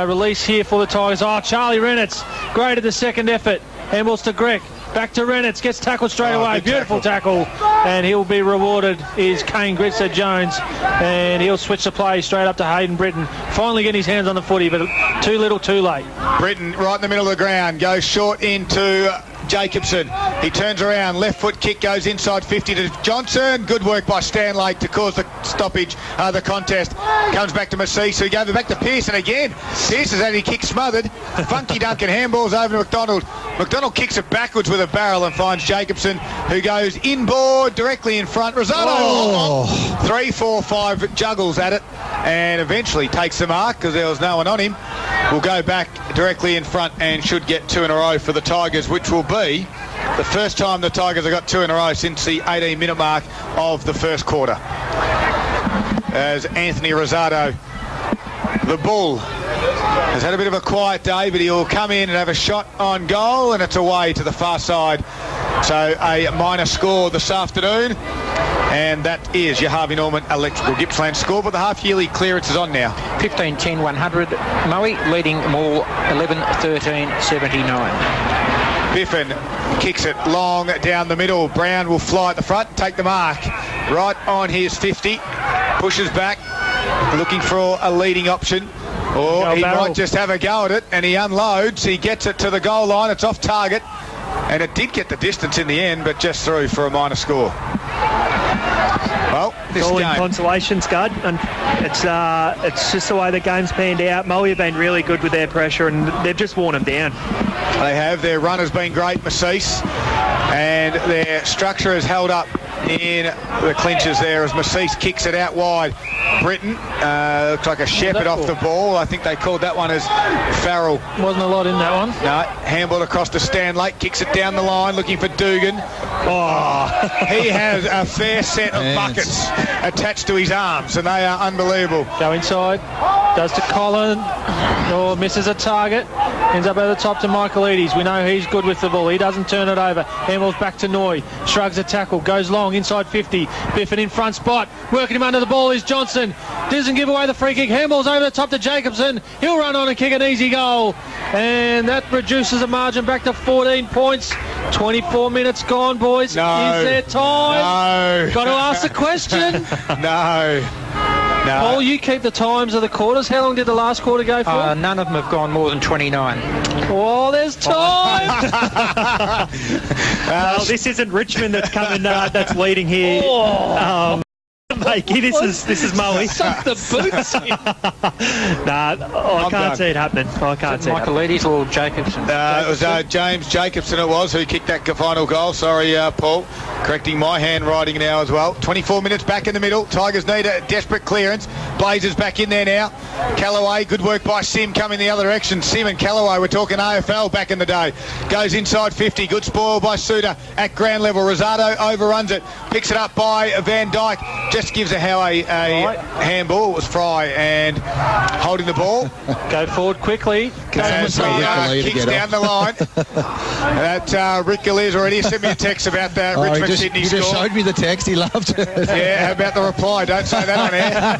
release here for the Tigers. Oh, Charlie Renitz, great at the second effort. Handballs to Greg. Back to Renitz, gets tackled straight away. Beautiful tackle. And he'll be rewarded is Kane Gritzer Jones. And he'll switch the play straight up to Hayden Britton. Finally getting his hands on the footy, but too little, too late. Britton right in the middle of the ground, goes short into Jacobson. He turns around, left foot kick goes inside 50 to Johnson. Good work by Stanlake to cause the stoppage, the contest. Comes back to Massis, who gave it back to Pearson again. Pearson's had his kick smothered. Funky Duncan handballs over to McDonald. McDonald kicks it backwards with a barrel and finds Jacobson, who goes inboard directly in front. Rosado 3, 4, 5 juggles at it and eventually takes the mark because there was no one on him. Will go back directly in front and should get 2 in a row for the Tigers, which will be the first time the Tigers have got 2 in a row since the 18-minute mark of the first quarter. As Anthony Rosado, the Bull, has had a bit of a quiet day, but he'll come in and have a shot on goal, and it's away to the far side. So a minor score this afternoon, and that is your Harvey Norman Electrical Gippsland score, but the half-yearly clearance is on now. 15-10-100. Moe leading Moore 11-13-79. Biffin kicks it long down the middle. Brown will fly at the front, take the mark right on his 50, pushes back, looking for a leading option, or he might just have a go at it, and he unloads. He gets it to the goal line. It's off target, and it did get the distance in the end, but just through for a minor score. Well, this all game, in consolation, Scud, and it's just the way the game's panned out. Moe have been really good with their pressure, and they've just worn them down. they have. Their run has been great, Massis, and their structure has held up in the clinches there as Massis kicks it out wide. Britton looks like a shepherd off the ball. I think they called that one as Farrell. Wasn't a lot in that one. No, handball across to Stanlake, kicks it down the line, looking for Dugan. Oh, he has a fair set of buckets attached to his arms, and they are unbelievable. Go inside, does to Colin, misses a target, ends up over the top to Michaelides. We know he's good with the ball. He doesn't turn it over. Handball's back to Noy, shrugs a tackle, goes long, inside 50. Biffin in front spot, working him under the ball is Johnson. Doesn't give away the free kick. Handball's over the top to Jacobson. He'll run on and kick an easy goal. And that reduces the margin back to 14 points. 24 minutes gone, boys. No. Is there time? No. Got to ask the question. No. Paul, you keep the times of the quarters. How long did the last quarter go for? None of them have gone more than 29. Oh, there's time. Well, this isn't Richmond that's coming. That's leading here. Mate, this is Moe. Suck the boots in. I can't see it happening. I can't see it happening. Michaelides or Jacobson? It was James Jacobson who kicked that final goal. Sorry, Paul. Correcting my handwriting now as well. 24 minutes back in the middle. Tigers need a desperate clearance. Blazers back in there now. Callaway, good work by Sim coming the other direction. Sim and Callaway, we're talking AFL back in the day. Goes inside 50. Good spoil by Suter at ground level. Rosado overruns it. Picks it up by Van Dyke. Just gives a handball. It was Fry and holding the ball. Go forward quickly. Kicks down the line. That Rick Galeer's already sent me a text about that Richmond Sydney score. He just showed me the text. He loved it. Yeah, how about the reply? Don't say that on air.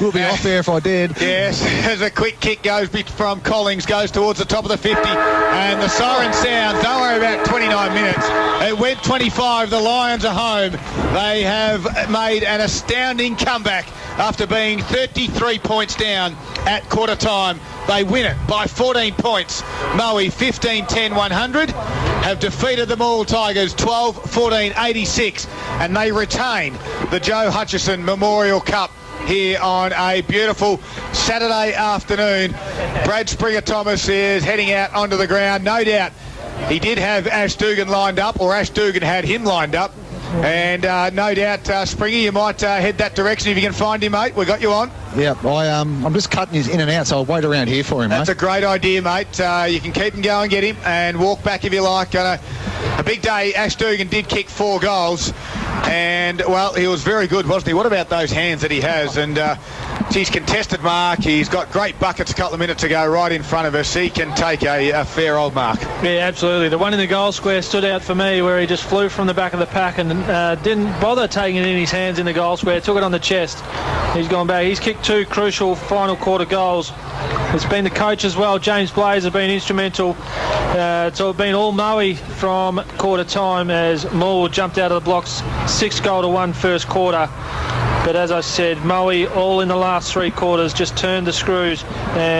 We'll be off there if I did. Yes, as a quick kick goes from Collings, goes towards the top of the 50, and the siren sounds. Don't worry about 29 minutes. It went 25. The Lions are home. They have made an astounding comeback after being 33 points down at quarter time. They win it by 14 points. Moe 15-10-100 have defeated them all Tigers 12-14-86, and they retain the Joe Hutchison Memorial Cup here on a beautiful Saturday afternoon. Brad Springer-Thomas is heading out onto the ground. No doubt he did have Ash Dugan lined up, or Ash Dugan had him lined up. And no doubt, Springer, you might head that direction if you can find him, mate. We got you on. Yeah, I'm just cutting his in and out, so I'll wait around here for him, That's mate. a great idea, mate. You can keep him going, get him, and walk back if you like. A big day. Ash Dugan did kick 4 goals, and, well, he was very good, wasn't he? What about those hands that he has? And he's contested mark. He's got great buckets a couple of minutes ago right in front of us. He can take a fair old mark. Yeah, absolutely. The one in the goal square stood out for me, where he just flew from the back of the pack and didn't bother taking it in his hands in the goal square. Took it on the chest. He's gone back. He's kicked 2 crucial final quarter goals. It's been the coach as well. James Blaze has been instrumental. It's been all Moe from quarter time as Moore jumped out of the blocks 6-1 first quarter. But as I said, Moe all in the last 3 quarters just turned the screws. And